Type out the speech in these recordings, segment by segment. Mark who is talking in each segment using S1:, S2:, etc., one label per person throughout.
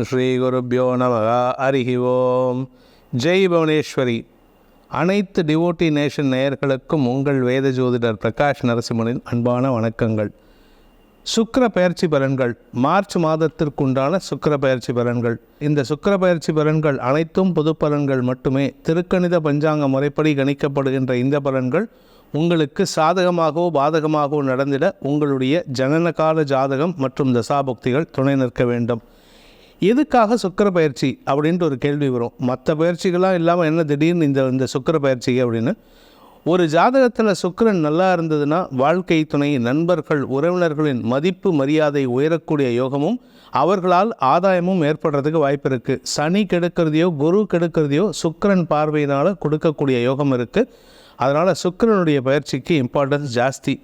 S1: ஸ்ரீ குருப்யோ நமக. ஹரிஹி ஓம். ஜெய் புவனேஸ்வரி. அனைத்து டிவோட்டி நேஷன் நேயர்களுக்கும் உங்கள் வேத ஜோதிடர் பிரகாஷ் நரசிம்மனின் அன்பான வணக்கங்கள். சுக்கிர பயிற்சி பலன்கள், மார்ச் மாதத்திற்குண்டான சுக்கிர பயிற்சி பலன்கள். இந்த சுக்கிர பயிற்சி பலன்கள் அனைத்தும் பொது பலன்கள் மட்டுமே. திருக்கணித பஞ்சாங்க முறைப்படி கணிக்கப்படுகின்ற இந்த பலன்கள் உங்களுக்கு சாதகமாகவோ பாதகமாகவோ நடந்திட உங்களுடைய ஜனனகால ஜாதகம் மற்றும் தசாபுக்திகள் துணை நிற்க வேண்டும். எதுக்காக சுக்கிர பயிற்சி அப்படின்ட்டு ஒரு கேள்வி வரும். மற்ற பயிற்சிகளாக இல்லாமல் என்ன திடீர்னு இந்த சுக்கிர பயிற்சிக்கு அப்படின்னு. ஒரு ஜாதகத்தில் சுக்கிரன் நல்லா இருந்ததுன்னா வாழ்க்கை துணை, நண்பர்கள், உறவினர்களின் மதிப்பு மரியாதை உயரக்கூடிய யோகமும் அவர்களால் ஆதாயமும் ஏற்படுறதுக்கு வாய்ப்பு இருக்குது. சனி கெடுக்கிறதையோ குரு கெடுக்கிறதையோ சுக்கிரன் பார்வையினால் கொடுக்கக்கூடிய யோகம் இருக்குது. அதனால் சுக்கிரனுடைய பயிற்சிக்கு இம்பார்ட்டன்ஸ் ஜாஸ்தி.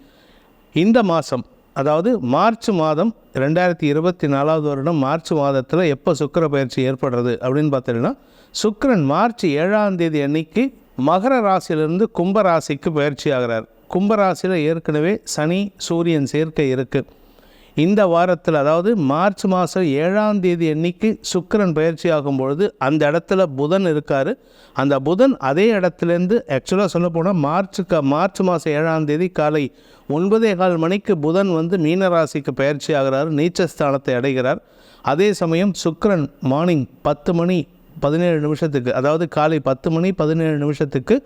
S1: இந்த மாதம், அதாவது மார்ச் மாதம் 2024 வருடம் மார்ச் மாதத்தில் எப்போ சுக்கிர பயிற்சி ஏற்படுறது அப்படின்னு பார்த்தீங்கன்னா, சுக்கிரன் மார்ச் 7ஆம் தேதி அன்னைக்கு மகர ராசியிலிருந்து கும்ப ராசிக்கு பயிற்சி ஆகிறார். கும்ப ராசியில் ஏற்கனவே சனி சூரியன் சேர்க்கை இருக்குது. இந்த வாரத்தில், அதாவது மார்ச் மாதம் 7ஆம் தேதி அன்னைக்கு சுக்கிரன் பயிற்சி ஆகும்பொழுது அந்த இடத்துல புதன் இருக்கார். அந்த புதன் அதே இடத்துலேருந்து ஆக்சுவலாக சொல்லப்போனால் மார்ச் மாதம் 7ஆம் தேதி காலை 9:15 மணிக்கு புதன் மீனராசிக்கு பயிற்சி ஆகிறார், நீச்சஸ்தானத்தை அடைகிறார். அதே சமயம் சுக்கிரன் மார்னிங் 10 மணி 17 நிமிஷத்துக்கு, அதாவது காலை 10 மணி 17 நிமிஷத்துக்கு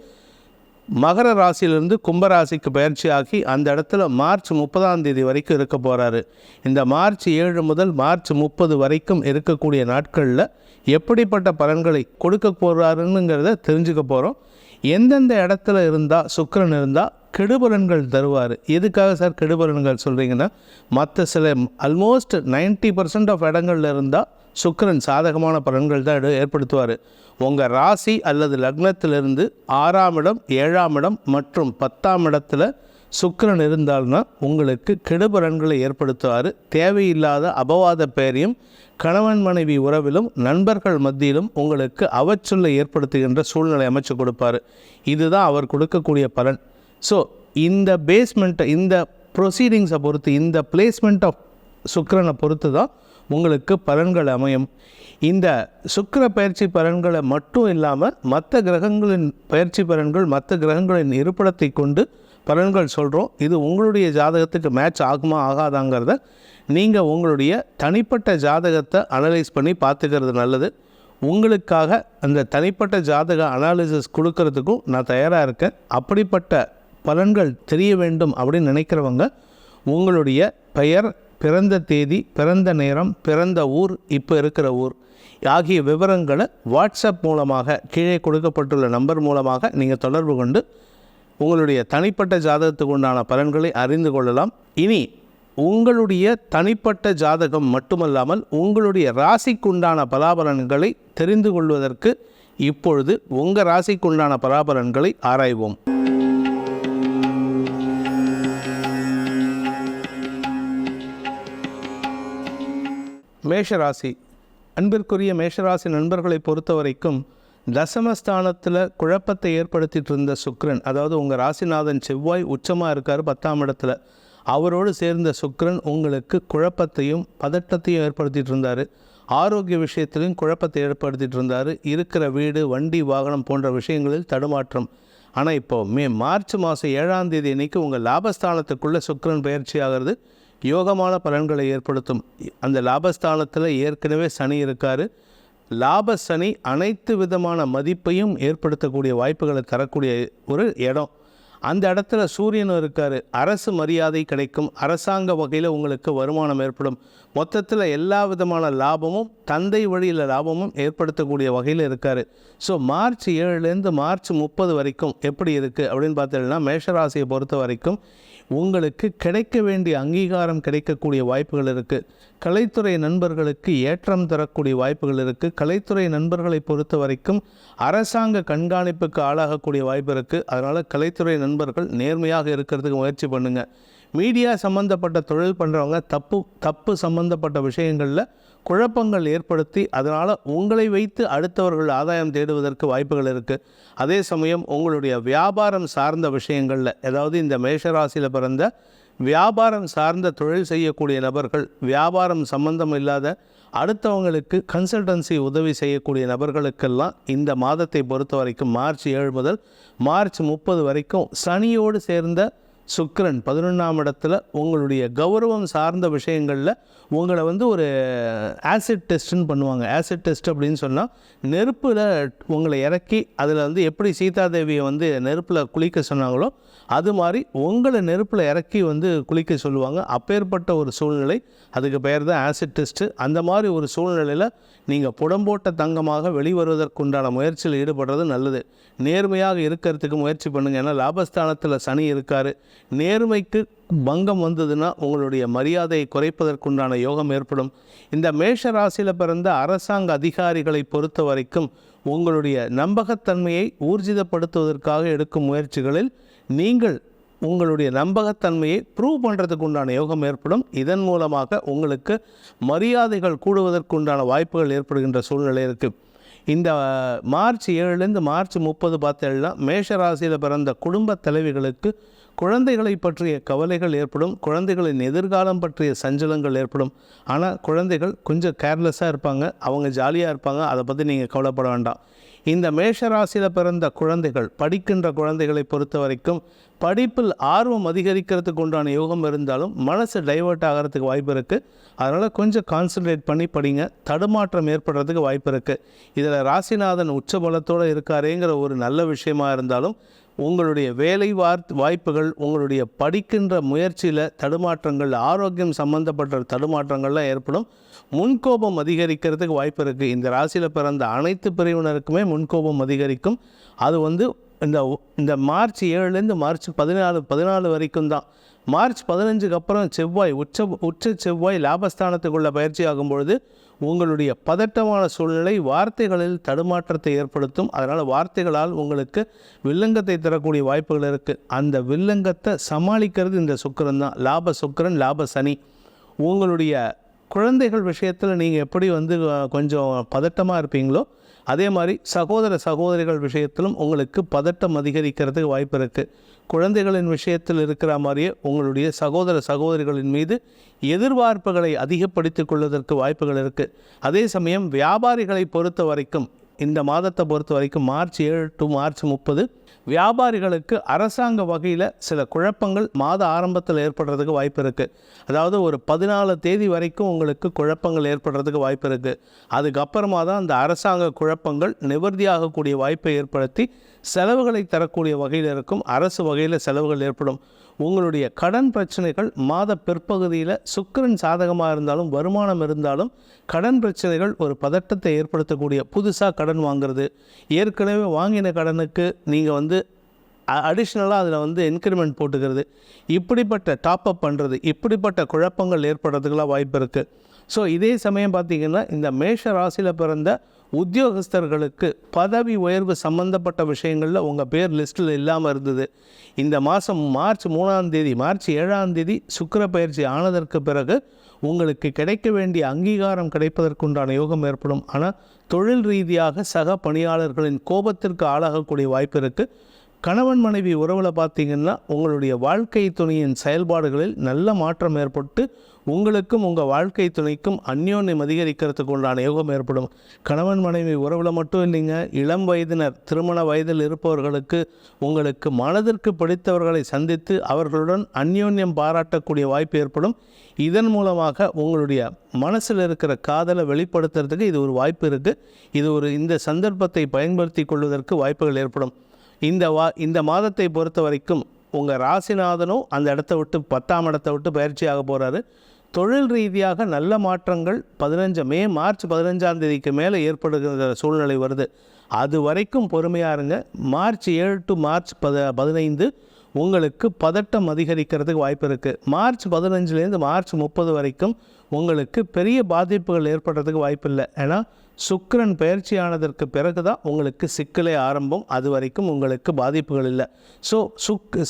S1: மகர ராசியிலிருந்து கும்பராசிக்கு பயிற்சி ஆகி அந்த இடத்துல மார்ச் 30ஆம் தேதி வரைக்கும் இருக்க போகிறாரு. இந்த மார்ச் 7 முதல் மார்ச் 30 வரைக்கும் இருக்கக்கூடிய நாட்களில் எப்படிப்பட்ட பலன்களை கொடுக்க போகிறாருங்கிறத தெரிஞ்சுக்க போகிறோம். எந்தெந்த இடத்துல இருந்தால் சுக்கிரன் இருந்தால் கெடுபலன்கள் தருவார். எதுக்காக சார் கெடுபலன்கள் சொல்கிறீங்கன்னா, மற்ற சில ஆல்மோஸ்ட் 90% ஆஃப் இடங்கள்ல இருந்தால் சுக்கிரன் சாதகமான பலன்கள் தான் ஏற்படுத்துவார். உங்கள் ராசி அல்லது லக்னத்திலிருந்து 6ஆம் இடம், 7ஆம் இடம் மற்றும் 10ஆம் இடத்துல சுக்கிரன் இருந்தால்னா உங்களுக்கு கெடுபலன்களை ஏற்படுத்துவார். தேவையில்லாத அபவாத பெயரையும் கணவன் மனைவி உறவிலும் நண்பர்கள் மத்தியிலும் உங்களுக்கு அவச்சொல்லை ஏற்படுத்துகின்ற சூழ்நிலை அமைச்சு கொடுப்பார். இதுதான் அவர் கொடுக்கக்கூடிய பலன். ஸோ இந்த பேஸ்மெண்ட்டை, இந்த ப்ரொசீடிங்ஸை பொறுத்து, இந்த பிளேஸ்மெண்ட் ஆஃப் சுக்கிரனை பொறுத்து தான் உங்களுக்கு பலன்கள் அமையும். இந்த சுக்கிர பயிற்சி பலன்களை மட்டும் இல்லாமல் மற்ற கிரகங்களின் பயிற்சி பலன்கள், மற்ற கிரகங்களின் இருப்பிடத்தை கொண்டு பலன்கள் சொல்கிறோம். இது உங்களுடைய ஜாதகத்துக்கு மேட்ச் ஆகுமா ஆகாதாங்கிறத நீங்கள் உங்களுடைய தனிப்பட்ட ஜாதகத்தை அனலைஸ் பண்ணி பார்த்துக்கிறது நல்லது. உங்களுக்காக அந்த தனிப்பட்ட ஜாதக அனாலிசிஸ் கொடுக்கறதுக்கும் நான் தயாராக இருக்கேன். அப்படிப்பட்ட பலன்கள் தெரிய வேண்டும் அப்படின்னு நினைக்கிறவங்க உங்களுடைய பெயர், பிறந்த தேதி, பிறந்த நேரம், பிறந்த ஊர், இப்போ இருக்கிற ஊர் ஆகிய விவரங்களை வாட்ஸ்அப் மூலமாக கீழே கொடுக்கப்பட்டுள்ள நம்பர் மூலமாக நீங்கள் தொடர்பு கொண்டு உங்களுடைய தனிப்பட்ட ஜாதகத்துக்கு உண்டான பலன்களை அறிந்து கொள்ளலாம். இனி உங்களுடைய தனிப்பட்ட ஜாதகம் மட்டுமல்லாமல் உங்களுடைய ராசிக்குண்டான பலாபலன்களை தெரிந்து கொள்வதற்கு இப்பொழுது உங்கள் ராசிக்குண்டான பலாபலன்களை ஆராய்வோம். மேஷராசி. அன்பிற்குரிய மேஷராசி நண்பர்களை பொறுத்த வரைக்கும் தசமஸ்தானத்தில் குழப்பத்தை ஏற்படுத்திட்டு இருந்த சுக்கிரன், அதாவது உங்கள் ராசிநாதன் செவ்வாய் உச்சமாக இருக்கார் 10ஆம் இடத்துல. அவரோடு சேர்ந்த சுக்கிரன் உங்களுக்கு குழப்பத்தையும் பதட்டத்தையும் ஏற்படுத்திகிட்டு இருந்தார். ஆரோக்கிய விஷயத்திலையும் குழப்பத்தை ஏற்படுத்திகிட்டு இருந்தார். இருக்கிற வீடு, வண்டி, வாகனம் போன்ற விஷயங்களில் தடுமாற்றம். ஆனால் இப்போது மார்ச் மாதம் 7ஆம் தேதி அன்னைக்கு உங்கள் லாபஸ்தானத்துக்குள்ளே சுக்கிரன் பயிற்சி ஆகிறது. யோகமான பலன்களை ஏற்படுத்தும். அந்த லாபஸ்தானத்தில் ஏற்கனவே சனி இருக்கார். லாப சனி அனைத்து விதமான மதிப்பையும் ஏற்படுத்தக்கூடிய வாய்ப்புகளை தரக்கூடிய ஒரு இடம். அந்த இடத்துல சூரியனும் இருக்கார். அரசு மரியாதை கிடைக்கும். அரசாங்க வகையில் உங்களுக்கு வருமானம் ஏற்படும். மொத்தத்தில் எல்லா விதமான லாபமும், தந்தை வழியில் லாபமும் ஏற்படுத்தக்கூடிய வகையில் இருக்கார். ஸோ மார்ச் 7லேருந்து மார்ச் 30 வரைக்கும் எப்படி இருக்குது அப்படின்னு பார்த்தீங்கன்னா, மேஷராசியை பொறுத்த வரைக்கும் உங்களுக்கு கிடைக்க வேண்டிய அங்கீகாரம் கிடைக்கக்கூடிய வாய்ப்புகள் இருக்குது. கலைத்துறை நண்பர்களுக்கு ஏற்றம் தரக்கூடிய வாய்ப்புகள் இருக்குது. கலைத்துறை நண்பர்களை பொறுத்த வரைக்கும் அரசாங்க கண்காணிப்புக்கு ஆளாகக்கூடிய வாய்ப்பு இருக்குது. அதனால் கலைத்துறை நண்பர்கள் நேர்மையாக இருக்கிறதுக்கு முயற்சி பண்ணுங்கள். மீடியா சம்மந்தப்பட்ட தொழில் பண்ணுறவங்க தப்பு சம்மந்தப்பட்ட விஷயங்களில் குழப்பங்கள் ஏற்படுத்தி அதனால் உங்களை வைத்து அடுத்தவர்கள் ஆதாயம் தேடுவதற்கு வாய்ப்புகள் இருக்குது. அதே சமயம் உங்களுடைய வியாபாரம் சார்ந்த விஷயங்களில், அதாவது இந்த மேஷராசியில் பிறந்த வியாபாரம் சார்ந்த தொழில் செய்யக்கூடிய நபர்கள், வியாபாரம் சம்பந்தம் இல்லாத அடுத்தவங்களுக்கு கன்சல்டன்சி உதவி செய்யக்கூடிய நபர்களுக்கெல்லாம் இந்த மாதத்தை பொறுத்த வரைக்கும் மார்ச் 7 முதல் மார்ச் 30 வரைக்கும் சனியோடு சேர்ந்த சுக்கிரன் 11ஆம் இடத்துல உங்களுடைய கௌரவம் சார்ந்த விஷயங்களில் உங்களை ஒரு ஆசிட் டெஸ்ட்டுன்னு பண்ணுவாங்க. ஆசிட் டெஸ்ட் அப்படின்னு சொன்னால் நெருப்பில் உங்களை இறக்கி அதில் எப்படி சீதாதேவியை நெருப்பில் குளிக்க சொன்னாங்களோ அது மாதிரி உங்களை நெருப்பில் இறக்கி குளிக்க சொல்லுவாங்க. அப்பேற்பட்ட ஒரு சூழ்நிலை, அதுக்கு பெயர் தான் ஆசிட் டெஸ்ட்டு. அந்த மாதிரி ஒரு சூழ்நிலையில் நீங்கள் புடம்போட்ட தங்கமாக வெளிவருவதற்குண்டான முயற்சியில் ஈடுபடுறது நல்லது. நேர்மையாக இருக்கிறதுக்கு முயற்சி பண்ணுங்கள். ஏன்னா லாபஸ்தானத்தில் சனி இருக்கார். நேர்மைக்கு பங்கம் வந்ததுன்னா உங்களுடைய மரியாதையை குறைப்பதற்குண்டான யோகம் ஏற்படும். இந்த மேஷ ராசியில் பிறந்த அரசாங்க அதிகாரிகளை பொறுத்த வரைக்கும் உங்களுடைய நம்பகத்தன்மையை ஊர்ஜிதப்படுத்துவதற்காக எடுக்கும் முயற்சிகளில் நீங்கள் உங்களுடைய நம்பகத்தன்மையை ப்ரூவ் பண்ணுறதுக்கு உண்டான யோகம் ஏற்படும். இதன் மூலமாக உங்களுக்கு மரியாதைகள் கூடுவதற்குண்டான வாய்ப்புகள் ஏற்படுகின்ற சூழ்நிலை இருக்குது. இந்த மார்ச் 7லேருந்து மார்ச் 30 பார்த்தீங்கன்னா மேஷ ராசியில் பிறந்த குடும்ப தலைவிகளுக்கு குழந்தைகளை பற்றிய கவலைகள் ஏற்படும். குழந்தைகளின் எதிர்காலம் பற்றிய சஞ்சலங்கள் ஏற்படும். ஆனால் குழந்தைகள் கொஞ்சம் கேர்லெஸ்ஸாக இருப்பாங்க, அவங்க ஜாலியாக இருப்பாங்க, அதை பற்றி நீங்கள் கவலைப்பட வேண்டாம். இந்த மேஷ ராசியில் பிறந்த குழந்தைகள், படிக்கின்ற குழந்தைகளை பொறுத்த வரைக்கும் படிப்பில் ஆர்வம் அதிகரிக்கிறதுக்கு உண்டான யோகம் இருந்தாலும் மனசு டைவர்ட் ஆகிறதுக்கு வாய்ப்பு இருக்குது. அதனால் கொஞ்சம் கான்சன்ட்ரேட் பண்ணி படிங்க. தடுமாற்றம் ஏற்படுறதுக்கு வாய்ப்பு இருக்குது. இதில் ராசிநாதன் உச்சபலத்தோடு இருக்காரேங்கிற ஒரு நல்ல விஷயமாக இருந்தாலும் உங்களுடைய வேலை வாய்ப்புகள், உங்களுடைய படிக்கின்ற முயற்சியில் தடுமாற்றங்கள், ஆரோக்கியம் சம்பந்தப்பட்ட தடுமாற்றங்கள்லாம் ஏற்படும். முன்கோபம் அதிகரிக்கிறதுக்கு வாய்ப்பு இருக்குது. இந்த ராசியில் பிறந்த அனைத்து பிரிவினருக்குமே முன்கோபம் அதிகரிக்கும். அது இந்த மார்ச் 7லேருந்து மார்ச் 14 வரைக்கும் தான். மார்ச் 15க்கு அப்புறம் செவ்வாய் உச்ச செவ்வாய் லாபஸ்தானத்துக்குள்ள பயிற்சி ஆகும்பொழுது உங்களுடைய பதட்டமான சூழ்நிலை வார்த்தைகளில் தடுமாற்றத்தை ஏற்படுத்தும். அதனால் வார்த்தைகளால் உங்களுக்கு வில்லங்கத்தை தரக்கூடிய வாய்ப்புகள் இருக்குது. அந்த வில்லங்கத்தை சமாளிக்கிறது இந்த சுக்கிரன் தான். லாப சுக்கிரன், லாப சனி. உங்களுடைய குழந்தைகள் விஷயத்தில் நீங்கள் எப்படி கொஞ்சம் பதட்டமாக இருப்பீங்களோ அதே மாதிரி சகோதரிகள் விஷயத்திலும் உங்களுக்கு பதட்டம் அதிகரிக்கிறதுக்கு வாய்ப்பு இருக்குது. குழந்தைகளின் விஷயத்தில் இருக்கிற மாதிரியே உங்களுடைய சகோதரிகளின் மீது எதிர்பார்ப்புகளை அதிகப்படுத்திக் கொள்வதற்கு வாய்ப்புகள் இருக்குது. அதே சமயம் வியாபாரிகளை பொறுத்த வரைக்கும் இந்த மாதத்தை பொறுத்த வரைக்கும் மார்ச் 7 டு மார்ச் 30 வியாபாரிகளுக்கு அரசாங்க வகையில் சில குழப்பங்கள் மாத ஆரம்பத்தில் ஏற்படுறதுக்கு வாய்ப்பு இருக்குது. அதாவது ஒரு 14 தேதி வரைக்கும் உங்களுக்கு குழப்பங்கள் ஏற்படுறதுக்கு வாய்ப்பு இருக்குது. அதுக்கப்புறமா தான் அந்த அரசாங்க குழப்பங்கள் நிவர்த்தியாகக்கூடிய வாய்ப்பை ஏற்படுத்தி செலவுகளை தரக்கூடிய வகையில் இருக்கும். அரசு வகையில் செலவுகள் ஏற்படும். உங்களுடைய கடன் பிரச்சனைகள் மாத பிற்பகுதியில் சுக்கிரன் சாதகமாக இருந்தாலும் வருமானம் இருந்தாலும் கடன் பிரச்சனைகள் ஒரு பதட்டத்தை ஏற்படுத்தக்கூடிய, புதுசாக கடன் வாங்குறது, ஏற்கனவே வாங்கின கடனுக்கு நீங்கள் அடிஷ்னலாக அதில் இன்க்ரிமெண்ட் போட்டுக்கிறது, இப்படிப்பட்ட டாப்அப் பண்ணுறது, இப்படிப்பட்ட குழப்பங்கள் ஏற்படுறதுக்கெல்லாம் வாய்ப்பு இருக்குது. ஸோ இதே சமயம் பார்த்திங்கன்னா இந்த மேஷ ராசியில் பிறந்த உத்தியோகஸ்தர்களுக்கு பதவி உயர்வு சம்பந்தப்பட்ட விஷயங்களில் உங்கள் பேர் லிஸ்ட்டில் இல்லாமல் இருந்தது. இந்த மாதம் மார்ச் 3ஆம் தேதி மார்ச் 7ஆம் தேதி சுக்கிர பயிற்சி ஆனதற்கு பிறகு உங்களுக்கு கிடைக்க வேண்டிய அங்கீகாரம் கிடைப்பதற்குண்டான யோகம் ஏற்படும். ஆனால் தொழில் ரீதியாக சக பணியாளர்களின் கோபத்திற்கு ஆளாகக்கூடிய வாய்ப்பு இருக்குது. கணவன் மனைவி உறவில் பார்த்திங்கன்னா உங்களுடைய வாழ்க்கை துணையின் செயல்பாடுகளில் நல்ல மாற்றம் ஏற்பட்டு உங்களுக்கும் உங்கள் வாழ்க்கை துணைக்கும் அந்யோன்யம் அதிகரிக்கிறதுக்கு உண்டான யோகம் ஏற்படும். கணவன் மனைவி உறவில் மட்டும் இல்லைங்க, இளம் வயதினர், திருமண வயதில் இருப்பவர்களுக்கு உங்களுக்கு மனதிற்கு பிடித்தவர்களை சந்தித்து அவர்களுடன் அந்யோன்யம் பாராட்டக்கூடிய வாய்ப்பு ஏற்படும். இதன் மூலமாக உங்களுடைய மனசில் இருக்கிற காதலை வெளிப்படுத்துறதுக்கு இது ஒரு வாய்ப்பு இருக்குது. இந்த சந்தர்ப்பத்தை பயன்படுத்தி கொள்வதற்கு வாய்ப்புகள் ஏற்படும். இந்த மாதத்தை பொறுத்த வரைக்கும் உங்கள் ராசிநாதனும் அந்த இடத்த விட்டு 10ஆம் இடத்தை விட்டு பயிற்சி ஆக போகிறாரு. தொழில் ரீதியாக நல்ல மாற்றங்கள் மார்ச் 15ஆம் தேதிக்கு மேலே ஏற்படுகிற சூழ்நிலை வருது. அது வரைக்கும் பொறுமையாக இருங்க. மார்ச் 7 டு மார்ச் 15 உங்களுக்கு பதட்டம் அதிகரிக்கிறதுக்கு வாய்ப்பு இருக்குது. மார்ச் 15லேருந்து மார்ச் 30 வரைக்கும் உங்களுக்கு பெரிய பாதிப்புகள் ஏற்படுறதுக்கு வாய்ப்பு இல்லை. ஏன்னா சுக்கிரன் பயிற்சியானதற்கு பிறகு தான் உங்களுக்கு சிக்கலே ஆரம்பம். அது வரைக்கும் உங்களுக்கு பாதிப்புகள் இல்லை. ஸோ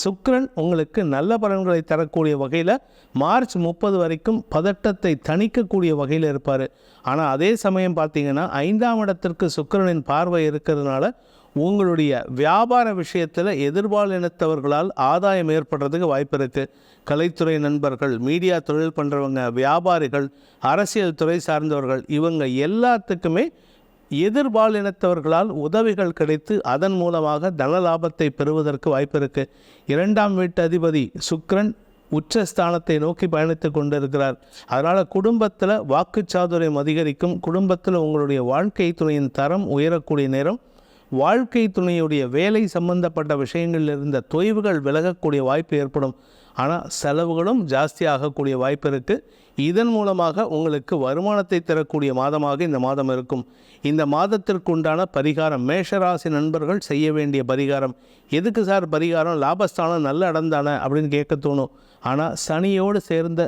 S1: சுக்கிரன் உங்களுக்கு நல்ல பலன்களை தரக்கூடிய வகையில் மார்ச் 30 வரைக்கும் பதட்டத்தை தணிக்கக்கூடிய வகையில் இருப்பார். ஆனால் அதே சமயம் பார்த்திங்கன்னா 5ஆம் இடத்திற்கு சுக்கிரனின் பார்வை இருக்கிறதுனால உங்களுடைய வியாபார விஷயத்தில் எதிர்பாலினத்தவர்களால் ஆதாயம் ஏற்படுறதுக்கு வாய்ப்பு இருக்குது. கலைத்துறை நண்பர்கள், மீடியா தொழில் பண்ணுறவங்க, வியாபாரிகள், அரசியல் துறை சார்ந்தவர்கள், இவங்க எல்லாத்துக்குமே எதிர்பாலினத்தவர்களால் உதவிகள் கிடைத்து அதன் மூலமாக தன லாபத்தை பெறுவதற்கு வாய்ப்பு இருக்குது. 2ஆம் வீட்டு அதிபதி சுக்கிரன் உச்சஸ்தானத்தை நோக்கி பயணித்து கொண்டிருக்கிறார். அதனால் குடும்பத்தில் வாக்குச்சாதுரியம் அதிகரிக்கும். குடும்பத்தில் உங்களுடைய வாழ்க்கை துணையின் தரம் உயரக்கூடிய நேரம். வாழ்க்கை துணையுடைய வேலை சம்பந்தப்பட்ட விஷயங்களில் இருந்த தொய்வுகள் விலகக்கூடிய வாய்ப்பு ஏற்படும். ஆனால் செலவுகளும் ஜாஸ்தி ஆகக்கூடிய வாய்ப்பு இருக்குது. இதன் மூலமாக உங்களுக்கு வருமானத்தை தரக்கூடிய மாதமாக இந்த மாதம் இருக்கும். இந்த மாதத்திற்குண்டான பரிகாரம், மேஷராசி நண்பர்கள் செய்ய வேண்டிய பரிகாரம். எதுக்கு சார் பரிகாரம்? லாபஸ்தானம் நல்ல இடம் தானே அப்படின்னு கேட்க தோணும். ஆனால் சனியோடு சேர்ந்த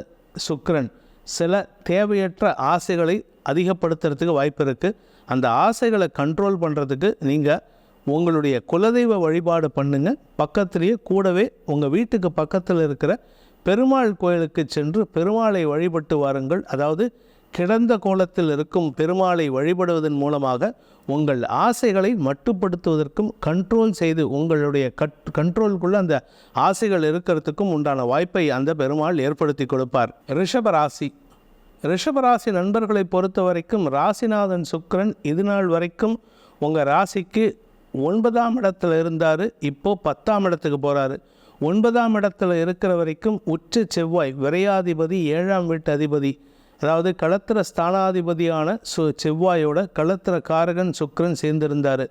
S1: சுக்கிரன் சில தேவையற்ற ஆசைகளை அதிகப்படுத்துறதுக்கு வாய்ப்பு இருக்குது. அந்த ஆசைகளை கண்ட்ரோல் பண்ணுறதுக்கு நீங்கள் உங்களுடைய குலதெய்வ வழிபாடு பண்ணுங்கள். பக்கத்துலேயே கூடவே உங்கள் வீட்டுக்கு பக்கத்தில் இருக்கிற பெருமாள் கோயிலுக்கு சென்று பெருமாளை வழிபட்டு வாருங்கள். அதாவது கிடந்த கோலத்தில் இருக்கும் பெருமாளை வழிபடுவதன் மூலமாக உங்கள் ஆசைகளை மட்டுப்படுத்துவதற்கும் கண்ட்ரோல் செய்து உங்களுடைய கண்ட்ரோலுக்குள்ளே அந்த ஆசைகள் இருக்கிறதுக்கும் உண்டான வாய்ப்பை அந்த பெருமாள் ஏற்படுத்தி கொடுப்பார். ரிஷபராசி நண்பர்களை பொறுத்த வரைக்கும் ராசிநாதன் சுக்கிரன் இது நாள் வரைக்கும் உங்கள் ராசிக்கு 9ஆம் இடத்துல இருந்தார். இப்போது 10ஆம் இடத்துக்கு போகிறாரு. 9ஆம் இடத்துல இருக்கிற வரைக்கும் உச்ச செவ்வாய் விரையாதிபதி 7ஆம் வீட்டு அதிபதி, அதாவது களத்திர ஸ்தானாதிபதியான செவ்வாயோட களத்திர காரகன் சுக்கிரன் சேர்ந்திருந்தார்.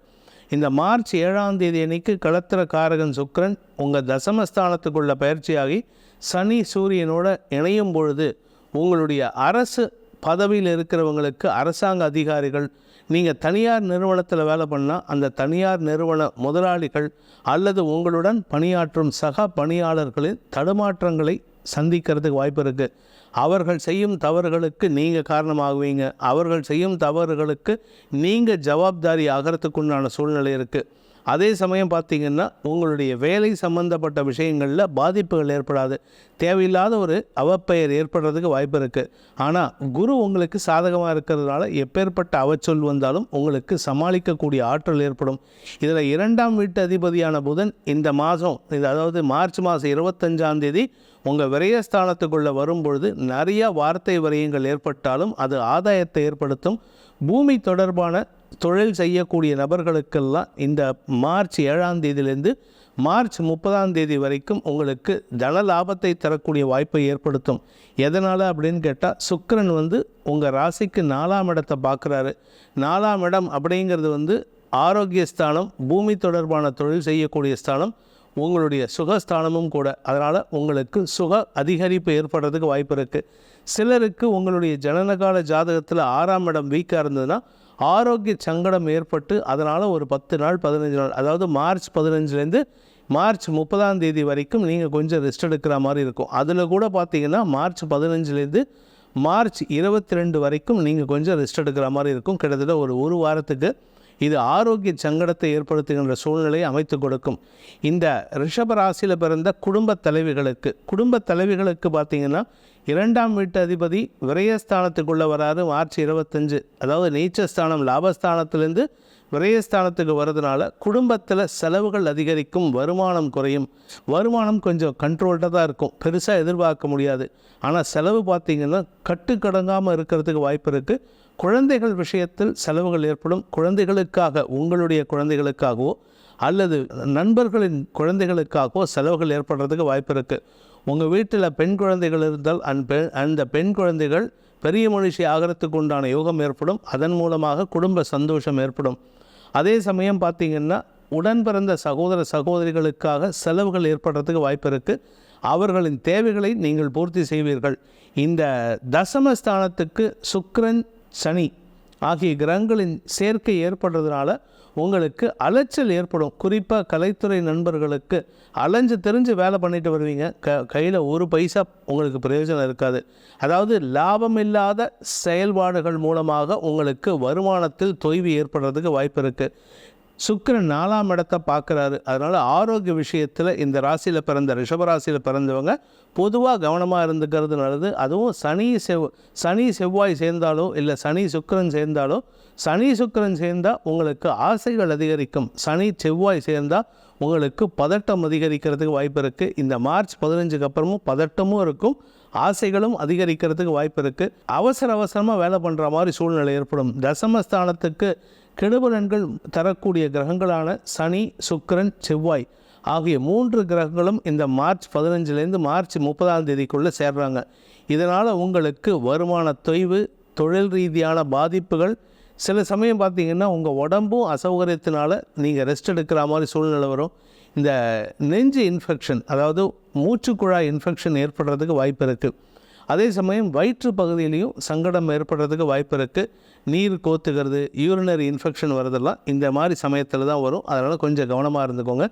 S1: இந்த மார்ச் 7ஆம் தேதி அன்னைக்கு களத்திர காரகன் சுக்கிரன் உங்கள் தசமஸ்தானத்துக்குள்ள பயிற்சியாகி சனி சூரியனோட இணையும் பொழுது உங்களுடைய அரசு பதவியில் இருக்கிறவங்களுக்கு, அரசாங்க அதிகாரிகள், நீங்கள் தனியார் நிறுவனத்தில் வேலை பண்ணால் அந்த தனியார் நிறுவன முதலாளிகள் அல்லது உங்களுடன் பணியாற்றும் சக பணியாளர்களின் தடுமாற்றங்களை சந்திக்கிறதுக்கு வாய்ப்பு இருக்குது. அவர்கள் செய்யும் தவறுகளுக்கு நீங்கள் காரணமாகுவீங்க. அவர்கள் செய்யும் தவறுகளுக்கு நீங்கள் ஜவாப்தாரி ஆகிறதுக்குண்டான சூழ்நிலை இருக்குது. அதே சமயம் பார்த்திங்கன்னா உங்களுடைய வேலை சம்பந்தப்பட்ட விஷயங்களில் பாதிப்புகள் ஏற்படாது. தேவையில்லாத ஒரு அவப்பெயர் ஏற்படுறதுக்கு வாய்ப்பு இருக்குது. ஆனால் குரு உங்களுக்கு சாதகமாக இருக்கிறதுனால எப்பேற்பட்ட அவச்சொல் வந்தாலும் உங்களுக்கு சமாளிக்கக்கூடிய ஆற்றல் ஏற்படும். இதில் 2ஆம் வீட்டு அதிபதியான புதன் இந்த மாதம், அதாவது மார்ச் மாதம் 25ஆம் தேதி உங்கள் விரயஸ்தானத்துக்குள்ளே வரும்பொழுது நிறைய வார்த்தை விரயங்கள் ஏற்பட்டாலும் அது ஆதாயத்தை ஏற்படுத்தும். பூமி தொடர்பான தொழில் செய்யக்கூடிய நபர்களுக்கெல்லாம் இந்த மார்ச் 7ஆம் தேதியிலேருந்து மார்ச் 30ஆம் தேதி வரைக்கும் உங்களுக்கு தன லாபத்தை தரக்கூடிய வாய்ப்பை ஏற்படுத்தும். எதனால் அப்படின்னு கேட்டால் சுக்கிரன் உங்கள் ராசிக்கு 4ஆம் இடத்தை பார்க்குறாரு. 4ஆம் இடம் அப்படிங்கிறது ஆரோக்கியஸ்தானம், பூமி தொடர்பான தொழில் செய்யக்கூடிய ஸ்தானம், உங்களுடைய சுகஸ்தானமும் கூட. அதனால் உங்களுக்கு சுக அதிகரிப்பு ஏற்படுறதுக்கு வாய்ப்பு இருக்குது. சிலருக்கு உங்களுடைய ஜனனகால ஜாதகத்தில் 6ஆம் இடம் வீக்காக இருந்ததுன்னா ஆரோக்கிய சங்கடம் ஏற்பட்டு அதனால் ஒரு 10 நாள் 15 நாள், அதாவது மார்ச் 15லேருந்து மார்ச் 30ஆம் தேதி வரைக்கும் நீங்கள் கொஞ்சம் ரெஸ்ட் எடுக்கிற மாதிரி இருக்கும். அதில் கூட பார்த்திங்கன்னா மார்ச் 15லேருந்து மார்ச் 22 வரைக்கும் நீங்கள் கொஞ்சம் ரெஸ்ட் எடுக்கிற மாதிரி இருக்கும். கிட்டத்தட்ட ஒரு வாரத்துக்கு இது ஆரோக்கிய சங்கடத்தை ஏற்படுத்துகின்ற சூழ்நிலையை அமைத்து கொடுக்கும். இந்த ரிஷபராசியில் பிறந்த குடும்பத் தலைவிகளுக்கு பார்த்திங்கன்னா 2ஆம் வீட்டு அதிபதி விரயஸ்தானத்துக்குள்ளே வராது மார்ச் 25. அதாவது நீச்சஸ்தானம் லாபஸ்தானத்திலேருந்து விரயஸ்தானத்துக்கு வர்றதுனால குடும்பத்தில் செலவுகள் அதிகரிக்கும், வருமானம் குறையும். வருமானம் கொஞ்சம் கண்ட்ரோல்டாக தான் இருக்கும், பெருசாக எதிர்பார்க்க முடியாது. ஆனால் செலவு பார்த்திங்கன்னா கட்டுக்கடங்காமல் இருக்கிறதுக்கு வாய்ப்பு இருக்குது. குழந்தைகள் விஷயத்தில் செலவுகள் ஏற்படும். குழந்தைகளுக்காக, உங்களுடைய குழந்தைகளுக்காகவோ அல்லது நண்பர்களின் குழந்தைகளுக்காகவோ செலவுகள் ஏற்படுறதுக்கு வாய்ப்பு இருக்குது. உங்கள் வீட்டில் பெண் குழந்தைகள் இருந்தால் அந்த பெண் குழந்தைகள் பெரிய மனுஷி ஆகிறதுக்கு உண்டான யோகம் ஏற்படும். அதன் மூலமாக குடும்ப சந்தோஷம் ஏற்படும். அதே சமயம் பார்த்திங்கன்னா உடன் பிறந்த சகோதரிகளுக்காக செலவுகள் ஏற்படுறதுக்கு வாய்ப்பு இருக்குது. அவர்களின் தேவைகளை நீங்கள் பூர்த்தி செய்வீர்கள். இந்த தசமஸ்தானத்துக்கு சுக்கிரன், சனி ஆகிய கிரகங்களின் சேர்க்கை ஏற்படுறதுனால உங்களுக்கு அலைச்சல் ஏற்படும். குறிப்பாக கலைத்துறை நண்பர்களுக்கு அலைஞ்சு தெரிஞ்சு வேலை பண்ணிட்டு வருவீங்க. கையில் ஒரு பைசா உங்களுக்கு பிரயோஜனம் இருக்காது. அதாவது லாபம் இல்லாத செயல்பாடுகள் மூலமாக உங்களுக்கு வருமானத்தில் தொய்வு ஏற்படுறதுக்கு வாய்ப்பு இருக்குது. சுக்கிரன் 4ஆம் இடத்தை பார்க்குறாரு. அதனால் ஆரோக்கிய விஷயத்தில் இந்த ராசியில் பிறந்த ரிஷபராசியில் பிறந்தவங்க பொதுவாக கவனமாக இருந்துக்கிறது நல்லது. அதுவும் சனி செவ்வாய் சேர்ந்தாலோ இல்லை சனி சுக்கிரன் சேர்ந்தாலோ, சனி சுக்கிரன் சேர்ந்தால் உங்களுக்கு ஆசைகள் அதிகரிக்கும். சனி செவ்வாய் சேர்ந்தால் உங்களுக்கு பதட்டம் அதிகரிக்கிறதுக்கு வாய்ப்பு இருக்குது. இந்த மார்ச் 15க்கு அப்புறமும் பதட்டமும் இருக்கும், ஆசைகளும் அதிகரிக்கிறதுக்கு வாய்ப்பு இருக்குது. அவசரமாக வேலை பண்ணுற மாதிரி சூழ்நிலை ஏற்படும். தசமஸ்தானத்துக்கு கெடுபலன்கள் தரக்கூடிய கிரகங்களான சனி சுக்கிரன் செவ்வாய் ஆகிய 3 கிரகங்களும் இந்த மார்ச் 15லேருந்து மார்ச் 30ஆம் தேதிக்குள்ளே சேர்றாங்க. இதனால் உங்களுக்கு வருமான தொய்வு, தொழில் ரீதியான பாதிப்புகள், சில சமயம் பார்த்திங்கன்னா உங்கள் உடம்பும் அசௌகரியத்தினால நீங்கள் ரெஸ்ட் எடுக்கிற மாதிரி சூழ்நிலை வரும். இந்த நெஞ்சு இன்ஃபெக்ஷன், அதாவது மூச்சுக்குழாய் இன்ஃபெக்ஷன் ஏற்படுறதுக்கு வாய்ப்பு இருக்குது. அதே சமயம் வயிற்று பகுதியிலையும் சங்கடம் ஏற்படுறதுக்கு வாய்ப்பு இருக்குது. நீர் கோத்துக்கிறது, யூரினரி இன்ஃபெக்ஷன் வரதெல்லாம் இந்த மாதிரி சமயத்தில் தான் வரும். அதனால் கொஞ்சம் கவனமாக இருந்துக்கோங்க.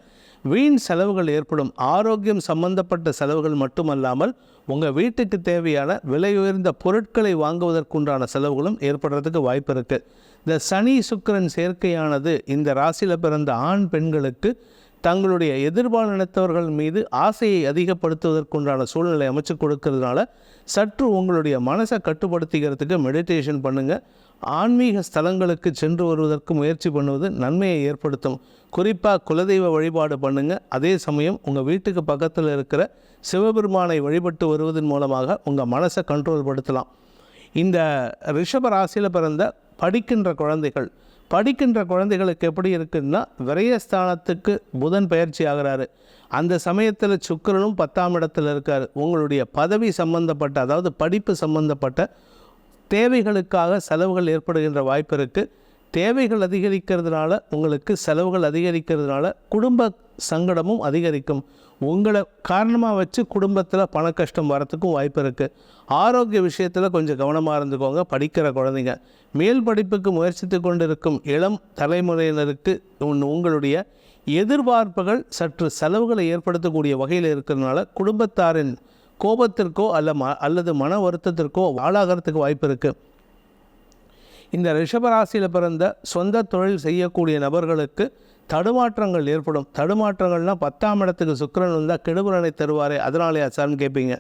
S1: வீண் செலவுகள் ஏற்படும். ஆரோக்கியம் சம்பந்தப்பட்ட செலவுகள் மட்டுமல்லாமல் உங்கள் வீட்டுக்கு தேவையான விலை உயர்ந்த பொருட்களை வாங்குவதற்குண்டான செலவுகளும் ஏற்படுறதுக்கு வாய்ப்பு இருக்குது. இந்த சனி சுக்கிரன் சேர்க்கையானது இந்த ராசியில் பிறந்த ஆண் பெண்களுக்கு தங்களுடைய எதிர்பாலினத்தவர்கள் மீது ஆசையை அதிகப்படுத்துவதற்குண்டான சூழ்நிலை அமைச்சு கொடுக்கறதுனால சற்று உங்களுடைய மனசை கட்டுப்படுத்திக்கிறதுக்கு மெடிடேஷன் பண்ணுங்கள். ஆன்மீக ஸ்தலங்களுக்கு சென்று வருவதற்கு முயற்சி பண்ணுவது நன்மையை ஏற்படுத்தும். குறிப்பாக குலதெய்வ வழிபாடு பண்ணுங்கள். அதே சமயம் உங்கள் வீட்டுக்கு பக்கத்தில் இருக்கிற சிவபெருமானை வழிபட்டு வருவதன் மூலமாக உங்கள் மனசை கண்ட்ரோல் படுத்தலாம். இந்த ரிஷப ராசியில் பிறந்த படிக்கின்ற குழந்தைகளுக்கு எப்படி இருக்குன்னா, விரயஸ்தானத்துக்கு புதன் பயிற்சி ஆகிறாரு. அந்த சமயத்தில் சுக்கிரனும் 10ஆம் இடத்துல இருக்கார். உங்களுடைய பதவி சம்பந்தப்பட்ட, அதாவது படிப்பு சம்பந்தப்பட்ட தேவைகளுக்காக செலவுகள் ஏற்படுகின்ற வாய்ப்பு இருக்குது. தேவைகள் அதிகரிக்கிறதுனால உங்களுக்கு செலவுகள் அதிகரிக்கிறதுனால குடும்ப சங்கடமும் அதிகரிக்கும். உங்களை காரணமாக வச்சு குடும்பத்தில் பண கஷ்டம் வரத்துக்கும் வாய்ப்பு இருக்குது. ஆரோக்கிய விஷயத்தில் கொஞ்சம் கவனமாக இருந்துக்கோங்க. படிக்கிற குழந்தைங்க, மேல் படிப்புக்கு முயற்சித்து கொண்டிருக்கும் இளம் தலைமுறையினருக்கு உங்களுடைய எதிர்பார்ப்புகள் சற்று செலவுகளை ஏற்படுத்தக்கூடிய வகையில் இருக்கிறதுனால குடும்பத்தாரின் கோபத்திற்கோ அல்லது மன வருத்தத்திற்கோ ஆளாகிறதுக்கு வாய்ப்பு இருக்குது. இந்த ரிஷபராசியில் பிறந்த சொந்த தொழில் செய்யக்கூடிய நபர்களுக்கு தடுமாற்றங்கள் ஏற்படும். தடுமாற்றங்கள்னால் 10ஆம் இடத்துக்கு சுக்கிரன் வந்தால் கெடுபலனை தருவாரே, அதனாலே சார்னு கேட்பீங்க.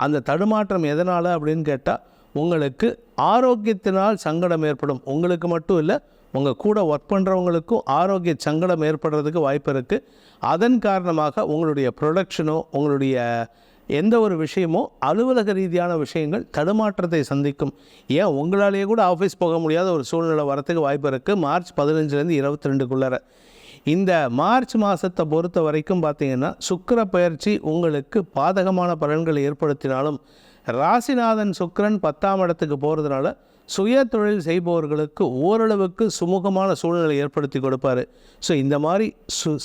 S1: அந்த தடுமாற்றம் எதனால் அப்படின்னு கேட்டால், உங்களுக்கு ஆரோக்கியத்தினால் சங்கடம் ஏற்படும். உங்களுக்கு மட்டும் இல்லை, உங்கள் கூட ஒர்க் பண்ணுறவங்களுக்கும் ஆரோக்கிய சங்கடம் ஏற்படுறதுக்கு வாய்ப்பு இருக்குது. அதன் காரணமாக உங்களுடைய ப்ரொடக்ஷனோ உங்களுடைய எந்த ஒரு விஷயமோ அலுவலக ரீதியான விஷயங்கள் தடுமாற்றத்தை சந்திக்கும். ஏன் உங்களாலேயே கூட ஆஃபீஸ் போக முடியாத ஒரு சூழ்நிலை வரத்துக்கு வாய்ப்பு இருக்குது. மார்ச் 15லேருந்து 22க்குள்ளார. இந்த மார்ச் மாதத்தை பொறுத்த வரைக்கும் பார்த்திங்கன்னா சுக்கிர பயிற்சி உங்களுக்கு பாதகமான பலன்களை ஏற்படுத்தினாலும் ராசிநாதன் சுக்கிரன் 10ஆம் இடத்துக்கு போகிறதுனால சுய தொழில் செய்பவர்களுக்கு ஓரளவுக்கு சுமூகமான சூழ்நிலை ஏற்படுத்தி கொடுப்பார். ஸோ இந்த மாதிரி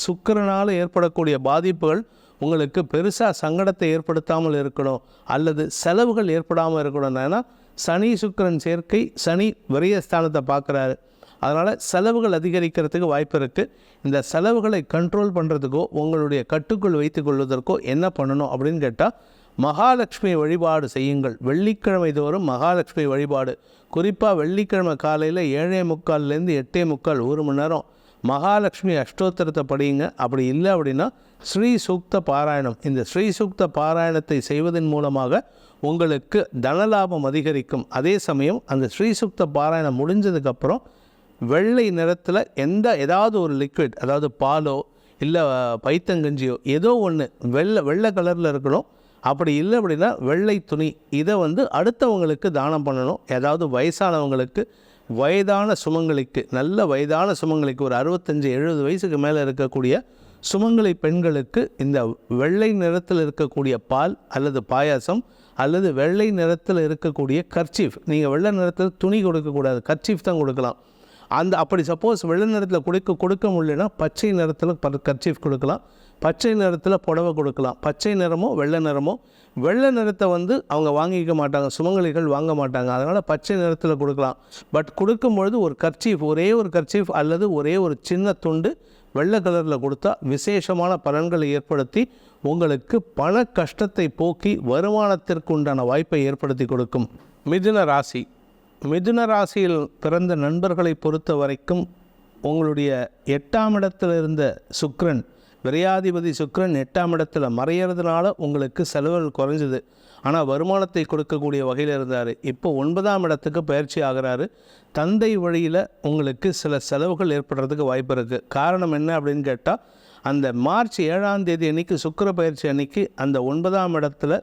S1: சுக்கிரனால் ஏற்படக்கூடிய பாதிப்புகள் உங்களுக்கு பெருசாக சங்கடத்தை ஏற்படுத்தாமல் இருக்கணும், அல்லது செலவுகள் ஏற்படாமல் இருக்கணும். ஏன்னா சனி சுக்கிரன் சேர்க்கை, சனி விரயஸ்தானத்தை பார்க்குறாரு. அதனால் செலவுகள் அதிகரிக்கிறதுக்கு வாய்ப்பு இருக்குது. இந்த செலவுகளை கண்ட்ரோல் பண்ணுறதுக்கோ உங்களுடைய கட்டுக்குள் வைத்து கொள்வதற்கோ என்ன பண்ணணும் அப்படின்னு கேட்டால், மகாலட்சுமி வழிபாடு செய்யுங்கள். வெள்ளிக்கிழமை தோறும் மகாலட்சுமி வழிபாடு, குறிப்பாக வெள்ளிக்கிழமை காலையில் 7:45லேருந்து 8:45 1 மணி நேரம் மகாலட்சுமி அஷ்டோத்திரத்தை படியுங்க. அப்படி இல்லை அப்படின்னா ஸ்ரீ சூக்த பாராயணம், இந்த ஸ்ரீ சூக்த பாராயணத்தை செய்வதன் மூலமாக உங்களுக்கு தனலாபம் அதிகரிக்கும். அதே சமயம் அந்த ஸ்ரீ சூக்த பாராயணம் முடிஞ்சதுக்கப்புறம் வெள்ளை நிறத்தில் ஏதாவது ஒரு லிக்விட், அதாவது பாலோ இல்லை பைத்தங்கஞ்சியோ ஏதோ ஒன்று வெள்ளை கலரில் இருக்கணும். அப்படி இல்லை அப்படின்னா வெள்ளை துணி, இதை அடுத்தவங்களுக்கு தானம் பண்ணணும். ஏதாவது வயசானவங்களுக்கு, வயதான சுமங்கலிக்கு, நல்ல வயதான சுமங்கலிக்கு, ஒரு 65-70 வயசுக்கு மேலே இருக்கக்கூடிய சுமங்கலி பெண்களுக்கு இந்த வெள்ளை நிறத்தில் இருக்கக்கூடிய பால் அல்லது பாயாசம் அல்லது வெள்ளை நிறத்தில் இருக்கக்கூடிய கர்ச்சீஃப், நீங்கள் வெள்ளை நிறத்தில் துணி கொடுக்கக்கூடாது, கர்ச்சீஃப் தான் கொடுக்கலாம். அப்படி சப்போஸ் வெள்ளை நிறத்தில் கொடுக்க முடியலன்னா பச்சை நிறத்தில் கர்ச்சீஃப் கொடுக்கலாம், பச்சை நிறத்தில் புடவை கொடுக்கலாம். பச்சை நிறமோ வெள்ளை நிறமோ, வெள்ளை நிறத்தை அவங்க வாங்கிக்க மாட்டாங்க, சுமங்கலிகள் வாங்க மாட்டாங்க. அதனால் பச்சை நிறத்தில் கொடுக்கலாம். பட் கொடுக்கும்பொழுது ஒரு கர்ச்சீஃப், ஒரே ஒரு கர்ச்சீஃப் அல்லது ஒரே ஒரு சின்ன துண்டு வெள்ளை கலரில் கொடுத்தா விசேஷமான பலன்களை ஏற்படுத்தி உங்களுக்கு பண கஷ்டத்தை போக்கி வருமானத்திற்கு உண்டான வாய்ப்பை ஏற்படுத்தி கொடுக்கும். மிதுன ராசி. மிதுன ராசியில் பிறந்த நண்பர்களை பொறுத்த வரைக்கும் உங்களுடைய 8ஆம் இடத்துல இருந்த சுக்கிரன், விரையாதிபதி சுக்கிரன் 8ஆம் இடத்துல மறையிறதுனால உங்களுக்கு செலவுகள் குறைஞ்சிது. ஆனால் வருமானத்தை கொடுக்கக்கூடிய வகையில் இருந்தார். இப்போ 9ஆம் இடத்துக்கு பயிற்சி ஆகிறாரு. தந்தை வழியில் உங்களுக்கு சில செலவுகள் ஏற்படுறதுக்கு வாய்ப்பு இருக்குது. காரணம் என்ன அப்படின்னு கேட்டால், அந்த மார்ச் 7ஆம் தேதி அன்னைக்கு சுக்கிர பயிற்சி அன்னைக்கு அந்த 9ஆம் இடத்துல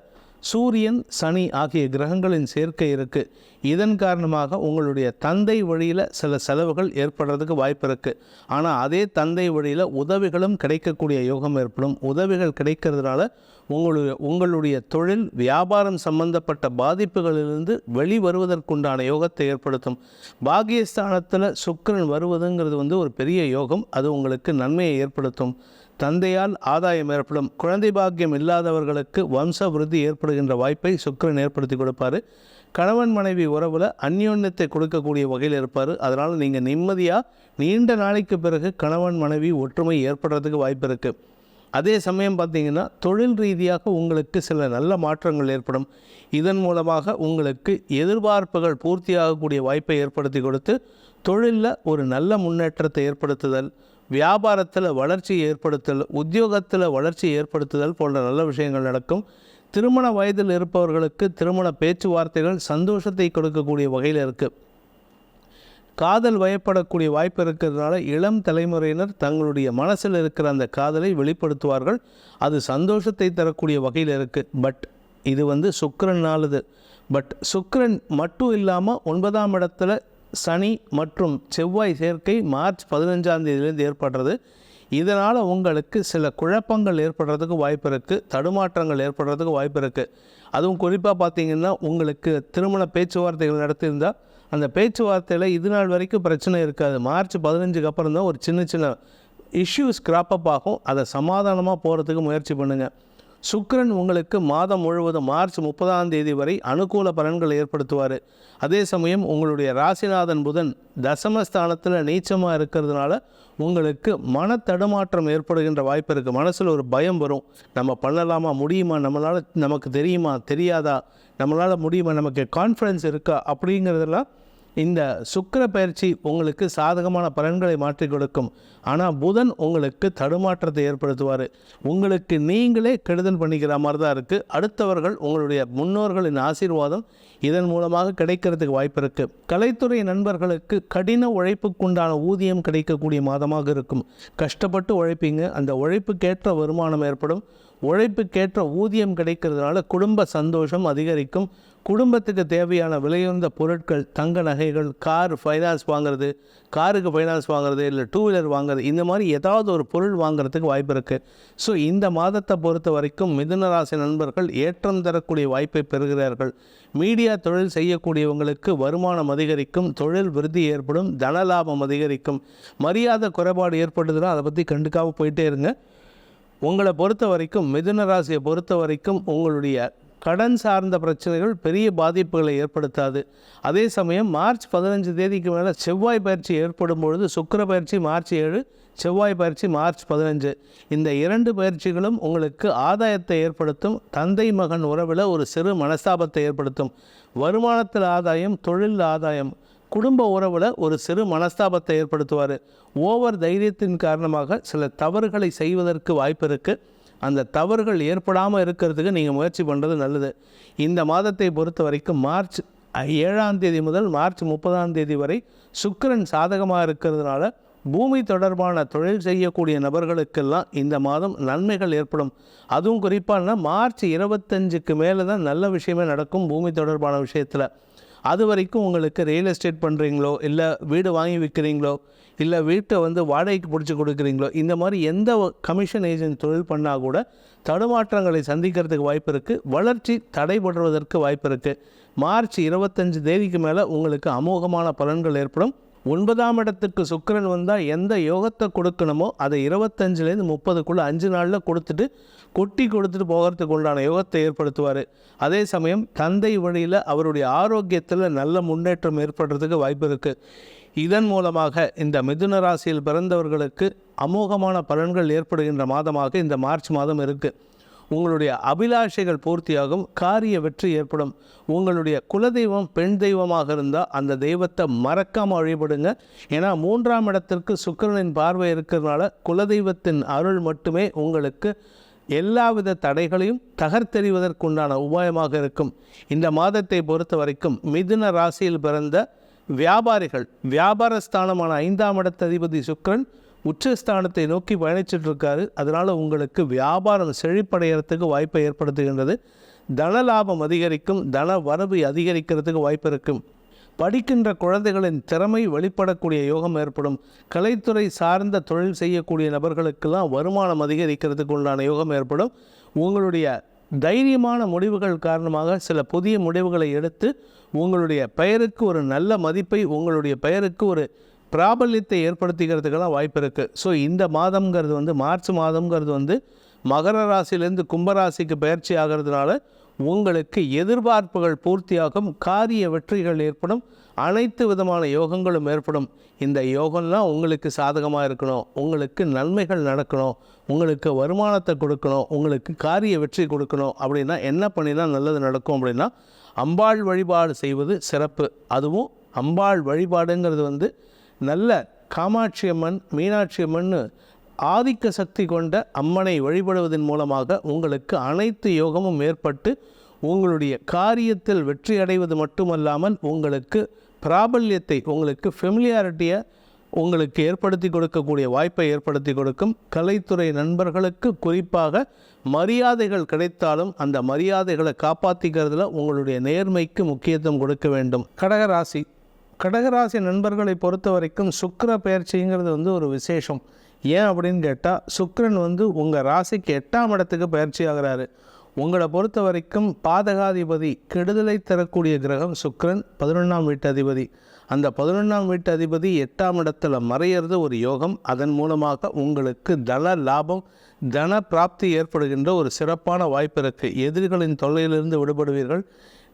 S1: சூரியன், சனி ஆகிய கிரகங்களின் சேர்க்கை இருக்குது. இதன் காரணமாக உங்களுடைய தந்தை வழியில் சில செலவுகள் ஏற்படுறதுக்கு வாய்ப்பு இருக்குது. ஆனால் அதே தந்தை வழியில் உதவிகளும் கிடைக்கக்கூடிய யோகம் ஏற்படும். உதவிகள் கிடைக்கிறதுனால உங்களுடைய தொழில் வியாபாரம் சம்பந்தப்பட்ட பாதிப்புகளிலிருந்து வெளிவருவதற்குண்டான யோகத்தை ஏற்படுத்தும். பாக்கியஸ்தானத்தில் சுக்கிரன் வருவதுங்கிறது ஒரு பெரிய யோகம். அது உங்களுக்கு நன்மையை ஏற்படுத்தும். தந்தையால் ஆதாயம் ஏற்படும். குழந்தை பாக்கியம் இல்லாதவர்களுக்கு வம்ச விருத்தி ஏற்படுகின்ற வாய்ப்பை சுக்கிரன் ஏற்படுத்தி கொடுப்பார். கணவன் மனைவி உறவில் அந்யோன்யத்தை கொடுக்கக்கூடிய வகையில் இருப்பார். அதனால் நீங்கள் நிம்மதியாக நீண்ட நாளைக்கு பிறகு கணவன் மனைவி ஒற்றுமை ஏற்படுறதுக்கு வாய்ப்பு இருக்குது. அதே சமயம் பார்த்திங்கன்னா தொழில் ரீதியாக உங்களுக்கு சில நல்ல மாற்றங்கள் ஏற்படும். இதன் மூலமாக உங்களுக்கு எதிர்பார்ப்புகள் பூர்த்தியாகக்கூடிய வாய்ப்பை ஏற்படுத்தி கொடுத்து தொழிலில் ஒரு நல்ல முன்னேற்றத்தை ஏற்படுத்துதல், வியாபாரத்தில் வளர்ச்சி ஏற்படுத்தல், உத்தியோகத்தில் வளர்ச்சி ஏற்படுத்துதல் போன்ற நல்ல விஷயங்கள் நடக்கும். திருமண வயதில் இருப்பவர்களுக்கு திருமண பேச்சுவார்த்தைகள் சந்தோஷத்தை கொடுக்கக்கூடிய வகையில் இருக்குது. காதல் வயப்படக்கூடிய வாய்ப்பு இருக்கிறதுனால இளம் தலைமுறையினர் தங்களுடைய மனசில் இருக்கிற அந்த காதலை வெளிப்படுத்துவார்கள். அது சந்தோஷத்தை தரக்கூடிய வகையில் இருக்குது. பட் இது சுக்கிரன் நாளுது. பட் சுக்கிரன் மட்டும் இல்லாமல் 9ஆம் இடத்துல சனி மற்றும் செவ்வாய் சேர்க்கை மார்ச் 15ஆம் தேதியிலேருந்து ஏற்படுறது. இதனால் உங்களுக்கு சில குழப்பங்கள் ஏற்படுறதுக்கு வாய்ப்பு இருக்குது. தடுமாற்றங்கள் ஏற்படுறதுக்கு வாய்ப்பு இருக்குது. அதுவும் குறிப்பாக பார்த்திங்கன்னா, உங்களுக்கு திருமண பேச்சுவார்த்தைகள் நடத்தியிருந்தால் அந்த பேச்சுவார்த்தையில் இது நாள் வரைக்கும் பிரச்சனை இருக்காது. மார்ச் 15க்கு அப்புறம் தான் ஒரு சின்ன சின்ன இஷ்யூஸ் கிராப்பப் ஆகும். அதை சமாதானமாக போகிறதுக்கு முயற்சி பண்ணுங்கள். சுக்கிரன் உங்களுக்கு மாதம் முழுவதும் மார்ச் 30ஆம் தேதி வரை அனுகூல பலன்களை ஏற்படுத்துவார். அதே சமயம் உங்களுடைய ராசிநாதன் புதன் தசமஸ்தானத்தில் நீச்சமாக இருக்கிறதுனால உங்களுக்கு மன தடுமாற்றம் ஏற்படுகின்ற வாய்ப்பு இருக்குது. மனசில் ஒரு பயம் வரும். நம்ம பண்ணலாமா, முடியுமா, நமக்கு தெரியுமா, தெரியாதா, நம்மளால் முடியுமா, நமக்கு கான்ஃபிடன்ஸ் இருக்கா, அப்படிங்கிறதெல்லாம் இந்த சுக்கிர பயிற்சி உங்களுக்கு சாதகமான பலன்களை மாற்றி கொடுக்கும். ஆனால் புதன் உங்களுக்கு தடுமாற்றத்தை ஏற்படுத்துவார். உங்களுக்கு நீங்களே கெடுதல் பண்ணிக்கிற மாதிரி தான் இருக்குது. அடுத்தவர்கள் உங்களுடைய முன்னோர்களின் ஆசீர்வாதம் இதன் மூலமாக கிடைக்கிறதுக்கு வாய்ப்பு இருக்குது. கலைத்துறை நண்பர்களுக்கு கடின உழைப்புக்குண்டான ஊதியம் கிடைக்கக்கூடிய மாதமாக இருக்கும். கஷ்டப்பட்டு உழைப்பீங்க. அந்த உழைப்புக்கேற்ற வருமானம் ஏற்படும். உழைப்புக்கேற்ற ஊதியம் கிடைக்கிறதுனால குடும்ப சந்தோஷம் அதிகரிக்கும். குடும்பத்துக்கு தேவையான விலையுயர்ந்த பொருட்கள், தங்க நகைகள், காருக்கு ஃபைனான்ஸ் வாங்குறது, இல்லை 2 வீலர் வாங்குறது, இந்த மாதிரி ஏதாவது ஒரு பொருள் வாங்குறதுக்கு வாய்ப்பு இருக்குது. ஸோ இந்த மாதத்தை பொறுத்த வரைக்கும் மிதுன ராசி நண்பர்கள் ஏற்றம் தரக்கூடிய வாய்ப்பை பெறுகிறார்கள். மீடியா தொழில் செய்யக்கூடியவங்களுக்கு வருமானம் அதிகரிக்கும், தொழில் விருத்தி ஏற்படும், தனலாபம் அதிகரிக்கும். மரியாதை குறைபாடு ஏற்படுதுன்னா அதை பற்றி கண்டுக்காமல் போயிட்டே இருங்க. உங்களை பொறுத்த வரைக்கும், மிதுன ராசியை பொறுத்த வரைக்கும் உங்களுடைய கடன் சார்ந்த பிரச்சனைகள் பெரிய பாதிப்புகளை ஏற்படுத்தாது. அதே சமயம் மார்ச் 15 தேதிக்கு மேலே செவ்வாய் பயிற்சி ஏற்படும் பொழுது, சுக்கிர பயிற்சி மார்ச் 7, செவ்வாய் பயிற்சி மார்ச் 15, இந்த 2 பயிற்சிகளும் உங்களுக்கு ஆதாயத்தை ஏற்படுத்தும். தந்தை மகன் உறவில் ஒரு சிறு மனஸ்தாபத்தை ஏற்படுத்தும். வருமானத்தில் ஆதாயம், தொழில் ஆதாயம், குடும்ப உறவில் ஒரு சிறு மனஸ்தாபத்தை ஏற்படுத்துவார். ஓவர் தைரியத்தின் காரணமாக சில தவறுகளை செய்வதற்கு வாய்ப்பு இருக்குது. அந்த தவறுகள் ஏற்படாமல் இருக்கிறதுக்கு நீங்கள் முயற்சி பண்ணுறது நல்லது. இந்த மாதத்தை பொறுத்த வரைக்கும் மார்ச் 7ஆம் தேதி முதல் மார்ச் 30ஆம் தேதி வரை சுக்கிரன் சாதகமாக இருக்கிறதுனால பூமி தொடர்பான தொழில் செய்யக்கூடிய நபர்களுக்கெல்லாம் இந்த மாதம் நன்மைகள் ஏற்படும். அதுவும் குறிப்பாக மார்ச் 25க்கு மேலே தான் நல்ல விஷயமே நடக்கும் பூமி தொடர்பான விஷயத்தில். அது வரைக்கும் உங்களுக்கு ரியல் எஸ்டேட் பண்ணுறீங்களோ, இல்லை வீடு வாங்கி விற்கிறீங்களோ, இல்லை வீட்டை வாடகைக்கு பிடிச்சி கொடுக்குறீங்களோ, இந்த மாதிரி எந்த கமிஷன் ஏஜென்ட் தொழில் பண்ணால் கூட தடுமாற்றங்களை சந்திக்கிறதுக்கு வாய்ப்பு இருக்குது. வளர்ச்சி தடைபடுவதற்கு வாய்ப்பு இருக்குது. மார்ச் 25 தேதிக்கு மேலே உங்களுக்கு அமோகமான பலன்கள் ஏற்படும். 9ஆம் இடத்துக்கு சுக்கிரன் வந்தால் எந்த யோகத்தை கொடுக்கணுமோ அதை 25லேருந்து 30க்குள்ளே 5 நாளில் கொடுத்துட்டு போகிறதுக்கு உண்டான யோகத்தை ஏற்படுத்துவார். அதே சமயம் தந்தை வழியில் அவருடைய ஆரோக்கியத்தில் நல்ல முன்னேற்றம் ஏற்படுறதுக்கு வாய்ப்பு இருக்குது. இதன் மூலமாக இந்த மிதுன ராசியில் பிறந்தவர்களுக்கு அமோகமான பலன்கள் ஏற்படுகின்ற மாதமாக இந்த மார்ச் மாதம் இருக்குது. உங்களுடைய அபிலாஷைகள் பூர்த்தியாகும், காரிய வெற்றி ஏற்படும். உங்களுடைய குலதெய்வம் பெண் தெய்வமாக இருந்தால் அந்த தெய்வத்தை மறக்காமல் வழிபடுங்க. ஏன்னா 3ஆம் இடத்திற்கு சுக்கிரனின் பார்வை இருக்கிறதுனால குலதெய்வத்தின் அருள் மட்டுமே உங்களுக்கு எல்லாவித தடைகளையும் தகர்த்தெறிவதற்குண்டான உபாயமாக இருக்கும். இந்த மாதத்தை பொறுத்த வரைக்கும் மிதுன ராசியில் பிறந்த வியாபாரிகள், வியாபாரஸ்தானமான 5ஆம் இடத்ததிபதி சுக்கிரன் உச்சஸ்தானத்தை நோக்கி பயணிச்சிட்ருக்காரு. அதனால் உங்களுக்கு வியாபாரம் செழிப்படைகிறதுக்கு வாய்ப்பை ஏற்படுத்துகின்றது. தன லாபம் அதிகரிக்கும், தன வரவு அதிகரிக்கிறதுக்கு வாய்ப்பு இருக்கும். படிக்கின்ற குழந்தைகளின் திறமை வெளிப்படக்கூடிய யோகம் ஏற்படும். கலைத்துறை சார்ந்த தொழில் செய்யக்கூடிய நபர்களுக்கெல்லாம் வருமானம் அதிகரிக்கிறதுக்கு உண்டான யோகம் ஏற்படும். உங்களுடைய தைரியமான முடிவுகள் காரணமாக சில புதிய முடிவுகளை எடுத்து உங்களுடைய பெயருக்கு ஒரு நல்ல மதிப்பை, உங்களுடைய பெயருக்கு ஒரு பிராபல்யத்தை ஏற்படுத்திக்கிறதுக்கெல்லாம் வாய்ப்பு இருக்குது. ஸோ இந்த மாதம்ங்கிறது மார்ச் மாதம்ங்கிறது மகர ராசியிலேருந்து கும்பராசிக்கு பயிற்சி ஆகிறதுனால உங்களுக்கு எதிர்பார்ப்புகள் பூர்த்தியாகும், காரிய வெற்றிகள் ஏற்படும், அனைத்து விதமான யோகங்களும் ஏற்படும். இந்த யோகம்லாம் உங்களுக்கு சாதகமாக இருக்கணும், உங்களுக்கு நன்மைகள் நடக்கணும், உங்களுக்கு வருமானத்தை கொடுக்கணும், உங்களுக்கு காரிய வெற்றி கொடுக்கணும் அப்படின்னா என்ன பண்ணினா நல்லது நடக்கும் அப்படின்னா அம்பாள் வழிபாடு செய்வது சிறப்பு. அதுவும் அம்பாள் வழிபாடுங்கிறது நல்ல காமாட்சி அம்மன், மீனாட்சி அம்மன் ஆதிக்க சக்தி கொண்ட அம்மனை வழிபடுவதன் மூலமாக உங்களுக்கு அனைத்து யோகமும் ஏற்பட்டு உங்களுடைய காரியத்தில் வெற்றி அடைவது மட்டுமல்லாமல் உங்களுக்கு பிராபல்யத்தை, உங்களுக்கு ஃபெமிலியாரிட்டியை உங்களுக்கு ஏற்படுத்தி கொடுக்கக்கூடிய வாய்ப்பை ஏற்படுத்தி கொடுக்கும். கலைத்துறை நண்பர்களுக்கு குறிப்பாக மரியாதைகள் கிடைத்தாலும் அந்த மரியாதைகளை காப்பாற்றிக்கிறதுல உங்களுடைய நேர்மைக்கு முக்கியத்துவம் கொடுக்க வேண்டும். கடகராசி நண்பர்களை பொறுத்த வரைக்கும் சுக்கிர பயிற்சிங்கிறது ஒரு விசேஷம். ஏன் அப்படின்னு கேட்டால் சுக்கிரன் உங்கள் ராசிக்கு 8ஆம் இடத்துக்கு பயிற்சி ஆகிறாரு. உங்களை பொறுத்த வரைக்கும் பாதகாதிபதி, கெடுதலை தரக்கூடிய கிரகம் சுக்கிரன், 11ஆம் வீட்டு அதிபதி. அந்த 11ஆம் வீட்டு அதிபதி 8ஆம் இடத்துல மறையிறது ஒரு யோகம். அதன் மூலமாக உங்களுக்கு தன லாபம், தன பிராப்தி ஏற்படுகின்ற ஒரு சிறப்பான வாய்ப்பு இருக்குது. எதிரிகளின் தொல்லையிலிருந்து விடுபடுவீர்கள்.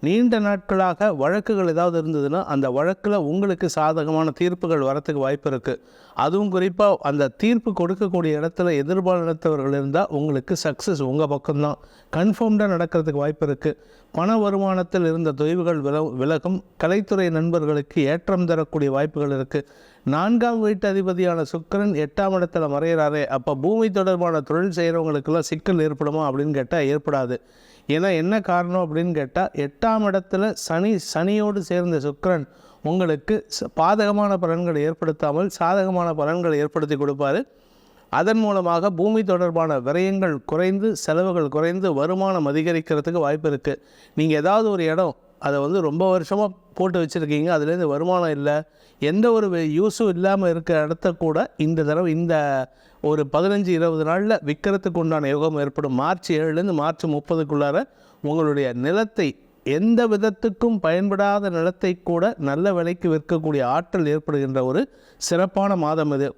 S1: நீண்ட நாட்களாக வழக்குகள் ஏதாவது இருந்ததுன்னா அந்த வழக்கில் உங்களுக்கு சாதகமான தீர்ப்புகள் வரத்துக்கு வாய்ப்பு இருக்குது. அதுவும் குறிப்பாக அந்த தீர்ப்பு கொடுக்கக்கூடிய இடத்துல எதிர்பார்த்தவர்கள் இருந்தால் உங்களுக்கு சக்ஸஸ் உங்கள் பக்கம்தான், கன்ஃபார்ம்டாக நடக்கிறதுக்கு வாய்ப்பு இருக்குது. பண வருமானத்தில் இருந்த தொய்வுகள் விலகும். கலைத்துறை நண்பர்களுக்கு ஏற்றம் தரக்கூடிய வாய்ப்புகள் இருக்குது. 4ஆம் வீட்டு அதிபதியான சுக்கிரன் 8ஆம் இடத்துல மறையிறாரே, அப்போ பூமி தொடர்பான தொழில் செய்கிறவங்களுக்கெல்லாம் சிக்கல் ஏற்படுமா அப்படின்னு கேட்டால் ஏற்படாது. ஏன்னா என்ன காரணம் அப்படின்னு கேட்டால் 8ஆம் இடத்துல சனியோடு சேர்ந்த சுக்கிரன் உங்களுக்கு பாதகமான பலன்களை ஏற்படுத்தாமல் சாதகமான பலன்களை ஏற்படுத்தி கொடுப்பாரு. அதன் மூலமாக பூமி தொடர்பான விரயங்கள் குறைந்து, செலவுகள் குறைந்து, வருமானம் அதிகரிக்கிறதுக்கு வாய்ப்பு இருக்குது. நீங்கள் ஏதாவது ஒரு இடம் அதை ரொம்ப வருஷமாக போட்டு வச்சுருக்கீங்க, அதுலேருந்து வருமானம் இல்லை, எந்த ஒரு யூஸும் இல்லாமல் இருக்கிற இடத்த கூட இந்த தடவை இந்த ஒரு 15-20 நாளில் விற்கிறதுக்கு உண்டான யோகம் ஏற்படும். மார்ச் 7லேருந்து மார்ச் 30க்குள்ளார உங்களுடைய நிலத்தை, எந்த விதத்துக்கும் பயன்படாத நிலத்தை கூட நல்ல விலைக்கு விற்கக்கூடிய ஆற்றல் ஏற்படுகின்ற ஒரு சிறப்பான மாதம் இது.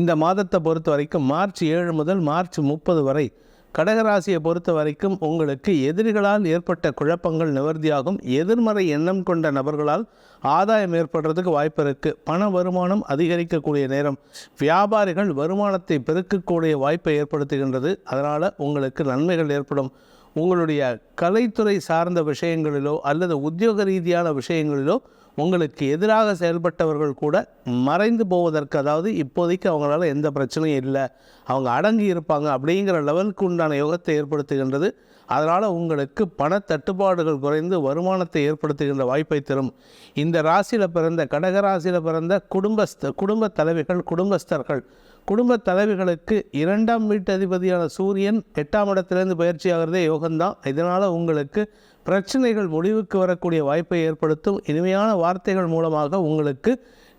S1: இந்த மாதத்தை பொறுத்த வரைக்கும் மார்ச் 7 முதல் மார்ச் 30 வரை கடகராசியை பொறுத்த வரைக்கும் உங்களுக்கு எதிரிகளால் ஏற்பட்ட குழப்பங்கள் நிவர்த்தியாகும். எதிர்மறை எண்ணம் கொண்ட நபர்களால் ஆதாயம் ஏற்படுறதுக்கு வாய்ப்பு இருக்குது. பண வருமானம் அதிகரிக்கக்கூடிய நேரம். வியாபாரிகள் வருமானத்தை பெருக்கக்கூடிய வாய்ப்பை ஏற்படுத்துகின்றது. அதனால் உங்களுக்கு நன்மைகள் ஏற்படும். உங்களுடைய கலைத்துறை சார்ந்த விஷயங்களிலோ அல்லது உத்தியோக ரீதியான விஷயங்களிலோ உங்களுக்கு எதிராக செயல்பட்டவர்கள் கூட மறைந்து போவதற்கு, அதாவது இப்போதைக்கு அவங்களால எந்த பிரச்சனையும் இல்லை, அவங்க அடங்கி இருப்பாங்க அப்படிங்கிற லெவலுக்கு உண்டான யோகத்தை ஏற்படுத்துகின்றது. அதனால் உங்களுக்கு பணத்தட்டுப்பாடுகள் குறைந்து வருமானத்தை ஏற்படுத்துகின்ற வாய்ப்பை தரும். இந்த ராசியில் பிறந்த, கடகராசியில் பிறந்த குடும்ப தலைவிகள், குடும்ப தலைவிகளுக்கு 2ஆம் வீட்டு அதிபதியான சூரியன் 8ஆம் இடத்திலிருந்து பயிற்சி ஆகிறதே யோகம்தான். இதனால் உங்களுக்கு பிரச்சனைகள் முடிவுக்கு வரக்கூடிய வாய்ப்பை ஏற்படுத்தும். இனிமையான வார்த்தைகள் மூலமாக உங்களுக்கு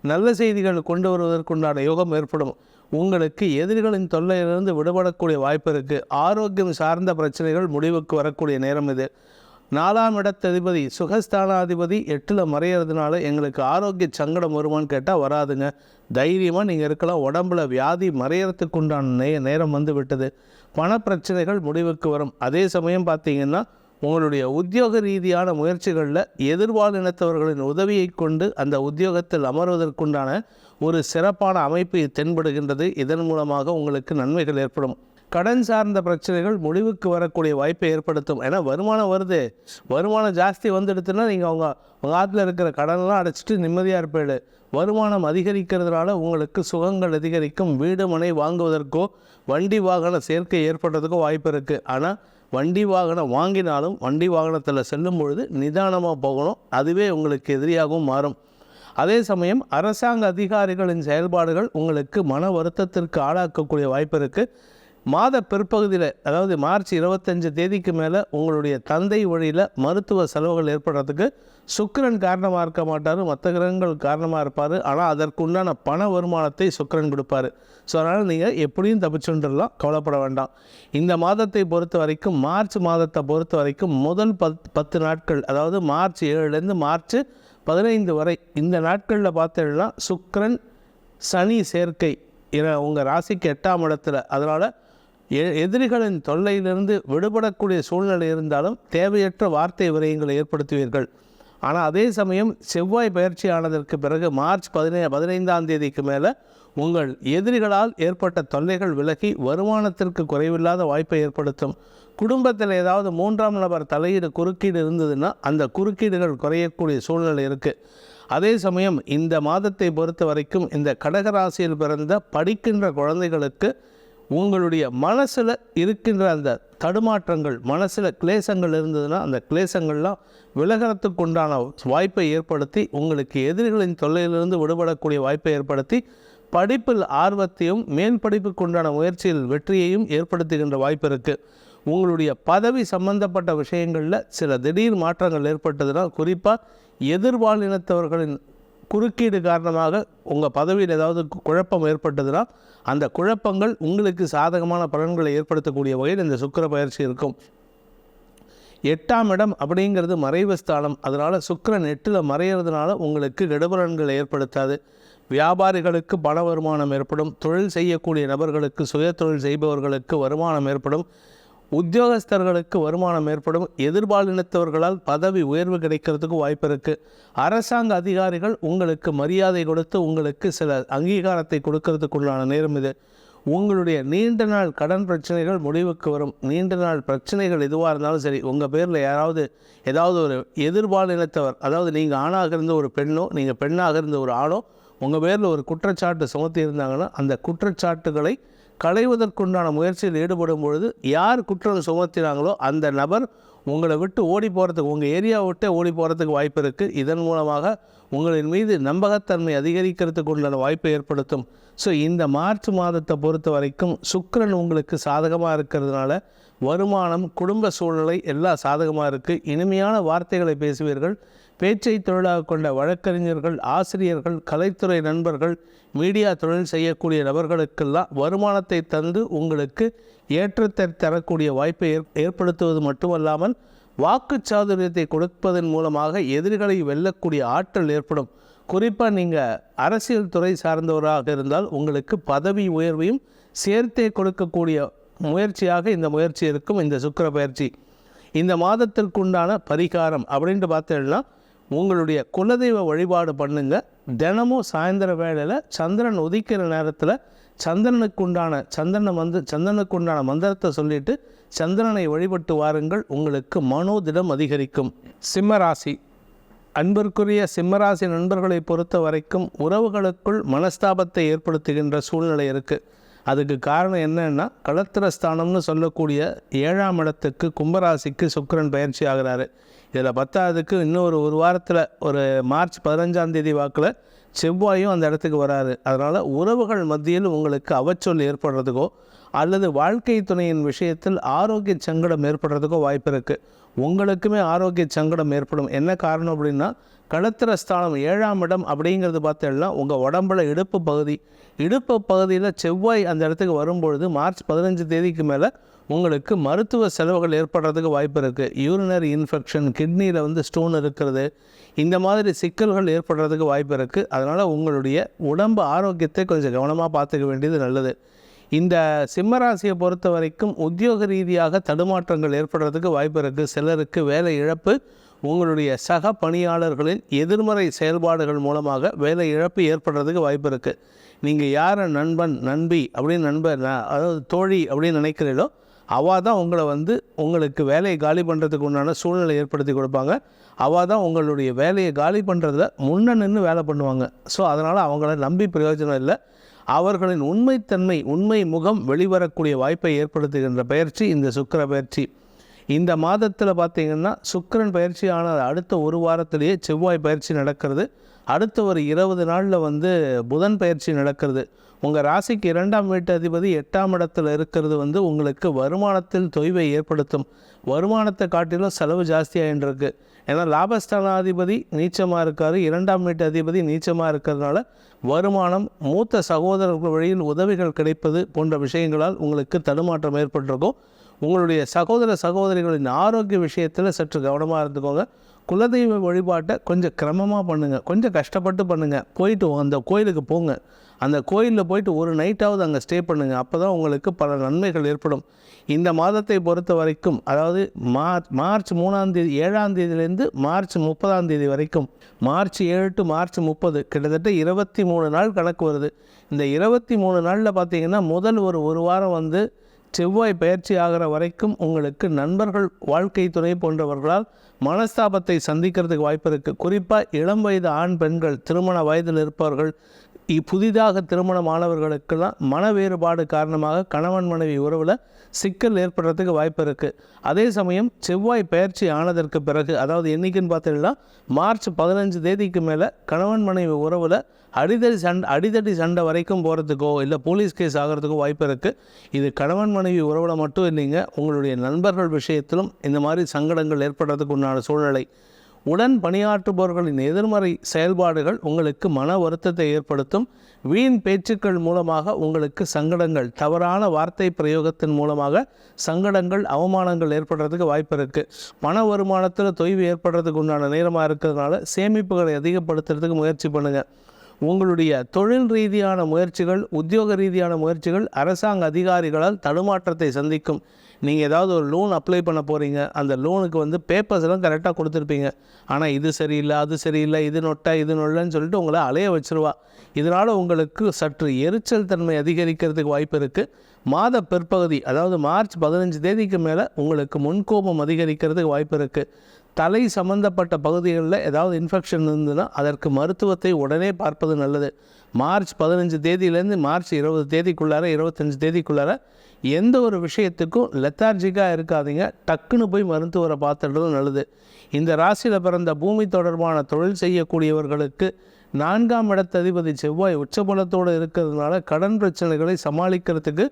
S1: நல்ல செய்திகள் கொண்டு வருவதற்குண்டான யோகம் ஏற்படும். உங்களுக்கு எதிரிகளின் தொல்லையிலிருந்து விடுபடக்கூடிய வாய்ப்பு இருக்குது. ஆரோக்கியம் சார்ந்த பிரச்சனைகள் முடிவுக்கு வரக்கூடிய நேரம் இது. 4ஆம் இடத்ததிபதி சுகஸ்தானாதிபதி 8ல் மறையிறதுனால எங்களுக்கு ஆரோக்கிய சங்கடம் வருமானு கேட்டால் வராதுங்க. தைரியமாக நீங்கள் இருக்கலாம். உடம்புல வியாதி மறையறதுக்கு உண்டான நேரம் வந்து விட்டது. பணப்பிரச்சனைகள் முடிவுக்கு வரும். அதே சமயம் பார்த்தீங்கன்னா உங்களுடைய உத்தியோக ரீதியான முயற்சிகளில் எதிர்பாலினத்தவர்களின் உதவியை கொண்டு அந்த உத்தியோகத்தில் அமர்வதற்குண்டான ஒரு சிறப்பான அமைப்பு தென்படுகின்றது. இதன் மூலமாக உங்களுக்கு நன்மைகள் ஏற்படும். கடன் சார்ந்த பிரச்சனைகள் முடிவுக்கு வரக்கூடிய வாய்ப்பை ஏற்படுத்தும். ஏன்னா வருமானம் வருது, வருமானம் ஜாஸ்தி வந்துடுதுன்னா நீங்கள் உங்கள் ஆற்றுல இருக்கிற கடனெல்லாம் அடைச்சிட்டு நிம்மதியாக இருப்பீடு. வருமானம் அதிகரிக்கிறதுனால உங்களுக்கு சுகங்கள் அதிகரிக்கும். வீடு மனை வாங்குவதற்கோ வண்டி வாகன சேர்க்கை ஏற்படுறதுக்கோ வாய்ப்பு இருக்குது. ஆனால் வண்டி வாகனம் வாங்கினாலும் வண்டி வாகனத்தில் செல்லும் பொழுது நிதானமாக போகணும். அதுவே உங்களுக்கு எதிரியாகவும் மாறும். அதே சமயம் அரசாங்க அதிகாரிகளின் செயல்பாடுகள் உங்களுக்கு மன வருத்தத்திற்கு ஆளாக்கக்கூடிய வாய்ப்பு இருக்குது. மாத பிற்பகுதியில், அதாவது மார்ச் 25 தேதிக்கு மேலே உங்களுடைய தந்தை வழியில் மருத்துவ செலவுகள் ஏற்படுறதுக்கு சுக்கிரன் காரணமாக இருக்க மாட்டார், மற்ற கிரகங்கள் காரணமாக இருப்பார். ஆனால் அதற்குண்டான பண வருமானத்தை சுக்கிரன் கொடுப்பார். ஸோ அதனால் நீங்கள் எப்படியும் தப்பிச்சுட்டுலாம், கவலைப்பட வேண்டாம். இந்த மாதத்தை பொறுத்த வரைக்கும், மார்ச் மாதத்தை பொறுத்த வரைக்கும் முதல் 10 நாட்கள், அதாவது மார்ச் 7லேருந்து மார்ச் 15 வரை இந்த நாட்களில் பார்த்தீங்கன்னா சுக்கிரன் சனி சேர்க்கை உங்கள் ராசிக்கு 8ஆம் இடத்துல. அதனால் எதிரிகளின் தொல்லையிலிருந்து விடுபடக்கூடிய சூழ்நிலை இருந்தாலும் தேவையற்ற வார்த்தை விரயங்களை ஏற்படுத்துவீர்கள். ஆனால் அதே சமயம் செவ்வாய் பயிற்சி ஆனதற்கு பிறகு மார்ச் 15ஆம் தேதிக்கு மேலே உங்கள் எதிரிகளால் ஏற்பட்ட தொல்லைகள் விலகி வருமானத்திற்கு குறைவில்லாத வாய்ப்பை ஏற்படுத்தும். குடும்பத்தில் ஏதாவது 3ஆம் நபர் தலையீடு குறுக்கீடு இருந்ததுன்னா அந்த குறுக்கீடுகள் குறையக்கூடிய சூழ்நிலை இருக்குது. அதே சமயம் இந்த மாதத்தை பொறுத்த வரைக்கும் இந்த கடகராசியில் பிறந்த படிக்கின்ற குழந்தைகளுக்கு உங்களுடைய மனசில் இருக்கின்ற அந்த தடுமாற்றங்கள், மனசில் கிளேசங்கள் இருந்ததுன்னா அந்த கிளேசங்கள்லாம் விலகிறதுக்கு உண்டான வாய்ப்பை ஏற்படுத்தி உங்களுக்கு எதிரிகளின் தொல்லையிலிருந்து விடுபடக்கூடிய வாய்ப்பை ஏற்படுத்தி படிப்பில் ஆர்வத்தையும் மேல் படிப்புக்கு உண்டான முயற்சியில் வெற்றியையும் ஏற்படுத்துகின்ற வாய்ப்பு இருக்குது. உங்களுடைய பதவி சம்பந்தப்பட்ட விஷயங்களில் சில திடீர் மாற்றங்கள் ஏற்பட்டதுனால், குறிப்பாக எதிர்பாலினத்தவர்களின் குறுக்கீடு காரணமாக உங்கள் பதவியில் ஏதாவது குழப்பம் ஏற்பட்டதுன்னா அந்த குழப்பங்கள் உங்களுக்கு சாதகமான பலன்களை ஏற்படுத்தக்கூடிய வகையில் இந்த சுக்கிர பயிற்சி இருக்கும். 8ஆம் இடம் அப்படிங்கிறது மறைவு ஸ்தானம். அதனால் சுக்கிரன் 8ல் மறைகிறதுனால உங்களுக்கு கெடுபலன்களை ஏற்படுத்தாது. வியாபாரிகளுக்கு பண வருமானம் ஏற்படும். தொழில் செய்யக்கூடிய நபர்களுக்கு, சுய தொழில் செய்பவர்களுக்கு வருமானம் ஏற்படும். உத்தியோகஸ்தர்களுக்கு வருமானம் ஏற்படும். எதிர்பாலினத்தவர்களால் பதவி உயர்வு கிடைக்கிறதுக்கு வாய்ப்பு இருக்குது. அரசாங்க அதிகாரிகள் உங்களுக்கு மரியாதை கொடுத்து உங்களுக்கு சில அங்கீகாரத்தை கொடுக்கறதுக்குள்ளான நேரம் இது. உங்களுடைய நீண்ட நாள் கடன் பிரச்சனைகள் முடிவுக்கு வரும். நீண்ட நாள் பிரச்சனைகள் எதுவாக இருந்தாலும் சரி, உங்கள் பேரில் ஏதாவது ஒரு எதிர்பாலினத்தவர், அதாவது நீங்கள் ஆணாக இருந்த ஒரு பெண்ணோ நீங்கள் பெண்ணாக இருந்த ஒரு ஆணோ உங்கள் பேரில் ஒரு குற்றச்சாட்டு சுமத்தி இருந்தாங்கன்னா அந்த குற்றச்சாட்டுகளை களைவதற்குண்டான முயற்சியில் ஈடுபடும் பொழுது யார் குற்றம் சுமத்தினாங்களோ அந்த நபர் உங்களை விட்டு ஓடி போகிறதுக்கு, உங்கள் ஏரியாவை விட்டே ஓடி போகிறதுக்கு வாய்ப்பு இருக்குது. இதன் மூலமாக உங்களின் மீது நம்பகத்தன்மை அதிகரிக்கிறதுக்கு உண்டான வாய்ப்பை ஏற்படுத்தும். ஸோ இந்த மார்ச் மாதத்தை பொறுத்த வரைக்கும் சுக்கிரன் உங்களுக்கு சாதகமாக இருக்கிறதுனால வருமானம், குடும்ப சூழ்நிலை எல்லாம் சாதகமாக இருக்குது. இனிமையான வார்த்தைகளை பேசுவீர்கள். பேச்சை தொழிலாக கொண்ட வழக்கறிஞர்கள், ஆசிரியர்கள், கலைத்துறை நண்பர்கள், மீடியா தொழில் செய்யக்கூடிய நபர்களுக்கெல்லாம் வருமானத்தை தந்து உங்களுக்கு ஏற்றத்தை தரக்கூடிய வாய்ப்பை ஏற்படுத்துவது மட்டுமல்லாமல் வாக்குச்சாதுரியத்தை கொடுப்பதன் மூலமாக எதிரிகளை வெல்லக்கூடிய ஆற்றல் ஏற்படும். குறிப்பாக நீங்கள் அரசியல் துறை சார்ந்தவராக இருந்தால் உங்களுக்கு பதவி உயர்வையும் சேர்த்தே கொடுக்கக்கூடிய முயற்சியாக இந்த முயற்சி இருக்கும். இந்த சுக்கிர பயிற்சி இந்த மாதத்திற்குண்டான பரிகாரம் அப்படின்ட்டு பார்த்தீங்கன்னா, உங்களுடைய குலதெய்வ வழிபாடு பண்ணுங்க. தினமும் சாயந்தர வேளையில் சந்திரன் உதிக்கிற நேரத்தில் சந்திரனுக்குண்டான மந்திரத்தை சொல்லிட்டு சந்திரனை வழிபட்டு வாருங்கள். உங்களுக்கு மனோதிடம் அதிகரிக்கும். சிம்மராசி அன்பிற்குரிய சிம்மராசி நண்பர்களை பொறுத்த வரைக்கும் உறவுகளுக்குள் மனஸ்தாபத்தை ஏற்படுத்துகின்ற சூழ்நிலை இருக்குது. அதுக்கு காரணம் என்னன்னா, களத்திரஸ்தானம்னு சொல்லக்கூடிய 7ஆம் இடத்துக்கு கும்பராசிக்கு சுக்கிரன் பயிற்சி ஆகிறாரு. இதில் 10ஆவதுக்கு இன்னும் ஒரு வாரத்தில், ஒரு மார்ச் 15ஆம் தேதி வாக்கில் செவ்வாயும் அந்த இடத்துக்கு வராரு. அதனால் உறவுகள் மத்தியில் உங்களுக்கு அவச்சொல் ஏற்படுறதுக்கோ அல்லது வாழ்க்கை துணையின் விஷயத்தில் ஆரோக்கிய சங்கடம் ஏற்படுறதுக்கோ வாய்ப்பு இருக்குது. உங்களுக்குமே ஆரோக்கிய சங்கடம் ஏற்படும். என்ன காரணம் அப்படின்னா, களத்திரஸ்தானம் 7ஆம் இடம் அப்படிங்கிறது பார்த்தீங்கன்னா உங்கள் உடம்புல இடுப்பு பகுதியில் செவ்வாய் அந்த இடத்துக்கு வரும்பொழுது மார்ச் 15 தேதிக்கு மேலே உங்களுக்கு மருத்துவ செலவுகள் ஏற்படுறதுக்கு வாய்ப்பு இருக்குது. யூரினரி இன்ஃபெக்ஷன், கிட்னியில் ஸ்டோன் இருக்கிறது, இந்த மாதிரி சிக்கல்கள் ஏற்படுறதுக்கு வாய்ப்பு இருக்குது. அதனால் உங்களுடைய உடம்பு ஆரோக்கியத்தை கொஞ்சம் கவனமாக பார்த்துக்க வேண்டியது நல்லது. இந்த சிம்மராசியை பொறுத்த வரைக்கும் உத்தியோக ரீதியாக தடுமாற்றங்கள் ஏற்படுறதுக்கு வாய்ப்பு இருக்குது. சிலருக்கு வேலை இழப்பு, உங்களுடைய சக பணியாளர்களின் எதிர்மறை செயல்பாடுகள் மூலமாக வேலை இழப்பு ஏற்படுறதுக்கு வாய்ப்பு இருக்குது. நீங்கள் யாரை நண்பன் நண்பி அப்படின்னு அதாவது தோழி அப்படின்னு நினைக்கிறீங்களோ அவள் தான் உங்களை உங்களுக்கு வேலையை காலி பண்ணுறதுக்கு உண்டான சூழ்நிலை ஏற்படுத்தி கொடுப்பாங்க. அவள் தான் உங்களுடைய வேலையை காலி பண்ணுறதுல முன்ன நின்று வேலை பண்ணுவாங்க. ஸோ அதனால் அவங்கள நம்பி பிரயோஜனம் இல்லை. அவர்களின் உண்மைத்தன்மை உண்மை முகம் வெளிவரக்கூடிய வாய்ப்பை ஏற்படுத்துகின்ற பயிற்சி இந்த சுக்கிர பயிற்சி. இந்த மாதத்தில் பார்த்திங்கன்னா சுக்கிரன் பயிற்சி ஆன அடுத்த ஒரு வாரத்திலேயே செவ்வாய் பயிற்சி நடக்கிறது. அடுத்த ஒரு 20 நாளில் புதன் பயிற்சி நடக்கிறது. உங்கள் ராசிக்கு 2ஆம் வீட்டு அதிபதி 8ஆம் இடத்துல இருக்கிறது உங்களுக்கு வருமானத்தில் தொய்வை ஏற்படுத்தும். வருமானத்தை காட்டிலும் செலவு ஜாஸ்தியாகின்றிருக்கு. ஏன்னா லாபஸ்தானாதிபதி நீச்சமாக இருக்கார், 2ஆம் வீட்டு அதிபதி நீச்சமாக இருக்கிறதுனால வருமானம், மூத்த சகோதரர்கள் வழியில் உதவிகள் கிடைப்பது போன்ற விஷயங்களால் உங்களுக்கு தடுமாற்றம் ஏற்பட்டிருக்கும். உங்களுடைய சகோதரிகளின் ஆரோக்கிய விஷயத்தில் சற்று கவனமாக இருந்துக்கோங்க. குலதெய்வ வழிபாட்டை கொஞ்சம் கிரமமாக பண்ணுங்கள், கொஞ்சம் கஷ்டப்பட்டு பண்ணுங்கள். போயிட்டு அந்த கோயிலுக்கு போங்க, அந்த கோயிலில் போயிட்டு ஒரு நைட்டாவது அங்கே ஸ்டே பண்ணுங்கள். அப்போ தான் உங்களுக்கு பல நன்மைகள் ஏற்படும். இந்த மாதத்தை பொறுத்த வரைக்கும், அதாவது மார்ச் 3ஆம் தேதி 7ஆம் தேதியிலேருந்து மார்ச் 30ஆம் தேதி வரைக்கும், மார்ச் 7 டு மார்ச் 30 கிட்டத்தட்ட 23 நாள் கணக்கு வருது. இந்த 23 நாளில் பார்த்திங்கன்னா முதல் ஒரு வாரம் செவ்வாய் பயிற்சி ஆகிற வரைக்கும் உங்களுக்கு நண்பர்கள், வாழ்க்கை துணை போன்றவர்களால் மனஸ்தாபத்தை சந்திக்கிறதுக்கு வாய்ப்பு இருக்குது. குறிப்பாக இளம் வயது ஆண் பெண்கள், திருமண வயதில் இருப்பவர்கள், புதிதாக திருமணமானவர்களுக்கெல்லாம் மன வேறுபாடு காரணமாக கணவன் மனைவி உறவில் சிக்கல் ஏற்படுறதுக்கு வாய்ப்பு இருக்குது. அதே சமயம் செவ்வாய் பயிற்சி ஆனதற்கு பிறகு, அதாவது என்றைக்குன்னு பார்த்தீங்கன்னா மார்ச் 15 தேதிக்கு மேலே கணவன் மனைவி உறவில் அடிதடி சண்டை வரைக்கும் போகிறதுக்கோ இல்லை போலீஸ் கேஸ் ஆகிறதுக்கோ வாய்ப்பு இருக்குது. இது கணவன் மனைவி உறவில் மட்டும் இல்லைங்க, உங்களுடைய நண்பர்கள் விஷயத்திலும் இந்த மாதிரி சங்கடங்கள் ஏற்படுறதுக்கு உண்டான சூழ்நிலை. உடன் பணியாற்றுபவர்களின் எதிர்மறை செயல்பாடுகள் உங்களுக்கு மன வருத்தத்தை ஏற்படுத்தும். வீண் பேச்சுக்கள் மூலமாக உங்களுக்கு சங்கடங்கள், தவறான வார்த்தை பிரயோகத்தின் மூலமாக சங்கடங்கள், அவமானங்கள் ஏற்படுறதுக்கு வாய்ப்பு இருக்குது. பண வருமானத்தில் தொய்வு ஏற்படுறதுக்கு உண்டான நேரமாக இருக்கிறதுனால சேமிப்புகளை அதிகப்படுத்துறதுக்கு முயற்சி பண்ணுங்கள். உங்களுடைய தொழில் ரீதியான முயற்சிகள், உத்தியோக ரீதியான முயற்சிகள் அரசாங்க அதிகாரிகளால் தடுமாற்றத்தை சந்திக்கும். நீங்கள் ஏதாவது ஒரு லோன் அப்ளை பண்ண போகிறீங்க, அந்த லோனுக்கு பேப்பர்ஸ் எல்லாம் கரெக்டாக கொடுத்துருப்பீங்க. ஆனால் இது சரியில்லை, அது சரியில்லை, இது நொட்டை, இது நொல்லைன்னு சொல்லிட்டு உங்களை அலைய வச்சுருவா. இதனால் உங்களுக்கு சற்று எரிச்சல் தன்மை அதிகரிக்கிறதுக்கு வாய்ப்பு இருக்குது. மாத பிற்பகுதி, அதாவது மார்ச் 15 தேதிக்கு மேலே உங்களுக்கு முன்கோபம் அதிகரிக்கிறதுக்கு வாய்ப்பு இருக்குது. தலை சம்பந்தப்பட்ட பகுதிகளில் ஏதாவது இன்ஃபெக்ஷன் இருந்ததுன்னா அதற்கு மருத்துவத்தை உடனே பார்ப்பது நல்லது. மார்ச் 15 தேதியிலேருந்து மார்ச் 20 தேதிக்குள்ளார 25 தேதிக்குள்ளார எந்த ஒரு விஷயத்துக்கும் லெத்தார்ஜிக்காக இருக்காதீங்க. டக்குன்னு போய் மருத்துவரை பார்த்துடுறது நல்லது. இந்த ராசியில் பிறந்த பூமி தொடர்பான தொழில் செய்யக்கூடியவர்களுக்கு 4ஆம் இடத்ததிபதி செவ்வாய் உச்சபலத்தோடு இருக்கிறதுனால கடன் பிரச்சனைகளை சமாளிக்கிறதுக்கு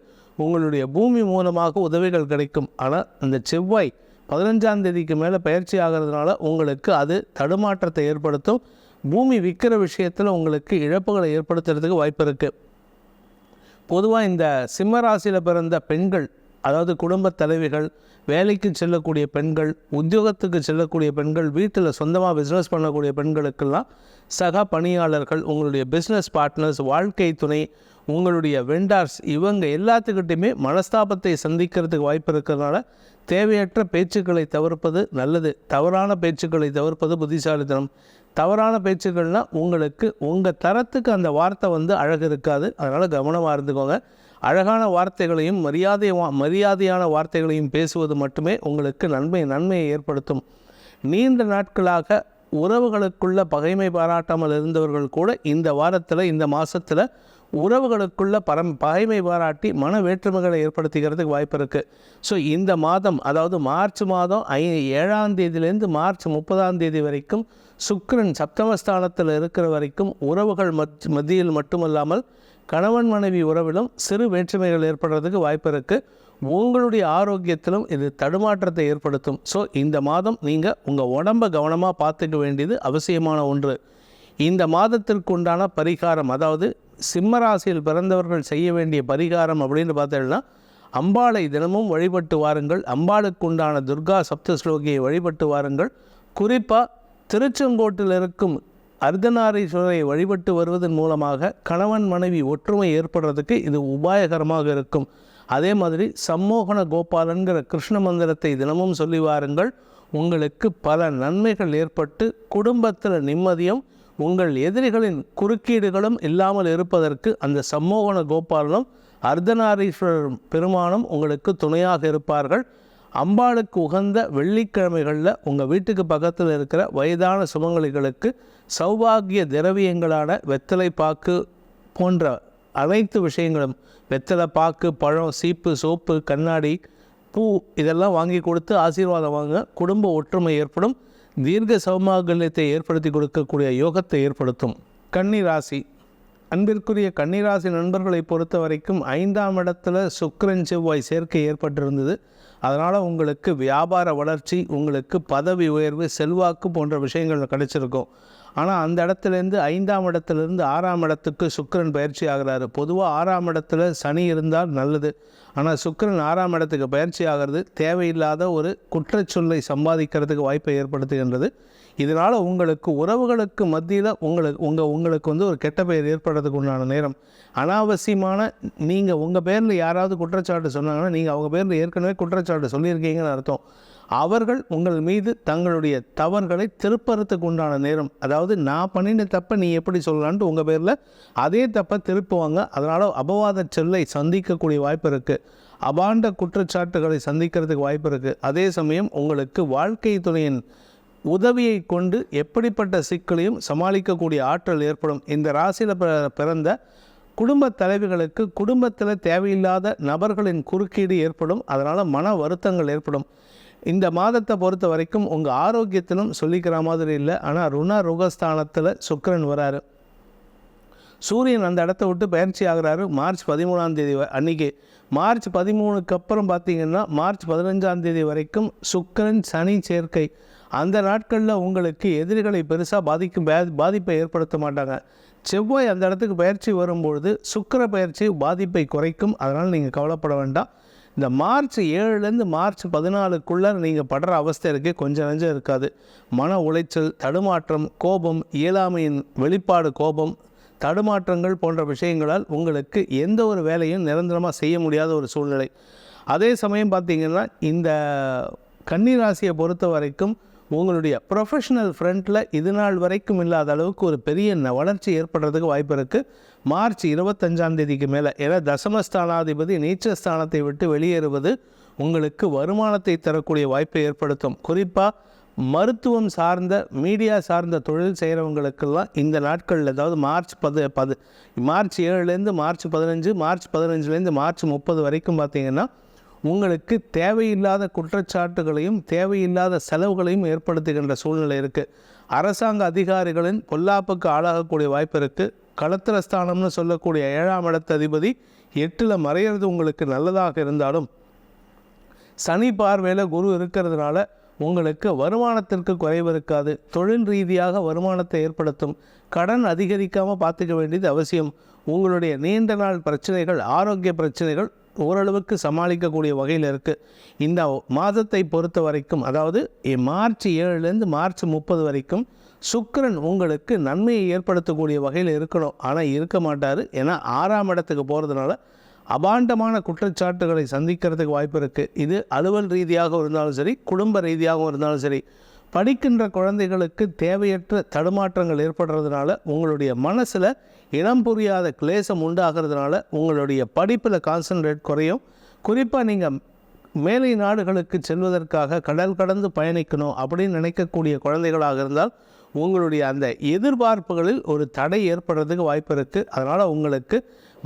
S1: உங்களுடைய பூமி மூலமாக உதவிகள் கிடைக்கும். ஆனால் அந்த செவ்வாய் 15ஆம் தேதிக்கு மேலே பயிற்சி ஆகிறதுனால உங்களுக்கு அது தடுமாற்றத்தை ஏற்படுத்தும். பூமி விற்கிற விஷயத்தில் உங்களுக்கு இழப்புகளை ஏற்படுத்துறதுக்கு வாய்ப்பு இருக்குது. பொதுவாக இந்த சிம்ம ராசியில் பிறந்த பெண்கள், அதாவது குடும்ப தலைவிகள், வேலைக்கு செல்லக்கூடிய பெண்கள், உத்தியோகத்துக்கு செல்லக்கூடிய பெண்கள், வீட்டில் சொந்தமாக பிஸ்னஸ் பண்ணக்கூடிய பெண்களுக்கெல்லாம் சக பணியாளர்கள், உங்களுடைய பிஸ்னஸ் பார்ட்னர்ஸ், வாழ்க்கை துணை, உங்களுடைய வெண்டார்ஸ், இவங்க எல்லாத்துக்கிட்டையுமே மனஸ்தாபத்தை சந்திக்கிறதுக்கு வாய்ப்பு இருக்கிறதுனால தேவையற்ற பேச்சுக்களை தவிர்ப்பது நல்லது. தவறான பேச்சுக்களை தவிர்ப்பது புத்திசாலித்தனம். தவறான பேச்சுக்கள்னால் உங்களுக்கு உங்கள் தரத்துக்கு அந்த வார்த்தை அழகு இருக்காது. அதனால் கவனமாக இருந்துக்கோங்க. அழகான வார்த்தைகளையும் மரியாதையான வார்த்தைகளையும் பேசுவது மட்டுமே உங்களுக்கு நன்மையை ஏற்படுத்தும். நீண்ட நாட்களாக உறவுகளுக்குள்ள பகைமை பாராட்டாமல் இருந்தவர்கள் கூட இந்த வாரத்தில், இந்த மாதத்தில் உறவுகளுக்குள்ள பகைமை பாராட்டி மன வேற்றுமைகளை ஏற்படுத்திக்கிறதுக்கு வாய்ப்பு இருக்குது. ஸோ இந்த மாதம், அதாவது மார்ச் மாதம் 7ஆம் தேதியிலேருந்து மார்ச் 30ஆம் தேதி வரைக்கும் சுக்கிரன் சப்தமஸ்தானத்தில் இருக்கிற வரைக்கும் உறவுகள் மத்தியில் மட்டுமல்லாமல் கணவன் மனைவி உறவிலும் சிறு வேற்றுமைகள் ஏற்படுறதுக்கு வாய்ப்பு இருக்குது. உங்களுடைய ஆரோக்கியத்திலும் இது தடுமாற்றத்தை ஏற்படுத்தும். ஸோ இந்த மாதம் நீங்கள் உங்கள் உடம்பை கவனமாக பார்த்துக்க வேண்டியது அவசியமான ஒன்று. இந்த மாதத்திற்கு உண்டான பரிகாரம், அதாவது சிம்மராசியில் பிறந்தவர்கள் செய்ய வேண்டிய பரிகாரம் அப்படின்னு பார்த்தீங்கன்னா, அம்பாளை தினமும் வழிபட்டு வாருங்கள். அம்பாளுக்கு உண்டான துர்கா சப்தஸ்லோகியை வழிபட்டு வாருங்கள். குறிப்பாக திருச்செங்கோட்டில் இருக்கும் அர்த்தநாரீஸ்வரரை வழிபட்டு வருவதன் மூலமாக கணவன் மனைவி ஒற்றுமை ஏற்படுறதுக்கு இது உபாயகரமாக இருக்கும். அதே மாதிரி சம்மோகன கோபாலன்கிற கிருஷ்ண மந்திரத்தை தினமும் சொல்லி வாருங்கள். உங்களுக்கு பல நன்மைகள் ஏற்பட்டு குடும்பத்தில் நிம்மதியும் உங்கள் எதிரிகளின் குறுக்கீடுகளும் இல்லாமல் இருப்பதற்கு அந்த சம்மோகன கோபாலனும் அர்த்தநாரீஸ்வரர் பெருமானும் உங்களுக்கு துணையாக இருப்பார்கள். அம்பாளுக்கு உகந்த வெள்ளிக்கிழமைகளில் உங்கள் வீட்டுக்கு பக்கத்தில் இருக்கிற வயதான சுமங்கலிகளுக்கு சௌபாகிய திரவியங்களான வெத்தலை பாக்கு போன்ற அனைத்து விஷயங்களும், வெத்தலை பாக்கு, பழம், சீப்பு, சோப்பு, கண்ணாடி, பூ இதெல்லாம் வாங்கி கொடுத்து ஆசீர்வாதம் வாங்க. குடும்ப ஒற்றுமை ஏற்படும். தீர்க்க சௌமாகல்யத்தை ஏற்படுத்தி கொடுக்கக்கூடிய யோகத்தை ஏற்படுத்தும். கன்னிராசி. அன்பிற்குரிய கன்னிராசி நண்பர்களை பொறுத்த வரைக்கும் 5ஆம் இடத்துல சுக்கிரன் செவ்வாய் சேர்க்கை ஏற்பட்டிருந்தது. அதனால் உங்களுக்கு வியாபார வளர்ச்சி, உங்களுக்கு பதவி உயர்வு, செல்வாக்கு போன்ற விஷயங்கள் கிடைச்சிருக்கும். ஆனால் அந்த இடத்துலேருந்து 5ஆம் இடத்துலேருந்து 6ஆம் இடத்துக்கு சுக்கிரன் பயிற்சி ஆகிறாரு. பொதுவாக 6ஆம் இடத்துல சனி இருந்தால் நல்லது. ஆனால் சுக்கிரன் 6ஆம் இடத்துக்கு பயிற்சி ஆகிறது தேவையில்லாத ஒரு குற்றச்சொல்லை சம்பாதிக்கிறதுக்கு வாய்ப்பை ஏற்படுத்துகின்றது. இதனால் உங்களுக்கு உறவுகளுக்கு மத்தியில் உங்களுக்கு வந்து ஒரு கெட்ட பெயர் ஏற்படுறதுக்கு உண்டான நேரம். அனாவசியமான நீங்கள் உங்கள் பேரில் யாராவது குற்றச்சாட்டு சொன்னாங்கன்னா நீங்கள் அவங்க பேரில் ஏற்கனவே குற்றச்சாட்டு சொல்லியிருக்கீங்கன்னு அர்த்தம். அவர்கள் உங்கள் மீது தங்களுடைய தவறுகளை திருப்பறத்துக்கு உண்டான நேரம். அதாவது நான் பண்ணின தப்பை நீ எப்படி சொல்லலான்ட்டு உங்கள் பேரில் அதே தப்பை திருப்புவாங்க. அதனால் அபவாத சொல்லை சந்திக்கக்கூடிய வாய்ப்பு இருக்குது. அபாண்ட குற்றச்சாட்டுகளை சந்திக்கிறதுக்கு வாய்ப்பு இருக்குது. அதே சமயம் உங்களுக்கு வாழ்க்கை துணையின் உதவியை கொண்டு எப்படிப்பட்ட சிக்கலையும் சமாளிக்கக்கூடிய ஆற்றல் ஏற்படும். இந்த ராசியில் பிறந்த குடும்ப தலைவிகளுக்கு குடும்பத்தில் தேவையில்லாத நபர்களின் குறுக்கீடு ஏற்படும். அதனால் மன வருத்தங்கள் ஏற்படும். இந்த மாதத்தை பொறுத்த வரைக்கும் உங்கள் ஆரோக்கியத்திலும் சொல்லிக்கிற மாதிரி இல்லை. ஆனால் ருணஸ்தானத்தில் சுக்கிரன் வராரு. சூரியன் அந்த இடத்த விட்டு பயிற்சி ஆகிறாரு மார்ச் 13ஆம் தேதி அன்றைக்கி. மார்ச் 13க்கு அப்புறம் பார்த்திங்கன்னா மார்ச் 15ஆம் தேதி வரைக்கும் சுக்கிரன் சனி சேர்க்கை. அந்த நாட்களில் உங்களுக்கு எதிரிகளை பெருசாக பாதிப்பை ஏற்படுத்த மாட்டாங்க. செவ்வாய் அந்த இடத்துக்கு பயிற்சி வரும்பொழுது சுக்கிர பயிற்சி பாதிப்பை குறைக்கும். அதனால் நீங்கள் கவலைப்பட வேண்டாம். இந்த மார்ச் 7லேருந்து மார்ச் 14க்குள்ளே நீங்கள் படுற அவஸ்தை இருக்குது, கொஞ்சம் நஞ்சம் இருக்காது. மன உளைச்சல், தடுமாற்றம், கோபம், இயலாமையின் வெளிப்பாடு, கோபம், தடுமாற்றங்கள் போன்ற விஷயங்களால் உங்களுக்கு எந்த ஒரு வேலையும் நிரந்தரமாக செய்ய முடியாத ஒரு சூழ்நிலை. அதே சமயம் பார்த்திங்கன்னா இந்த கன்னிராசியை பொறுத்த வரைக்கும் உங்களுடைய ப்ரொஃபஷனல் ஃப்ரண்ட்டில் இது நாள் வரைக்கும் இல்லாத அளவுக்கு ஒரு பெரிய வளர்ச்சி ஏற்படுறதுக்கு வாய்ப்பு இருக்குது. மார்ச் 25ஆம் தேதிக்கு மேலே. ஏன்னா தசமஸ்தானாதிபதி நீச்சஸ்தானத்தை விட்டு வெளியேறுவது உங்களுக்கு வருமானத்தை தரக்கூடிய வாய்ப்பை ஏற்படுத்தும். குறிப்பாக மருத்துவம் சார்ந்த மீடியா சார்ந்த தொழில் செய்கிறவங்களுக்கெல்லாம் இந்த நாட்களில், அதாவது மார்ச் 7லேருந்து மார்ச் 15, மார்ச் 15லேருந்து மார்ச் 30 வரைக்கும் பார்த்திங்கன்னா உங்களுக்கு தேவையில்லாத குற்றச்சாட்டுகளையும் தேவையில்லாத செலவுகளையும் ஏற்படுத்துகின்ற சூழ்நிலை இருக்குது. அரசாங்க அதிகாரிகளின் பொல்லாப்புக்கு ஆளாகக்கூடிய வாய்ப்பு இருக்குது. களத்திரஸ்தானம்னு சொல்லக்கூடிய 7ஆம் இடத்து அதிபதி 8ல் மறையிறது உங்களுக்கு நல்லதாக இருந்தாலும் சனி பார்வையில் குரு இருக்கிறதுனால உங்களுக்கு வருமானத்திற்கு குறைவு இருக்காது. தொழில் ரீதியாக வருமானத்தை ஏற்படுத்தும். கடன் அதிகரிக்காமல் பார்த்துக்க வேண்டியது அவசியம். உங்களுடைய நீண்ட நாள் பிரச்சனைகள், ஆரோக்கிய பிரச்சனைகள் ஓரளவுக்கு சமாளிக்கக்கூடிய வகையில் இருக்குது. இந்த மாதத்தை பொறுத்த வரைக்கும், அதாவது மார்ச் 7லேருந்து மார்ச் 30 வரைக்கும் சுக்கிரன் உங்களுக்கு நன்மையை ஏற்படுத்தக்கூடிய வகையில் இருக்கணும். ஆனால் இருக்க மாட்டார். ஏன்னா 6ஆம் இடத்துக்கு போகிறதுனால அபாண்டமான குற்றச்சாட்டுகளை சந்திக்கிறதுக்கு வாய்ப்பு இருக்குது. இது அலுவல் ரீதியாக இருந்தாலும் சரி, குடும்ப ரீதியாகவும் இருந்தாலும் சரி. படிக்கின்ற குழந்தைகளுக்கு தேவையற்ற தடுமாற்றங்கள் ஏற்படுறதுனால உங்களுடைய மனசில் இனம் புரியாத கிளேசம் உண்டாகிறதுனால உங்களுடைய படிப்பில் கான்சன்ட்ரேட் குறையும். குறிப்பாக நீங்கள் மேலை நாடுகளுக்கு செல்வதற்காக கடல் கடந்து பயணிக்கணும் அப்படின்னு நினைக்கக்கூடிய குழந்தைகளாக இருந்தால் உங்களுடைய அந்த எதிர்பார்ப்புகளில் ஒரு தடை ஏற்படுறதுக்கு வாய்ப்பு இருக்குது. அதனால் உங்களுக்கு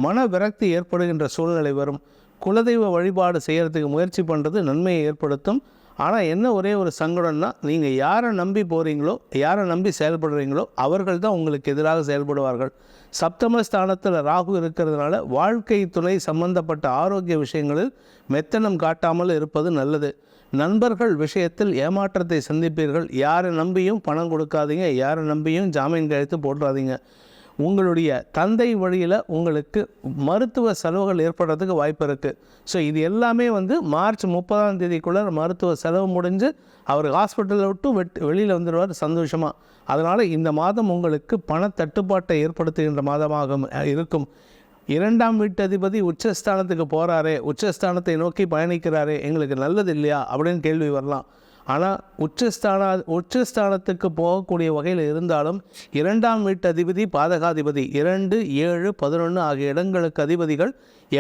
S1: மன விரக்தி ஏற்படுகின்ற சூழ்நிலை வரும். குலதெய்வ வழிபாடு செய்கிறதுக்கு முயற்சி பண்ணுறது நன்மையை ஏற்படுத்தும். ஆனால் என்ன ஒரே ஒரு சங்கடம்னா, நீங்கள் யாரை நம்பி போகிறீங்களோ, யாரை நம்பி செயல்படுறீங்களோ அவர்கள் தான் உங்களுக்கு எதிராக செயல்படுவார்கள். சப்தமஸ்தானத்தில் ராகு இருக்கிறதுனால வாழ்க்கை துணை சம்பந்தப்பட்ட ஆரோக்கிய விஷயங்களில் மெத்தனம் காட்டாமல் இருப்பது நல்லது. நண்பர்கள் விஷயத்தில் ஏமாற்றத்தை சந்திப்பீர்கள். யாரை நம்பியும் பணம் கொடுக்காதீங்க, யாரை நம்பியும் ஜாமீன் கையெழுத்து போட்டுறாதீங்க. உங்களுடைய தந்தை வழியில் உங்களுக்கு மருத்துவ செலவுகள் ஏற்படுறதுக்கு வாய்ப்பு இருக்குது. ஸோ இது எல்லாமே மார்ச் 30ஆம் தேதிக்குள்ளே மருத்துவ செலவு முடிஞ்சு அவர் ஹாஸ்பிட்டலில் விட்டு வெளியில் வந்துடுவார் சந்தோஷமாக. அதனால் இந்த மாதம் உங்களுக்கு பணத்தட்டுப்பாட்டை ஏற்படுத்துகின்ற மாதமாக இருக்கும். 2ஆம் வீட்டு அதிபதி உச்சஸ்தானத்துக்கு போகிறாரே, உச்சஸ்தானத்தை நோக்கி பயணிக்கிறாரே, எங்களுக்கு நல்லது இல்லையா அப்படின்னு கேள்வி வரலாம். ஆனால் உச்சஸ்தானத்துக்கு போகக்கூடிய வகையில் இருந்தாலும் 2ஆம் வீட்டு அதிபதி பாதகாதிபதி 2, 7, 11 ஆகிய இடங்களுக்கு அதிபதிகள்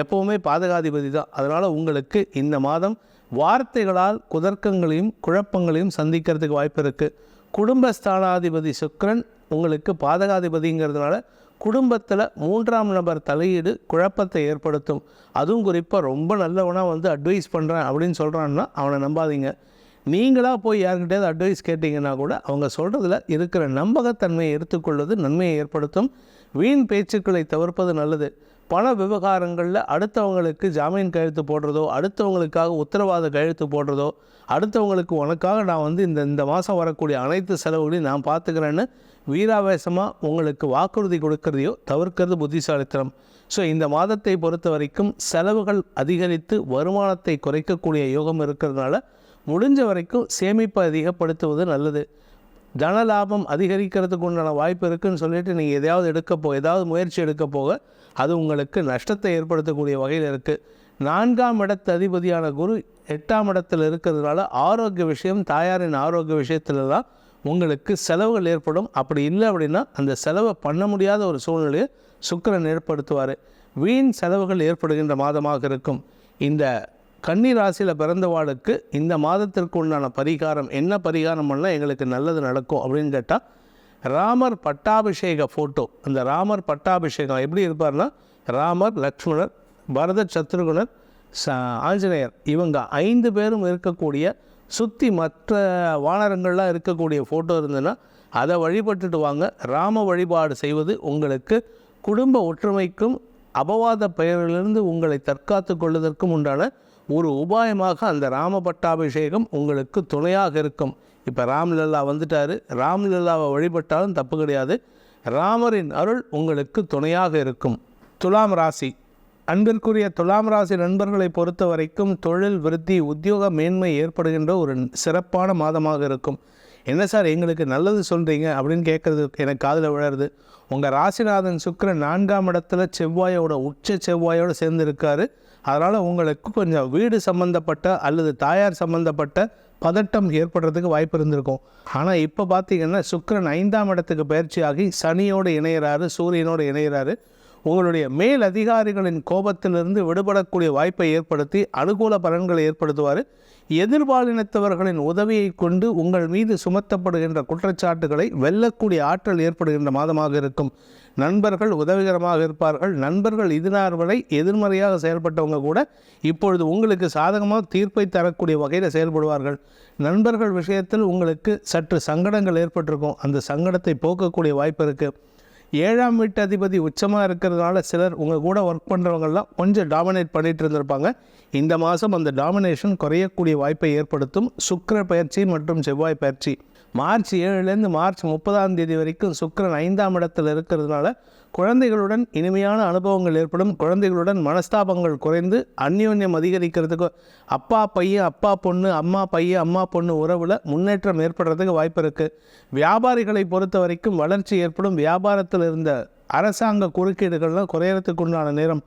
S1: எப்போவுமே பாதகாதிபதி தான். அதனால் உங்களுக்கு இந்த மாதம் வார்த்தைகளால் குதர்க்கங்களையும் குழப்பங்களையும் சந்திக்கிறதுக்கு வாய்ப்பு இருக்குது. குடும்பஸ்தானாதிபதி சுக்கிரன் உங்களுக்கு பாதகாதிபதிங்கிறதுனால குடும்பத்தில் 3ஆம் நபர் தலையீடு குழப்பத்தை ஏற்படுத்தும். அதுவும் குறிப்பாக ரொம்ப நல்லவனாக அட்வைஸ் பண்ணுறேன் அப்படின்னு சொல்கிறான்னா அவனை நம்பாதீங்க. நீங்களாக போய் யார்கிட்டயாவது அட்வைஸ் கேட்டிங்கன்னா கூட அவங்க சொல்கிறதுல இருக்கிற நம்பகத்தன்மையை எடுத்துக்கொள்வது நன்மையை ஏற்படுத்தும். வீண் பேச்சுக்களை தவிர்ப்பது நல்லது. பண விவகாரங்களில் அடுத்தவங்களுக்கு ஜாமீன் கையெழுத்து போடுறதோ, அடுத்தவங்களுக்காக உத்தரவாத கையெழுத்து போடுறதோ, அடுத்தவங்களுக்கு உனக்காக நான் இந்த மாதம் வரக்கூடிய அனைத்து செலவுகளையும் நான் பார்த்துக்கிறேன்னு வீராவேசமாக உங்களுக்கு வாக்குறுதி கொடுக்கறதையோ தவிர்க்கிறது புத்திசாலித்தனம். ஸோ இந்த மாதத்தை பொறுத்த வரைக்கும் செலவுகள் அதிகரித்து வருமானத்தை குறைக்கக்கூடிய யோகம் இருக்கிறதுனால முடிஞ்ச வரைக்கும் சேமிப்பை அதிகப்படுத்துவது நல்லது. தன லாபம் அதிகரிக்கிறதுக்கு உண்டான வாய்ப்பு இருக்குதுன்னு சொல்லிட்டு நீங்கள் ஏதாவது முயற்சி எடுக்க போக அது உங்களுக்கு நஷ்டத்தை ஏற்படுத்தக்கூடிய வகையில் இருக்குது. 4ஆம் இடத்து அதிபதியான குரு 8ஆம் இடத்தில் இருக்கிறதுனால ஆரோக்கிய விஷயம், தாயாரின் ஆரோக்கிய விஷயத்துல தான் உங்களுக்கு செலவுகள் ஏற்படும். அப்படி இல்லை அப்படின்னா அந்த செலவை பண்ண முடியாத ஒரு சூழ்நிலையை சுக்கிரன் ஏற்படுத்துவார். வீண் செலவுகள் ஏற்படுகின்ற மாதமாக இருக்கும். இந்த கன்னி ராசியில் பிறந்தவாளுக்கு இந்த மாதத்திற்கு உண்டான பரிகாரம் என்ன பரிகாரம் பண்ணால் எங்களுக்கு நல்லது நடக்கும் அப்படின்னு கேட்டால், ராமர் பட்டாபிஷேக ஃபோட்டோ, அந்த ராமர் பட்டாபிஷேகம் எப்படி இருப்பார்னா, ராமர், லக்ஷ்மணர், பரத, சத்ருகுணர், ஆஞ்சநேயர் இவங்க 5 பேரும் இருக்கக்கூடிய சுற்றி மற்ற வானரங்கள்லாம் இருக்கக்கூடிய ஃபோட்டோ இருந்ததுன்னா அதை வழிபட்டுட்டு வாங்க. ராம வழிபாடு செய்வது உங்களுக்கு குடும்ப ஒற்றுமைக்கும் அபவாத பெயரிலிருந்து உங்களை தற்காத்து கொள்வதற்கும் உண்டான ஒரு உபாயமாக அந்த ராம பட்டாபிஷேகம் உங்களுக்கு துணையாக இருக்கும். இப்போ ராம்லல்லா வந்துட்டார், ராம்லல்லாவை வழிபட்டாலும் தப்பு கிடையாது. ராமரின் அருள் உங்களுக்கு துணையாக இருக்கும். துலாம் ராசி அன்பிற்குரிய துலாம் ராசி நண்பர்களை பொறுத்த வரைக்கும் தொழில் விருத்தி, உத்தியோக மேன்மை ஏற்படுகின்ற ஒரு சிறப்பான மாதமாக இருக்கும். என்ன சார் எங்களுக்கு நல்லது சொல்கிறீங்க அப்படின்னு கேட்குறது எனக்கு காதில் விழருது. உங்கள் ராசிநாதன் சுக்கிரன் 4ஆம் இடத்துல உச்ச செவ்வாயோடு சேர்ந்து இருக்கார். அதனால் உங்களுக்கு கொஞ்சம் வீடு சம்மந்தப்பட்ட அல்லது தாயார் சம்மந்தப்பட்ட பதட்டம் ஏற்படுறதுக்கு வாய்ப்பு இருந்திருக்கும். ஆனால் இப்போ பார்த்திங்கன்னா சுக்கிரன் 5ஆம் இடத்துக்கு பயிற்சியாகி சனியோடு இணையிறாரு, சூரியனோடு இணையிறாரு. உங்களுடைய மேல் அதிகாரிகளின் கோபத்திலிருந்து விடுபடக்கூடிய வாய்ப்பை ஏற்படுத்தி அனுகூல பலன்களை ஏற்படுத்துவார். எதிர்பாலினத்தவர்களின் உதவியை கொண்டு உங்கள் மீது சுமத்தப்படுகின்ற குற்றச்சாட்டுகளை வெல்லக்கூடிய ஆற்றல் ஏற்படுகின்ற மாதமாக இருக்கும். நண்பர்கள் உதவிகரமாக இருப்பார்கள். நண்பர்கள் இதுநாள் வரை எதிர்மறையாக செயல்பட்டவங்க கூட இப்பொழுது உங்களுக்கு சாதகமாக தீர்ப்பை தரக்கூடிய வகையில் செயல்படுவார்கள். நண்பர்கள் விஷயத்தில் உங்களுக்கு சற்று சங்கடங்கள் ஏற்பட்டிருக்கும். அந்த சங்கடத்தை போக்கக்கூடிய வாய்ப்பு இருக்குது. 7ஆம் வீட்டு அதிபதி உச்சமாக இருக்கிறதுனால சிலர் உங்கள் கூட ஒர்க் பண்ணுறவங்கெல்லாம் கொஞ்சம் டாமினேட் பண்ணிகிட்டு இருந்திருப்பாங்க. இந்த மாதம் அந்த டாமினேஷன் குறையக்கூடிய வாய்ப்பை ஏற்படுத்தும் சுக்கிர பயிற்சி மற்றும் செவ்வாய் பயிற்சி. மார்ச் 7லேருந்து மார்ச் 30ஆம் தேதி வரைக்கும் சுக்கிரன் 5ஆம் இடத்தில் இருக்கிறதுனால குழந்தைகளுடன் இனிமையான அனுபவங்கள் ஏற்படும். குழந்தைகளுடன் மனஸ்தாபங்கள் குறைந்து அந்யோன்யம் அதிகரிக்கிறதுக்கு அப்பா பையன், அப்பா பொண்ணு, அம்மா பையன், அம்மா பொண்ணு உறவில் முன்னேற்றம் ஏற்படுறதுக்கு வாய்ப்பு இருக்குது. வியாபாரிகளை பொறுத்த வரைக்கும் வளர்ச்சி ஏற்படும். வியாபாரத்தில் இருந்த அரசாங்க குறுக்கீடுகள்லாம் குறையறதுக்கு உண்டான நேரம்.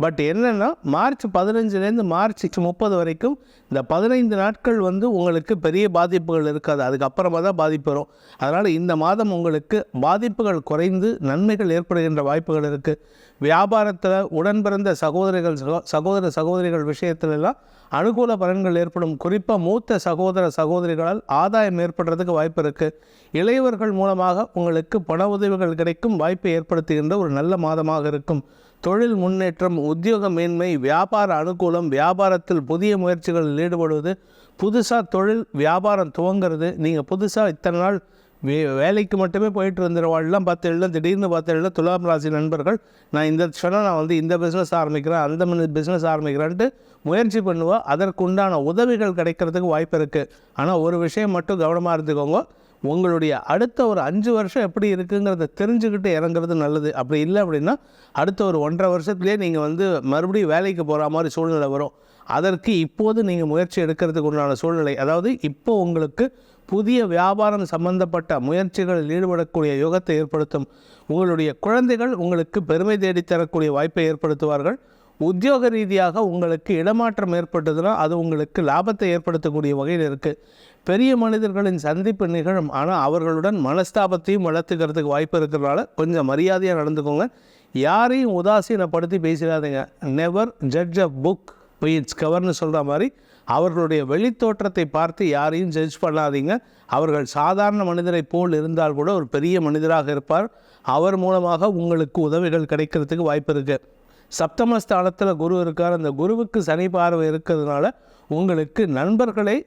S1: பட் என்னென்னா மார்ச் 15லேருந்து மார்ச் 30 வரைக்கும் இந்த 15 நாட்கள் உங்களுக்கு பெரிய பாதிப்புகள் இருக்காது. அதுக்கப்புறமா தான் பாதிப்பு வரும். அதனால் இந்த மாதம் உங்களுக்கு பாதிப்புகள் குறைந்து நன்மைகள் ஏற்படுகின்ற வாய்ப்புகள் இருக்குது. வியாபாரத்தில் உடன் பிறந்த சகோதரிகள் விஷயத்திலெல்லாம் அனுகூல பலன்கள் ஏற்படும். குறிப்பாக மூத்த சகோதரிகளால் ஆதாயம் ஏற்படுறதுக்கு வாய்ப்பு இருக்குது. இளையவர்கள் மூலமாக உங்களுக்கு பண உதவிகள் கிடைக்கும் வாய்ப்பை ஏற்படுத்துகின்ற ஒரு நல்ல மாதமாக இருக்கும். தொழில் முன்னேற்றம், உத்தியோக மேன்மை, வியாபார அனுகூலம், வியாபாரத்தில் புதிய முயற்சிகளில் ஈடுபடுவது, புதுசாக தொழில் வியாபாரம் துவங்கிறது. நீங்கள் புதுசாக இத்தனை நாள் வேலைக்கு மட்டுமே போயிட்டு வந்துடுவாள்லாம் திடீர்னு பார்த்தெல்லாம் துலாம் ராசி நண்பர்கள் நான் இந்த பிஸ்னஸ் ஆரம்பிக்கிறேன், அந்த பிஸ்னஸ் ஆரம்பிக்கிறேன்ட்டு முயற்சி பண்ணுவோம். அதற்குண்டான உதவிகள் கிடைக்கிறதுக்கு வாய்ப்பு இருக்குது. ஆனால் ஒரு விஷயம் மட்டும் கவனமாக இருந்துக்கோங்க. உங்களுடைய அடுத்த ஒரு 5 வருஷம் எப்படி இருக்குங்கிறத தெரிஞ்சுக்கிட்டு இறங்குறது நல்லது. அப்படி இல்லை அப்படின்னா அடுத்த ஒரு 1.5 வருஷத்துலேயே நீங்கள் மறுபடியும் வேலைக்கு போகிற மாதிரி சூழ்நிலை வரும். அதற்கு இப்போது நீங்கள் முயற்சி எடுக்கிறதுக்கு உண்டான சூழ்நிலை, அதாவது இப்போ உங்களுக்கு புதிய வியாபாரம் சம்பந்தப்பட்ட முயற்சிகளில் ஈடுபடக்கூடிய யோகத்தை ஏற்படுத்தும். உங்களுடைய குழந்தைகள் உங்களுக்கு பெருமை தேடித்தரக்கூடிய வாய்ப்பை ஏற்படுத்துவார்கள். உத்தியோக ரீதியாக உங்களுக்கு இடமாற்றம் ஏற்பட்டதுன்னா அது உங்களுக்கு லாபத்தை ஏற்படுத்தக்கூடிய வகையில் இருக்குது. பெரிய மனிதர்களின் சந்திப்பு நிகழும். ஆனால் அவர்களுடன் மனஸ்தாபத்தையும் வளர்த்துக்கிறதுக்கு வாய்ப்பு இருக்கிறதுனால கொஞ்சம் மரியாதையாக நடந்துக்கோங்க. யாரையும் உதாசீனப்படுத்தி பேசிடாதீங்க. Never judge a book by its கவர்னு சொல்கிற மாதிரி அவர்களுடைய வெளித்தோற்றத்தை பார்த்து யாரையும் ஜட்ஜ் பண்ணாதீங்க. அவர்கள் சாதாரண மனிதரை போல் இருந்தால் கூட ஒரு பெரிய மனிதராக இருப்பார். அவர் மூலமாக உங்களுக்கு உதவிகள் கிடைக்கிறதுக்கு வாய்ப்பு இருக்குது. சப்தமஸ்தானத்தில் குரு இருக்கார். அந்த குருவுக்கு சனி பார்வை இருக்கிறதுனால உங்களுக்கு நண்பர்களை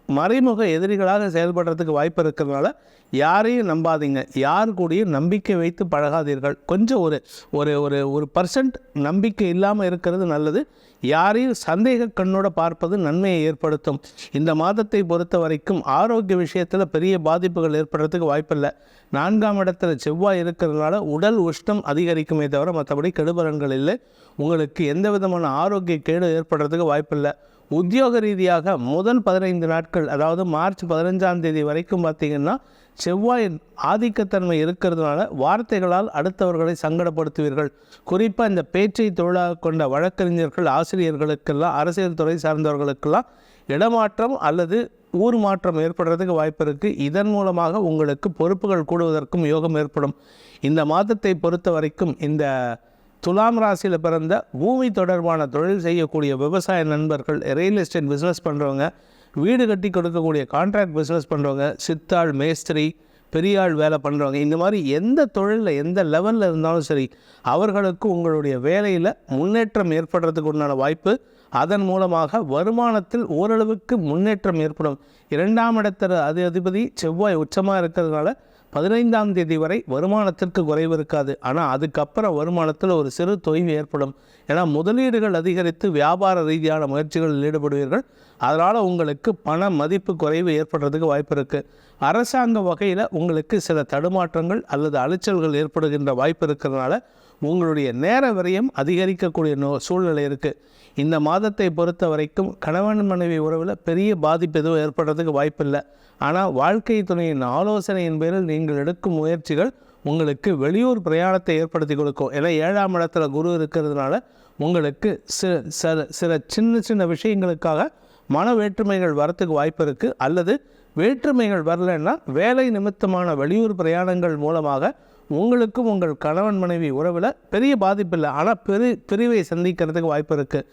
S1: மறைமுக எதிரிகளாக செயல்படுறதுக்கு வாய்ப்பு இருக்கிறதுனால யாரையும் நம்பாதீங்க. யார் கூடயும் நம்பிக்கை வைத்து பழகாதீர்கள். கொஞ்சம் ஒரு ஒரு ஒரு ஒரு பர்சன்ட் நம்பிக்கை இல்லாமல் இருக்கிறது நல்லது. யாரையும் சந்தேக கண்ணோட பார்ப்பது நன்மையை ஏற்படுத்தும். இந்த மாதத்தை பொறுத்த வரைக்கும் ஆரோக்கிய விஷயத்தில் பெரிய பாதிப்புகள் ஏற்படுறதுக்கு வாய்ப்பில்லை. 4ஆம் இடத்துல செவ்வாய் இருக்கிறதுனால உடல் உஷ்ணம் அதிகரிக்குமே தவிர மற்றபடி கெடுபலன்கள் இல்லை. உங்களுக்கு எந்த விதமான ஆரோக்கிய கேடு ஏற்படுறதுக்கு வாய்ப்பில்லை. உத்தியோக ரீதியாக முதல் 15 நாட்கள், அதாவது மார்ச் 15ஆம் தேதி வரைக்கும் பார்த்திங்கன்னா செவ்வாயின் ஆதிக்கத்தன்மை இருக்கிறதுனால வார்த்தைகளால் அடுத்தவர்களை சங்கடப்படுத்துவீர்கள். குறிப்பாக இந்த பேச்சை தொழிலாக கொண்ட வழக்கறிஞர்கள், ஆசிரியர்களுக்கெல்லாம், அரசியல் துறை சார்ந்தவர்களுக்கெல்லாம் இடமாற்றம் அல்லது ஊர் மாற்றம் ஏற்படுறதுக்கு வாய்ப்பு இருக்குது. இதன் மூலமாக உங்களுக்கு பொறுப்புகள் கூடுவதற்கும் யோகம் ஏற்படும். இந்த மாதத்தை பொறுத்த வரைக்கும் இந்த துலாம் ராசியில் பிறந்த பூமி தொடர்பான தொழில் செய்யக்கூடிய விவசாய நண்பர்கள், ரியல் எஸ்டேட் பிஸ்னஸ் பண்ணுறவங்க, வீடு கட்டி கொடுக்கக்கூடிய கான்ட்ராக்ட் பிஸ்னஸ் பண்ணுறவங்க, சித்தாள், மேஸ்திரி, பெரியாள் வேலை பண்ணுறவங்க, இந்த மாதிரி எந்த தொழிலில் எந்த லெவலில் இருந்தாலும் சரி அவர்களுக்கு உங்களுடைய வேலையில் முன்னேற்றம் ஏற்படுறதுக்கு உண்டான வாய்ப்பு. அதன் மூலமாக வருமானத்தில் ஓரளவுக்கு முன்னேற்றம் ஏற்படும். 2ஆம் இடத்துல அதிபதி செவ்வாய் உச்சமாக இருக்கிறதுனால 15ஆம் தேதி வரை வருமானத்திற்கு குறைவு இருக்காது. ஆனால் அதுக்கப்புறம் வருமானத்தில் ஒரு சிறு தொய்வு ஏற்படும். ஏன்னா முதலீடுகள் அதிகரித்து வியாபார ரீதியான முயற்சிகளில் ஈடுபடுவீர்கள். அதனால் உங்களுக்கு பண மதிப்பு குறைவு ஏற்படுறதுக்கு வாய்ப்பு இருக்குது. அரசாங்க வகையில் உங்களுக்கு சில தடுமாற்றங்கள் அல்லது அலைச்சல்கள் ஏற்படுகின்ற வாய்ப்பு இருக்கிறதுனால உங்களுடைய நேர விரயம் அதிகரிக்கக்கூடிய சூழ்நிலை இருக்குது. இந்த மாதத்தை பொறுத்த வரைக்கும் கணவன் மனைவி உறவில் பெரிய பாதிப்பு எதுவும் ஏற்படுறதுக்கு வாய்ப்பில்லை. ஆனால் வாழ்க்கை துணையின் ஆலோசனையின் பேரில் நீங்கள் எடுக்கும் முயற்சிகள் உங்களுக்கு வெளியூர் பிரயாணத்தை ஏற்படுத்தி கொடுக்கும். ஏன்னா 7ஆம் இடத்துல குரு இருக்கிறதுனால உங்களுக்கு சில சின்ன சின்ன விஷயங்களுக்காக மன வேற்றுமைகள் வரத்துக்கு வாய்ப்பு இருக்குது. அல்லது வேற்றுமைகள் வரலைன்னா வேலை நிமித்தமான வெளியூர் பிரயாணங்கள் மூலமாக உங்களுக்கும் உங்கள் கணவன் மனைவி உறவில் பெரிய பாதிப்பு இல்லை. ஆனால் பிரிவை சந்திக்கிறதுக்கு வாய்ப்பு இருக்குது.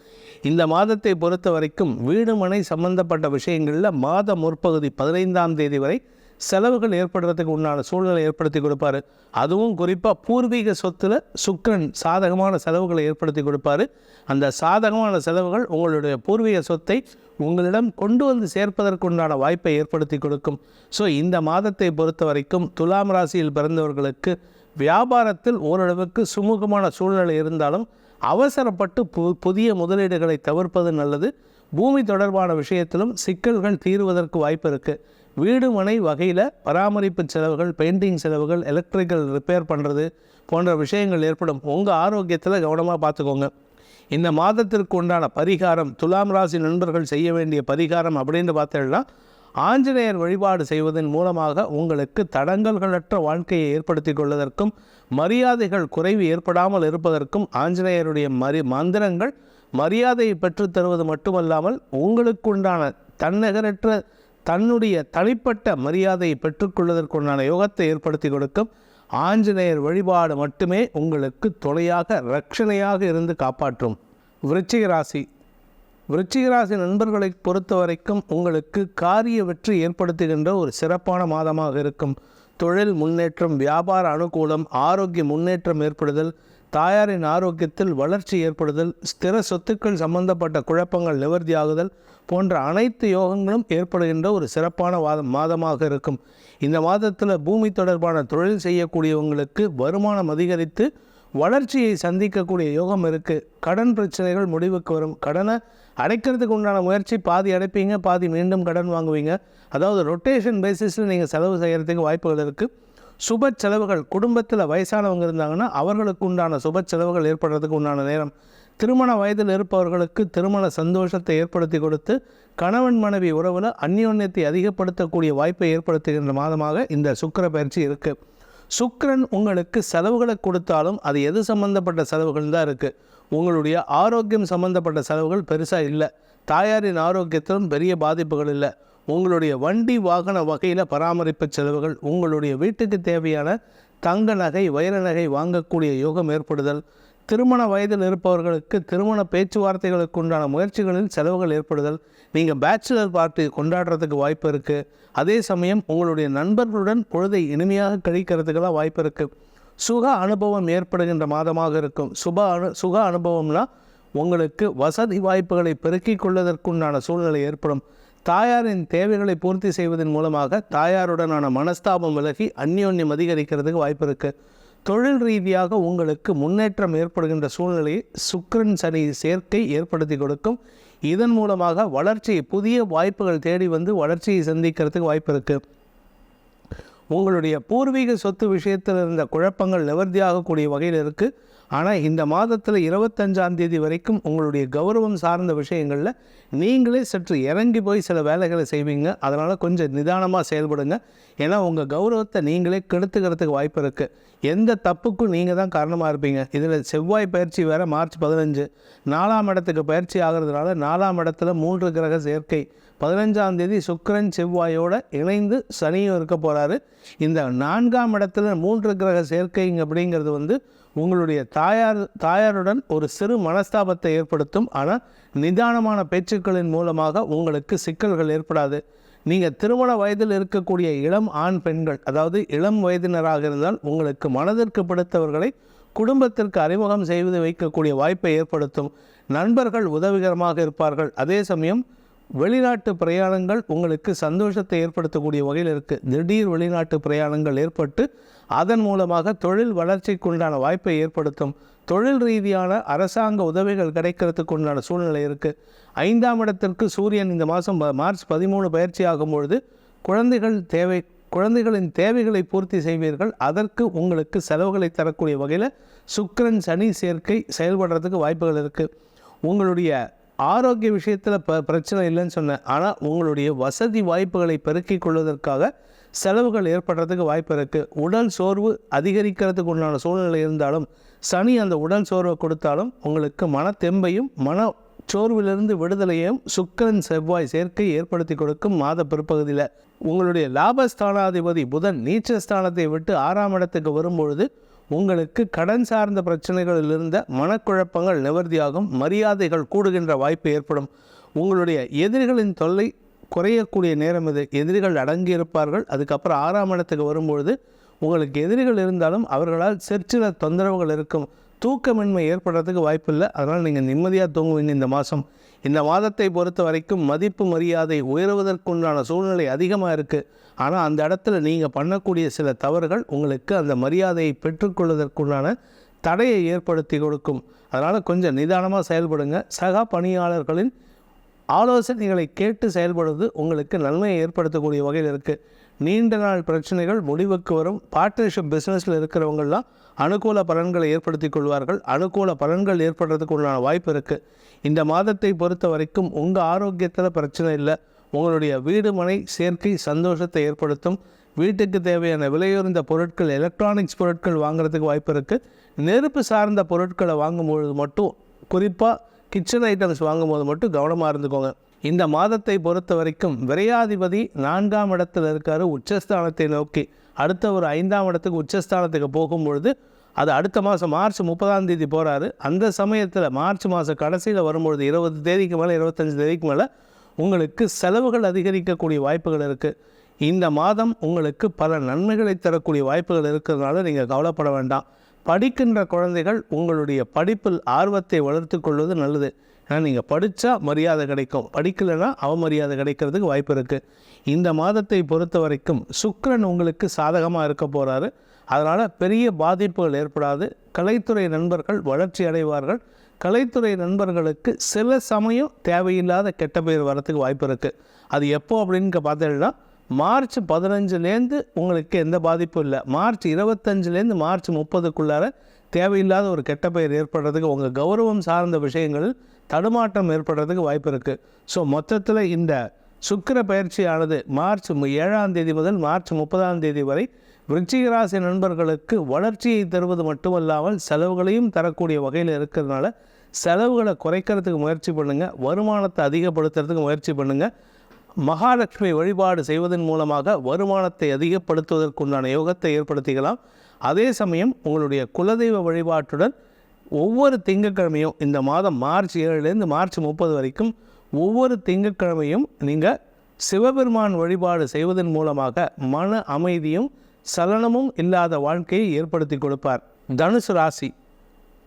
S1: இந்த மாதத்தை பொறுத்த வரைக்கும் வீடு மனை சம்பந்தப்பட்ட விஷயங்களில் மாத முற்பகுதி 15ஆம் தேதி வரை செலவுகள் ஏற்படுறதுக்கு உண்டான சூழ்நிலை ஏற்படுத்தி கொடுப்பாரு. அதுவும் குறிப்பாக பூர்வீக சொத்தில் சுக்கிரன் சாதகமான செலவுகளை ஏற்படுத்தி கொடுப்பாரு. அந்த சாதகமான செலவுகள் உங்களுடைய பூர்வீக சொத்தை உங்களிடம் கொண்டு வந்து சேர்ப்பதற்குண்டான வாய்ப்பை ஏற்படுத்தி கொடுக்கும். ஸோ இந்த மாதத்தை பொறுத்த வரைக்கும் துலாம் ராசியில் பிறந்தவர்களுக்கு வியாபாரத்தில் ஓரளவுக்கு சுமூகமான சூழ்நிலை இருந்தாலும் அவசரப்பட்டு புதிய முதலீடுகளை தவிர்ப்பது நல்லது. பூமி தொடர்பான விஷயத்திலும் சிக்கல்கள் தீர்வதற்கு வாய்ப்பு இருக்குது. வீடு மனை வகையில் பராமரிப்பு செலவுகள், பெயிண்டிங் செலவுகள், எலக்ட்ரிக்கல் ரிப்பேர் பண்ணுறது போன்ற விஷயங்கள் ஏற்படும். உங்கள் ஆரோக்கியத்தில் கவனமாக பார்த்துக்கோங்க. இந்த மாதத்திற்கு உண்டான பரிகாரம், துலாம் ராசி நண்பர்கள் செய்ய வேண்டிய பரிகாரம் அப்படின்னு பார்த்தீங்கன்னா ஆஞ்சநேயர் வழிபாடு செய்வதன் மூலமாக உங்களுக்கு தடங்கல்களற்ற வாழ்க்கையை ஏற்படுத்தி கொள்வதற்கும் மரியாதைகள் குறைவு ஏற்படாமல் இருப்பதற்கும் ஆஞ்சநேயருடைய மந்திரங்கள் மரியாதையை பெற்றுத் தருவது மட்டுமல்லாமல் உங்களுக்குண்டான தன்னகரற்ற தன்னுடைய தனிப்பட்ட மரியாதையை பெற்றுக்கொள்வதற்குண்டான யோகத்தை ஏற்படுத்தி கொடுக்கும். ஆஞ்சநேயர் வழிபாடு மட்டுமே உங்களுக்கு துணையாக ரட்சணையாக இருந்து காப்பாற்றும். விருச்சிக ராசி நண்பர்களை பொறுத்த வரைக்கும் உங்களுக்கு காரிய வெற்றி ஏற்படுத்துகின்ற ஒரு சிறப்பான மாதமாக இருக்கும். தொழில் முன்னேற்றம், வியாபார அனுகூலம், ஆரோக்கிய முன்னேற்றம் ஏற்படுதல், தாயாரின் ஆரோக்கியத்தில் வளர்ச்சி ஏற்படுதல், ஸ்திர சொத்துக்கள் சம்பந்தப்பட்ட குழப்பங்கள் நிவர்த்தியாகுதல் போன்ற அனைத்து யோகங்களும் ஏற்படுகின்ற ஒரு சிறப்பான மாதமாக இருக்கும். இந்த மாதத்தில் பூமி தொடர்பான தொழில் செய்யக்கூடியவங்களுக்கு வருமானம் அதிகரித்து வளர்ச்சியை சந்திக்கக்கூடிய யோகம் இருக்குது. கடன் பிரச்சனைகள் முடிவுக்கு வரும். கடனை அடைக்கிறதுக்கு உண்டான முயற்சி, பாதி அடைப்பீங்க, பாதி மீண்டும் கடன் வாங்குவீங்க. அதாவது ரொட்டேஷன் பேசிஸில் நீங்கள் செலவு செய்கிறதுக்கு வாய்ப்புகள் இருக்குது. சுப செலவுகள், குடும்பத்தில் வயசானவங்க இருந்தாங்கன்னா அவர்களுக்கு உண்டான சுப செலவுகள் ஏற்படுறதுக்கு உண்டான நேரம். திருமண வயதில் இருப்பவர்களுக்கு திருமண சந்தோஷத்தை ஏற்படுத்தி கொடுத்து கணவன் மனைவி உறவில் அந்யோன்யத்தை அதிகப்படுத்தக்கூடிய வாய்ப்பை ஏற்படுத்துகின்ற மாதமாக இந்த சுக்கிர பயிற்சி இருக்குது. சுக்கிரன் உங்களுக்கு செலவுகளை கொடுத்தாலும் அது எது சம்பந்தப்பட்ட செலவுகள் தான் இருக்குது. உங்களுடைய ஆரோக்கியம் சம்பந்தப்பட்ட செலவுகள் பெருசாக இல்லை. தாயாரின் ஆரோக்கியத்திலும் பெரிய பாதிப்புகள் இல்லை. உங்களுடைய வண்டி வாகன வகையில் பராமரிப்பு செலவுகள், உங்களுடைய வீட்டுக்கு தேவையான தங்க நகை வைர நகை வாங்கக்கூடிய யோகம் ஏற்படுதல், திருமண வயதில் இருப்பவர்களுக்கு திருமண பேச்சுவார்த்தைகளுக்கு உண்டான முயற்சிகளில் செலவுகள் ஏற்படுதல், நீங்கள் பேச்சுலர் பார்ட்டி கொண்டாடுறதுக்கு வாய்ப்பு இருக்குது. அதே சமயம் உங்களுடைய நண்பர்களுடன் பொழுதை இனிமையாக கழிக்கிறதுக்கெல்லாம் வாய்ப்பு இருக்குது. சுக அனுபவம் ஏற்படுகின்ற மாதமாக இருக்கும். சுக அனுபவம்னா உங்களுக்கு வசதி வாய்ப்புகளை பெருக்கிக் கொள்வதற்குண்டான சூழ்நிலை ஏற்படும். தாயாரின் தேவைகளை பூர்த்தி செய்வதன் மூலமாக தாயாருடனான மனஸ்தாபம் விலகி அந்யோன்யம் அதிகரிக்கிறதுக்கு வாய்ப்பு இருக்குது. தொழில் ரீதியாக உங்களுக்கு முன்னேற்றம் ஏற்படுகின்ற சூழ்நிலையை சுக்கிரன் சனி சேர்க்கை ஏற்படுத்தி கொடுக்கும். இதன் மூலமாக புதிய வாய்ப்புகள் தேடி வந்து வளர்ச்சியை சந்திக்கிறதுக்கு வாய்ப்பு இருக்குது. உங்களுடைய பூர்வீக சொத்து விஷயத்தில் இருந்த குழப்பங்கள் நிவர்த்தியாகக்கூடிய வகையில் இருக்குது. ஆனால் இந்த மாதத்தில் 25ஆம் தேதி வரைக்கும் உங்களுடைய கௌரவம் சார்ந்த விஷயங்களில் நீங்களே சற்று இறங்கி போய் சில வேலைகளை செய்வீங்க. அதனால் கொஞ்சம் நிதானமாக செயல்படுங்க. ஏன்னா உங்கள் கௌரவத்தை நீங்களே கெடுத்துக்கிறதுக்கு வாய்ப்பு இருக்குது. எந்த தப்புக்கும் நீங்கள் தான் காரணமாக இருப்பீங்க. இதில் செவ்வாய் பயிற்சி வேறு மார்ச் 15 4ஆம் இடத்துக்கு பயிற்சி ஆகிறதுனால 4ஆம் இடத்துல 3 கிரக சேர்க்கை. 15ஆம் தேதி சுக்கிரன் செவ்வாயோடு இணைந்து சனியும் இருக்க போகிறாரு. இந்த 4ஆம் இடத்துல 3 கிரக சேர்க்கைங்க அப்படிங்கிறது வந்து உங்களுடைய தாயாருடன் ஒரு சிறு மனஸ்தாபத்தை ஏற்படுத்தும். ஆனால் நிதானமான பேச்சுக்களின் மூலமாக உங்களுக்கு சிக்கல்கள் ஏற்படாது. நீங்கள் திருமண வயதில் இருக்கக்கூடிய இளம் ஆண் பெண்கள், அதாவது இளம் வயதினராக இருந்தால் உங்களுக்கு மனதிற்கு பிடித்தவர்களை குடும்பத்திற்கு அறிமுகம் செய்து வைக்கக்கூடிய வாய்ப்பை ஏற்படுத்தும். நண்பர்கள் உதவிகரமாக இருப்பார்கள். அதே சமயம் வெளிநாட்டு பிரயாணங்கள் உங்களுக்கு சந்தோஷத்தை ஏற்படுத்தக்கூடிய வகையில் இருக்குது. திடீர் வெளிநாட்டு பிரயாணங்கள் ஏற்பட்டு அதன் மூலமாக தொழில் வளர்ச்சிக்குண்டான வாய்ப்பை ஏற்படுத்தும். தொழில் ரீதியான அரசாங்க உதவிகள் கிடைக்கிறதுக்கு உண்டான சூழ்நிலை இருக்குது. 5ஆம் இடத்திற்கு சூரியன் இந்த மாதம் மார்ச் 13 பயிற்சி ஆகும்பொழுது குழந்தைகளின் தேவைகளை பூர்த்தி செய்வீர்கள். அதற்கு உங்களுக்கு செலவுகளை தரக்கூடிய வகையில் சுக்கிரன் சனி சேர்க்கை செயல்படுறதுக்கு வாய்ப்புகள் இருக்குது. உங்களுடைய ஆரோக்கிய விஷயத்தில் பிரச்சனை இல்லைன்னு சொன்னேன். ஆனால் உங்களுடைய வசதி வாய்ப்புகளை பெருக்கிக் கொள்வதற்காக செலவுகள் ஏற்படுறதுக்கு வாய்ப்பு இருக்குது. உடல் சோர்வு அதிகரிக்கிறதுக்கு உண்டான சூழ்நிலை இருந்தாலும் சனி அந்த உடல் சோர்வை கொடுத்தாலும் உங்களுக்கு மனத்தெம்பையும் சோர்விலிருந்து விடுதலையும் சுக்கிரன் செவ்வாய் சேர்க்கை ஏற்படுத்தி கொடுக்கும் மாத பிற்பகுதியில். உங்களுடைய லாபஸ்தானாதிபதி புதன் நீச்சஸ்தானத்தை விட்டு 6ஆம் இடத்துக்கு வரும்பொழுது உங்களுக்கு கடன் சார்ந்த பிரச்சனைகளில் இருந்த மனக்குழப்பங்கள் நிவர்த்தியாகும். மரியாதைகள் கூடுகின்ற வாய்ப்பு ஏற்படும். உங்களுடைய எதிரிகளின் தொல்லை குறையக்கூடிய நேரம் இது. எதிரிகள் அடங்கியிருப்பார்கள். அதுக்கப்புறம் 6ஆம் இடத்துக்கு வரும்பொழுது உங்களுக்கு எதிரிகள் இருந்தாலும் அவர்களால் சிற்சில தொந்தரவுகள் இருக்கும். தூக்கமின்மை ஏற்படுறதுக்கு வாய்ப்பு இல்லை. அதனால் நீங்கள் நிம்மதியாக தூங்குவீங்க இந்த மாதம். இந்த மாதத்தை பொறுத்த வரைக்கும் மதிப்பு மரியாதை உயர்வதற்குண்டான சூழ்நிலை அதிகமாக இருக்குது. ஆனால் அந்த இடத்துல நீங்கள் பண்ணக்கூடிய சில தவறுகள் உங்களுக்கு அந்த மரியாதையை பெற்றுக்கொள்வதற்குண்டான தடையை ஏற்படுத்தி கொடுக்கும். அதனால் கொஞ்சம் நிதானமாக செயல்படுங்க. சக பணியாளர்களின் ஆலோசனைகளை கேட்டு செயல்படுவது உங்களுக்கு நன்மையை ஏற்படுத்தக்கூடிய வகையில் இருக்குது. நீண்ட நாள் பிரச்சனைகள் முடிவுக்கு வரும். பார்ட்னர்ஷிப் பிஸ்னஸில் இருக்கிறவங்களாம் அனுகூல பலன்களை ஏற்படுத்தி கொள்வார்கள். அனுகூல பலன்கள் ஏற்படுறதுக்கு உண்டான வாய்ப்பு இருக்குது. இந்த மாதத்தை பொறுத்த வரைக்கும் உங்கள் ஆரோக்கியத்தில் பிரச்சனை இல்லை. உங்களுடைய வீடு மனை சேர்க்கை சந்தோஷத்தை ஏற்படுத்தும். வீட்டுக்கு தேவையான விலையுறந்த பொருட்கள், எலக்ட்ரானிக்ஸ் பொருட்கள் வாங்குறதுக்கு வாய்ப்பு இருக்குது. நெருப்பு சார்ந்த பொருட்களை வாங்கும்பொழுது மட்டும், குறிப்பாக கிச்சன் ஐட்டம்ஸ் வாங்கும்போது மட்டும் கவனமாக இருந்துக்கோங்க. இந்த மாதத்தை பொறுத்த வரைக்கும் விரையாதிபதி 4ஆம் இடத்தில் இருக்கார் உச்சஸ்தானத்தை நோக்கி. அடுத்த ஒரு 5ஆம் இடத்துக்கு உச்சஸ்தானத்துக்கு போகும்பொழுது அது அடுத்த மாதம் மார்ச் 30ஆம் தேதி போகிறாரு. அந்த சமயத்தில் மார்ச் மாதம் கடைசியில் வரும்பொழுது 20 தேதிக்கு மேலே 25 தேதிக்கு மேலே உங்களுக்கு செலவுகள் அதிகரிக்கக்கூடிய வாய்ப்புகள் இருக்குது. இந்த மாதம் உங்களுக்கு பல நன்மைகளை தரக்கூடிய வாய்ப்புகள் இருக்கிறதுனால நீங்கள் கவலைப்பட வேண்டாம். படிக்கின்ற குழந்தைகள் உங்களுடைய படிப்பில் ஆர்வத்தை வளர்த்து கொள்வது நல்லது. ஏன்னா நீங்கள் படித்தா மரியாதை கிடைக்கும், படிக்கலைன்னா அவமரியாதை கிடைக்கிறதுக்கு வாய்ப்பு இருக்குது. இந்த மாதத்தை பொறுத்த வரைக்கும் சுக்கிரன் உங்களுக்கு சாதகமாக இருக்க போகிறாரு. அதனால் பெரிய பாதிப்புகள் ஏற்படாது. கலைத்துறை நண்பர்கள் வளர்ச்சி அடைவார்கள். கலைத்துறை நண்பர்களுக்கு சில சமயம் தேவையில்லாத கெட்ட பெயர் வரத்துக்கு வாய்ப்பு இருக்குது. அது எப்போ அப்படின்னு பார்த்தீங்கன்னா மார்ச் 15லேருந்து உங்களுக்கு எந்த பாதிப்பும் இல்லை. மார்ச் 25லேருந்து மார்ச் 30க்குள்ளார தேவையில்லாத ஒரு கெட்ட பெயர் ஏற்படுறதுக்கு, உங்கள் கௌரவம் சார்ந்த விஷயங்களில் தடுமாற்றம் ஏற்படுறதுக்கு வாய்ப்பு இருக்குது. ஸோ மொத்தத்தில் இந்த சுக்கிர பயிற்சியானது மார்ச் 7ஆம் தேதி முதல் மார்ச் 30ஆம் தேதி வரை விருச்சிக ராசி நண்பர்களுக்கு வளர்ச்சியை தருவது மட்டுமல்லாமல் செலவுகளையும் தரக்கூடிய வகையில் இருக்கிறதுனால செலவுகளை குறைக்கிறதுக்கு முயற்சி பண்ணுங்கள். வருமானத்தை அதிகப்படுத்துறதுக்கு முயற்சி பண்ணுங்கள். மகாலட்சுமி வழிபாடு செய்வதன் மூலமாக வருமானத்தை அதிகப்படுத்துவதற்குண்டான யோகத்தை ஏற்படுத்திக்கலாம். அதே சமயம் உங்களுடைய குலதெய்வ வழிபாட்டுடன் ஒவ்வொரு திங்கட்கிழமையும் இந்த மாதம் மார்ச் 7லேருந்து மார்ச் 30 வரைக்கும் ஒவ்வொரு திங்கட்கிழமையும் நீங்கள் சிவபெருமான் வழிபாடு செய்வதன் மூலமாக மன அமைதியும் சலனமும் இல்லாத வாழ்க்கையை ஏற்படுத்தி கொடுப்பார். தனுசு ராசி,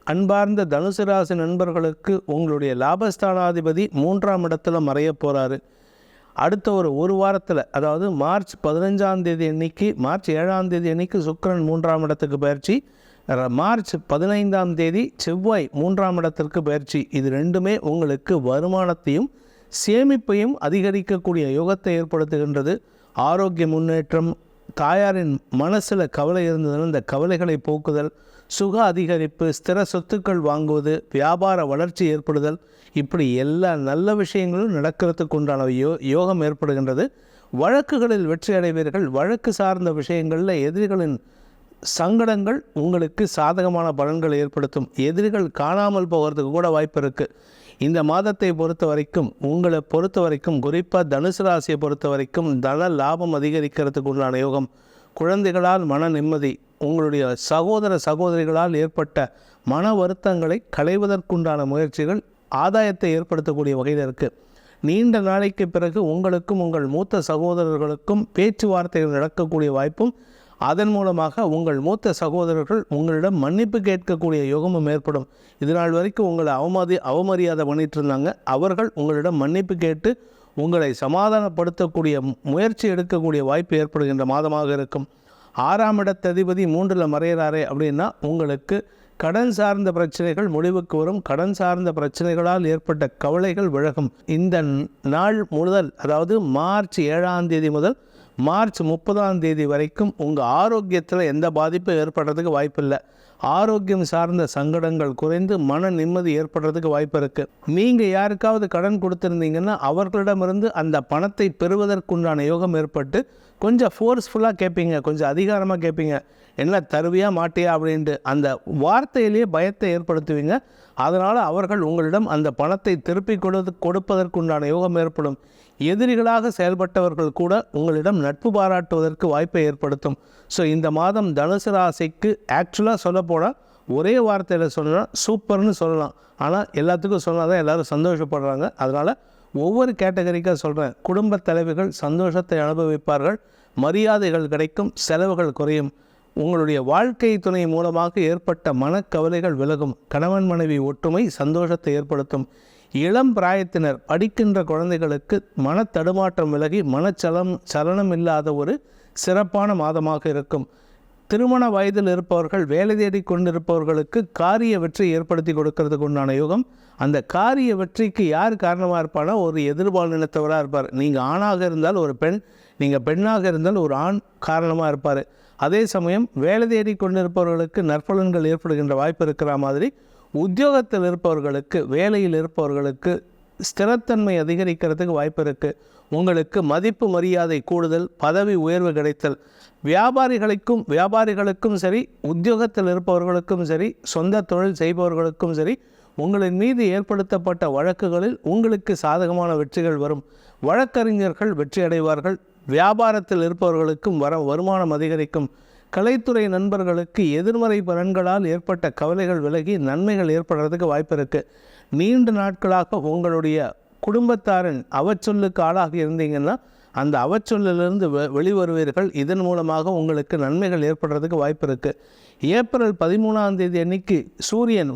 S1: அன்பார்ந்த தனுசு ராசி நண்பர்களுக்கு உங்களுடைய லாபஸ்தானாதிபதி 3ஆம் இடத்துல மறைய போகிறாரு. அடுத்த ஒரு வாரத்தில், அதாவது மார்ச் 15ஆம் தேதி அன்னைக்கு, மார்ச் 7ஆம் தேதி அன்னைக்கு சுக்கிரன் 3ஆம் இடத்துக்கு பயிற்சி, மார்ச் 15ஆம் தேதி செவ்வாய் 3ஆம் இடத்திற்கு பயிற்சி. இது ரெண்டுமே உங்களுக்கு வருமானத்தையும் சேமிப்பையும் அதிகரிக்கக்கூடிய யோகத்தை ஏற்படுத்துகின்றது. ஆரோக்கிய முன்னேற்றம், தாயாரின் மனசில் கவலை இருந்ததுன்னு இந்த கவலைகளை போக்குதல், சுக அதிகரிப்பு, ஸ்திர சொத்துக்கள் வாங்குவது, வியாபார வளர்ச்சி ஏற்படுதல், இப்படி எல்லா நல்ல விஷயங்களும் நடக்கிறதுக்கு உண்டான யோகம் ஏற்படுகின்றது. வழக்குகளில் வெற்றி அடைவீர்கள். வழக்கு சார்ந்த விஷயங்களில் எதிரிகளின் சங்கடங்கள் உங்களுக்கு சாதகமான பலன்களை ஏற்படுத்தும். எதிரிகள் காணாமல் போகிறதுக்கு கூட வாய்ப்பு இருக்குது. இந்த மாதத்தை பொறுத்த வரைக்கும், உங்களை பொறுத்த வரைக்கும், குறிப்பாக தனுசு ராசியை பொறுத்த வரைக்கும் தன லாபம் அதிகரிக்கிறதுக்கு உண்டான யோகம், குழந்தைகளால் மன நிம்மதி, உங்களுடைய சகோதர சகோதரிகளால் ஏற்பட்ட மன வருத்தங்களை களைவதற்குண்டான முயற்சிகள் ஆதாயத்தை ஏற்படுத்தக்கூடிய வகையில் இருக்குது. நீண்ட நாளைக்கு பிறகு உங்களுக்கும் உங்கள் மூத்த சகோதரர்களுக்கும் பேச்சுவார்த்தைகள் நடக்கக்கூடிய வாய்ப்பும், அதன் மூலமாக உங்கள் மூத்த சகோதரர்கள் உங்களிடம் மன்னிப்பு கேட்கக்கூடிய யோகமும் ஏற்படும். இதனால் வரைக்கும் உங்களை அவமரியாதை பண்ணிட்டு இருந்தாங்க, அவர்கள் உங்களிடம் மன்னிப்பு கேட்டு உங்களை சமாதானப்படுத்தக்கூடிய முயற்சி எடுக்கக்கூடிய வாய்ப்பு ஏற்படுகின்ற மாதமாக இருக்கும். 6ஆம் இடத்ததிபதி 3ல் மறையிறாரே அப்படின்னா உங்களுக்கு கடன் சார்ந்த பிரச்சனைகள் முடிவுக்கு வரும். கடன் சார்ந்த பிரச்சனைகளால் ஏற்பட்ட கவலைகள் விலகும். இந்த நாள் முதல், அதாவது மார்ச் 7ஆம் தேதி முதல் மார்ச் 30ஆம் தேதி வரைக்கும் உங்கள் ஆரோக்கியத்தில் எந்த பாதிப்பும் ஏற்படுறதுக்கு வாய்ப்பு இல்லை. ஆரோக்கியம் சார்ந்த சங்கடங்கள் குறைந்து மன நிம்மதி ஏற்படுறதுக்கு வாய்ப்பு இருக்குது. நீங்கள் யாருக்காவது கடன் கொடுத்துருந்தீங்கன்னா அவர்களிடமிருந்து அந்த பணத்தை பெறுவதற்குண்டான யோகம் ஏற்பட்டு கொஞ்சம் ஃபோர்ஸ்ஃபுல்லாக கேட்பீங்க, கொஞ்சம் அதிகாரமாக கேட்பீங்க, என்ன தருவியா மாட்டியா அப்படின்ட்டு அந்த வார்த்தையிலேயே பயத்தை ஏற்படுத்துவீங்க. அதனால் அவர்கள் உங்களிடம் அந்த பணத்தை திருப்பி கொடுப்பதற்குண்டான யோகம் ஏற்படும். எதிரிகளாக செயல்பட்டவர்கள் கூட உங்களிடம் நட்பு பாராட்டுவதற்கு வாய்ப்பை ஏற்படுத்தும். ஸோ இந்த மாதம் தனுசு ராசிக்கு ஆக்சுவலாக சொல்லப்போனால் ஒரே வார்த்தையில் சொல்லலாம், சூப்பர்னு சொல்லலாம். ஆனால் எல்லாத்துக்கும் சொன்னால் தான் எல்லோரும் சந்தோஷப்படுறாங்க. அதனால் ஒவ்வொரு கேட்டகரிக்காக சொல்கிறேன். குடும்பத் தலைவிகள் சந்தோஷத்தை அனுபவிப்பார்கள், மரியாதைகள் கிடைக்கும், செலவுகள் குறையும். உங்களுடைய வாழ்க்கை துணை மூலமாக ஏற்பட்ட மனக்கவலைகள் விலகும். கணவன் மனைவி ஒற்றுமை சந்தோஷத்தை ஏற்படுத்தும். இளம் பிராயத்தினர், படிக்கின்ற குழந்தைகளுக்கு மனத்தடுமாற்றம் விலகி சலனம் இல்லாத ஒரு சிறப்பான மாதமாக இருக்கும். திருமண வயதில் இருப்பவர்கள், வேலை தேடி கொண்டிருப்பவர்களுக்கு காரிய வெற்றி ஏற்படுத்தி கொடுக்கறதுக்கு உண்டான யோகம். அந்த காரிய வெற்றிக்கு யார் காரணமாக இருப்பானா, ஒரு எதிர்பாலினத்தவராக இருப்பார். நீங்கள் ஆணாக இருந்தால் ஒரு பெண், நீங்கள் பெண்ணாக இருந்தால் ஒரு ஆண் காரணமாக இருப்பார். அதே சமயம் வேலை தேடி கொண்டிருப்பவர்களுக்கு நற்பலன்கள் ஏற்படுகின்ற வாய்ப்பு இருக்கிற மாதிரி, உத்தியோகத்தில் இருப்பவர்களுக்கு, வேலையில் இருப்பவர்களுக்கு ஸ்திரத்தன்மை அதிகரிக்கிறதுக்கு வாய்ப்பு இருக்குது. உங்களுக்கு மதிப்பு மரியாதை கூடுதல், பதவி உயர்வு கிடைத்தல். வியாபாரிகளுக்கும் சரி, உத்தியோகத்தில் இருப்பவர்களுக்கும் சரி, சொந்த தொழில் செய்பவர்களுக்கும் சரி, உங்களின் மீது ஏற்படுத்தப்பட்ட வழக்குகளில் உங்களுக்கு சாதகமான வெற்றிகள் வரும். வழக்கறிஞர்கள் வெற்றி அடைவார்கள். வியாபாரத்தில் இருப்பவர்களுக்கும் வருமானம் அதிகரிக்கும். கலைத்துறை நண்பர்களுக்கு எதிர்மறை பலன்களால் ஏற்பட்ட கவலைகள் விலகி நன்மைகள் ஏற்படுறதுக்கு வாய்ப்பு இருக்குது. நீண்ட நாட்களாக உங்களுடைய குடும்பத்தாரின் அவச்சொல்லுக்கு ஆளாகி இருந்தீங்கன்னா அந்த அவச்சொல்லிலிருந்து வெளிவருவீர்கள். இதன் மூலமாக உங்களுக்கு நன்மைகள் ஏற்படுறதுக்கு வாய்ப்பு இருக்குது. ஏப்ரல் 13ஆம் தேதி அன்னைக்கு சூரியன்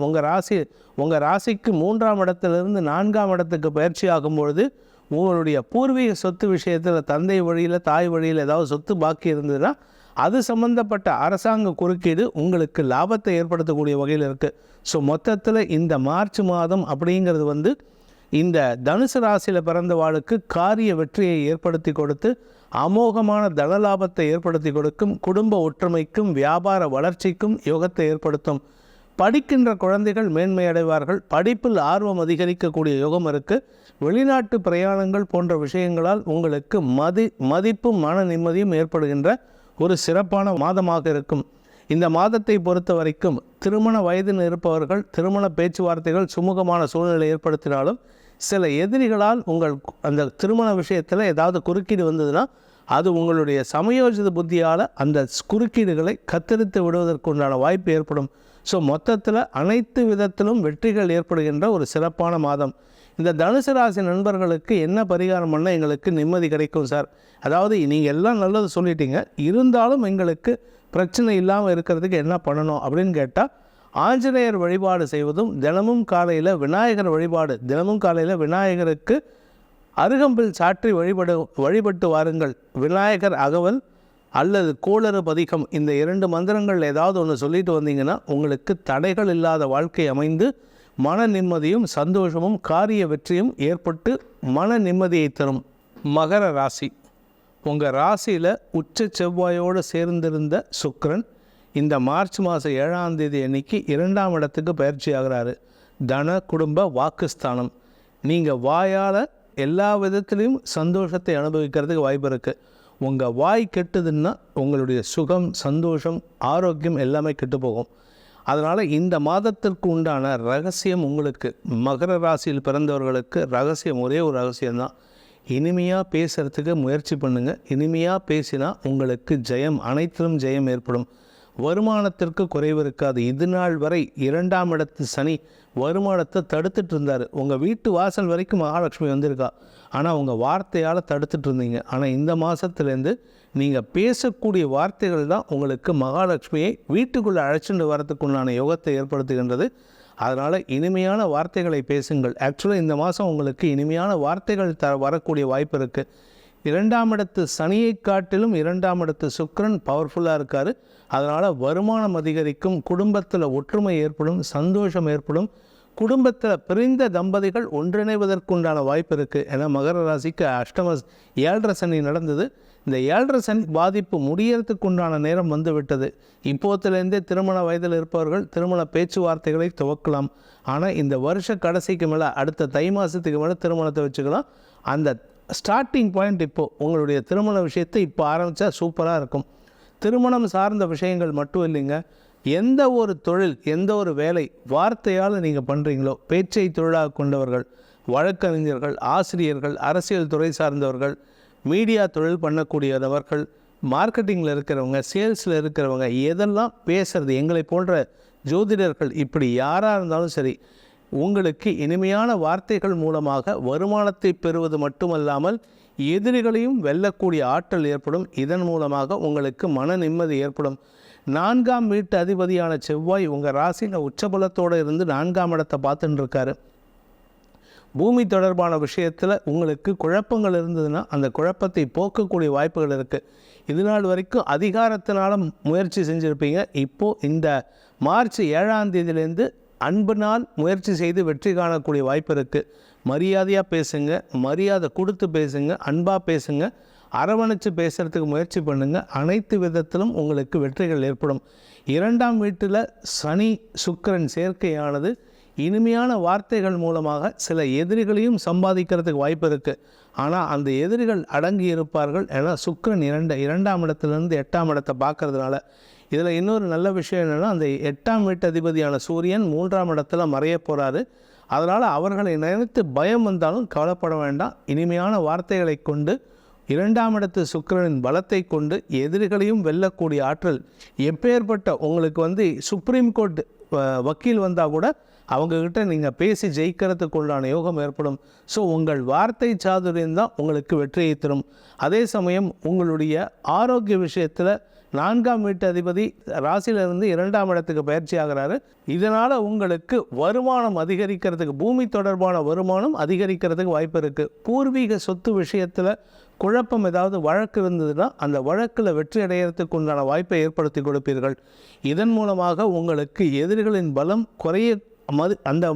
S1: உங்கள் ராசிக்கு 3ஆம் இடத்திலிருந்து 4ஆம் இடத்துக்கு பயிற்சி ஆகும்பொழுது உங்களுடைய பூர்வீக சொத்து விஷயத்தில் தந்தை வழியில், தாய் வழியில் ஏதாவது சொத்து பாக்கி இருந்ததுன்னா அது சம்பந்தப்பட்ட அரசாங்க குறுக்கீடு உங்களுக்கு லாபத்தை ஏற்படுத்தக்கூடிய வகையில் இருக்குது. ஸோ மொத்தத்தில் இந்த மார்ச் மாதம் அப்படிங்கிறது இந்த தனுசு ராசியில் பிறந்தவாளுக்கு காரிய வெற்றியை ஏற்படுத்தி கொடுத்து அமோகமான தனலாபத்தை ஏற்படுத்தி கொடுக்கும். குடும்ப ஒற்றுமைக்கும் வியாபார வளர்ச்சிக்கும் யோகத்தை ஏற்படுத்தும். படிக்கின்ற குழந்தைகள் மேன்மை அடைவார்கள். படிப்பில் ஆர்வம் அதிகரிக்கக்கூடிய யோகம் இருக்குது. வெளிநாட்டு பிரயாணங்கள் போன்ற விஷயங்களால் உங்களுக்கு மதிப்பும் மன நிம்மதியும் ஏற்படுகின்ற ஒரு சிறப்பான மாதமாக இருக்கும். இந்த மாதத்தை பொறுத்த வரைக்கும் திருமண வயதில் இருப்பவர்கள் திருமண பேச்சுவார்த்தைகள் சுமூகமான சூழ்நிலை ஏற்படுத்தினாலும் சில எதிரிகளால் உங்கள் அந்த திருமண விஷயத்தில் ஏதாவது குறுக்கீடு வந்ததுன்னா அது உங்களுடைய சமயோஜித புத்தியால் அந்த குறுக்கீடுகளை கத்தரித்து விடுவதற்குண்டான வாய்ப்பு ஏற்படும். ஸோ மொத்தத்தில் அனைத்து விதத்திலும் வெற்றிகள் ஏற்படுகின்ற ஒரு சிறப்பான மாதம். இந்த தனுசு ராசி நண்பர்களுக்கு என்ன பரிகாரம் பண்ணால் எங்களுக்கு நிம்மதி கிடைக்கும் சார்? அதாவது நீங்கள் எல்லாம் நல்லது சொல்லிட்டீங்க, இருந்தாலும் எங்களுக்கு பிரச்சனை இல்லாமல் இருக்கிறதுக்கு என்ன பண்ணணும் அப்படின்னு கேட்டால், ஆஞ்சநேயர் வழிபாடு செய்வதும், தினமும் காலையில் விநாயகர் வழிபாடு, தினமும் காலையில் விநாயகருக்கு அருகம்பில் சாற்றி வழிபட்டு வாருங்கள். விநாயகர் அகவல் அல்லது கோளறு பதிகம், இந்த 2 மந்திரங்கள் ஏதாவது ஒன்று சொல்லிட்டு வந்தீங்கன்னா உங்களுக்கு தடைகள் இல்லாத வாழ்க்கை அமைந்து மன நிம்மதியும் சந்தோஷமும் காரிய வெற்றியும் ஏற்பட்டு மன நிம்மதியை தரும். மகர ராசி, உங்கள் ராசியில் உச்ச செவ்வாயோடு சேர்ந்திருந்த சுக்கிரன் இந்த மார்ச் மாதம் 7ஆம் தேதி அன்னைக்கு 2ஆம் இடத்துக்கு பயிற்சி ஆகிறாரு. தன குடும்ப வாக்குஸ்தானம். நீங்கள் வாயால் எல்லா விதத்துலேயும் சந்தோஷத்தை அனுபவிக்கிறதுக்கு வாய்ப்பு இருக்குது. உங்கள் வாய் கெட்டுதுன்னா உங்களுடைய சுகம், சந்தோஷம், ஆரோக்கியம் எல்லாமே கெட்டு போகும். அதனால் இந்த மாதத்திற்கு உண்டான ரகசியம் உங்களுக்கு, மகர ராசியில் பிறந்தவர்களுக்கு ரகசியம் ஒரே ஒரு ரகசியம்தான். இனிமையாக பேசுகிறதுக்கு முயற்சி பண்ணுங்கள். இனிமையாக பேசினா உங்களுக்கு ஜெயம், அனைத்திலும் ஜெயம் ஏற்படும். வருமானத்திற்கு குறைவு இருக்காது. இது நாள் வரை 2ஆம் இடத்து சனி வருமானத்தை தடுத்துட்டு இருந்தார். உங்கள் வீட்டு வாசல் வரைக்கும் மகாலட்சுமி வந்திருக்கா, ஆனால் உங்கள் வார்த்தையால் தடுத்துட்டு இருந்தீங்க. ஆனால் இந்த மாதத்துலேருந்து நீங்கள் பேசக்கூடிய வார்த்தைகள் தான் உங்களுக்கு மகாலட்சுமியை வீட்டுக்குள்ளே அழைச்சிட்டு வரத்துக்குண்டான யோகத்தை ஏற்படுத்துகின்றது. அதனால் இனிமையான வார்த்தைகளை பேசுங்கள். ஆக்சுவலாக இந்த மாதம் உங்களுக்கு இனிமையான வார்த்தைகள் வரக்கூடிய வாய்ப்பு இருக்குது. 2ஆம் இடத்து சனியை காட்டிலும் 2ஆம் இடத்து சுக்கிரன் பவர்ஃபுல்லாக இருக்கார். அதனால் வருமானம் அதிகரிக்கும், குடும்பத்தில் ஒற்றுமை ஏற்படும், சந்தோஷம் ஏற்படும். குடும்பத்தில் பிரிந்த தம்பதிகள் ஒன்றிணைவதற்குண்டான வாய்ப்பு இருக்குது. ஏன்னா மகர ராசிக்கு 7.5 சனி நடந்தது. இந்த 7.5 சனி பாதிப்பு முடியறதுக்குண்டான நேரம் வந்து விட்டது. இப்போத்துலேருந்தே திருமண வயதில் இருப்பவர்கள் திருமண பேச்சுவார்த்தைகளை துவக்கலாம். ஆனால் இந்த வருஷ கடைசிக்கு மேலே, அடுத்த தை மாதத்துக்கு மேலே திருமணத்தை வச்சுக்கலாம். அந்த ஸ்டார்டிங் பாயிண்ட் இப்போது உங்களுடைய திருமண விஷயத்தை இப்போ ஆரம்பித்தா சூப்பராக இருக்கும். திருமணம் சார்ந்த விஷயங்கள் மட்டும் இல்லைங்க, எந்த ஒரு தொழில், எந்த ஒரு வேலை வார்த்தையால் நீங்கள் பண்ணுறீங்களோ, பேச்சை தொழிலாக கொண்டவர்கள், வழக்கறிஞர்கள், ஆசிரியர்கள், அரசியல் துறை சார்ந்தவர்கள், மீடியா தொழில் பண்ணக்கூடியவர்கள், மார்க்கெட்டிங்கில் இருக்கிறவங்க, சேல்ஸில் இருக்கிறவங்க, எதெல்லாம் பேசுகிறது, எங்களை போன்ற ஜோதிடர்கள், இப்படி யாராக இருந்தாலும் சரி, உங்களுக்கு இனிமையான வார்த்தைகள் மூலமாக வருமானத்தை பெறுவது மட்டுமல்லாமல் எதிரிகளையும் வெல்லக்கூடிய ஆற்றல் ஏற்படும். இதன் மூலமாக உங்களுக்கு மன நிம்மதி ஏற்படும். 4ஆம் வீட்டு அதிபதியான செவ்வாய் உங்கள் ராசியில் உச்சபலத்தோடு இருந்து 4ஆம் இடத்தை பார்த்துட்டு இருக்காரு. பூமி தொடர்பான விஷயத்தில் உங்களுக்கு குழப்பங்கள் இருந்ததுன்னா அந்த குழப்பத்தை போக்கக்கூடிய வாய்ப்புகள் இருக்குது. இதுநாள் வரைக்கும் அதிகாரத்தினால முயற்சி செஞ்சுருப்பீங்க. இப்போது இந்த மார்ச் 7ஆம் தேதியிலேருந்து அன்பினால் முயற்சி செய்து வெற்றி காணக்கூடிய வாய்ப்பு இருக்குது. மரியாதையாக பேசுங்க, மரியாதை கொடுத்து பேசுங்க, அன்பாக பேசுங்க, அரவணைச்சு பேசுகிறதுக்கு முயற்சி பண்ணுங்கள். அனைத்து விதத்திலும் உங்களுக்கு வெற்றிகள் ஏற்படும். 2ஆம் வீட்டில் சனி சுக்கிரன் சேர்க்கையானது இனிமையான வார்த்தைகள் மூலமாக சில எதிரிகளையும் சம்பாதிக்கிறதுக்கு வாய்ப்பு இருக்குது. ஆனால் அந்த எதிரிகள் அடங்கி இருப்பார்கள். ஏன்னா சுக்கிரன் 2ஆம் இடத்துலேருந்து 8ஆம் இடத்தை பார்க்கறதுனால. இதில் இன்னொரு நல்ல விஷயம் என்னென்னா, அந்த 8ஆம் வீட்டு அதிபதியான சூரியன் 3ஆம் இடத்துல மறைய போகிறாரு. அதனால் அவர்களை நினைத்து பயம் வந்தாலும் கவலைப்பட வேண்டாம். இனிமையான வார்த்தைகளை கொண்டு 2ஆம் இடத்து சுக்கிரனின் பலத்தை கொண்டு எதிரிகளையும் வெல்லக்கூடிய ஆற்றல். எப்பேற்பட்ட உங்களுக்கு சுப்ரீம் கோர்ட் வக்கீல் வந்தால் கூட அவங்கக்கிட்ட நீங்கள் பேசி ஜெயிக்கிறதுக்குள்ளான யோகம் ஏற்படும். ஸோ உங்கள் வார்த்தை சாதுரியம் தான் உங்களுக்கு வெற்றியை தரும். அதே சமயம் உங்களுடைய ஆரோக்கிய விஷயத்தில் 4ஆம் வீட்டு அதிபதி ராசியிலிருந்து 2ஆம் இடத்துக்கு பயிற்சி ஆகிறாரு. இதனால் உங்களுக்கு வருமானம் அதிகரிக்கிறதுக்கு, பூமி தொடர்பான வருமானம் அதிகரிக்கிறதுக்கு வாய்ப்பு இருக்குது. பூர்வீக சொத்து விஷயத்தில் குழப்பம், ஏதாவது வழக்கு இருந்ததுன்னா அந்த வழக்கில் வெற்றி அடைகிறதுக்கு உண்டான வாய்ப்பை ஏற்படுத்தி கொடுப்பீர்கள். இதன் மூலமாக உங்களுக்கு எதிரிகளின் பலம் அந்த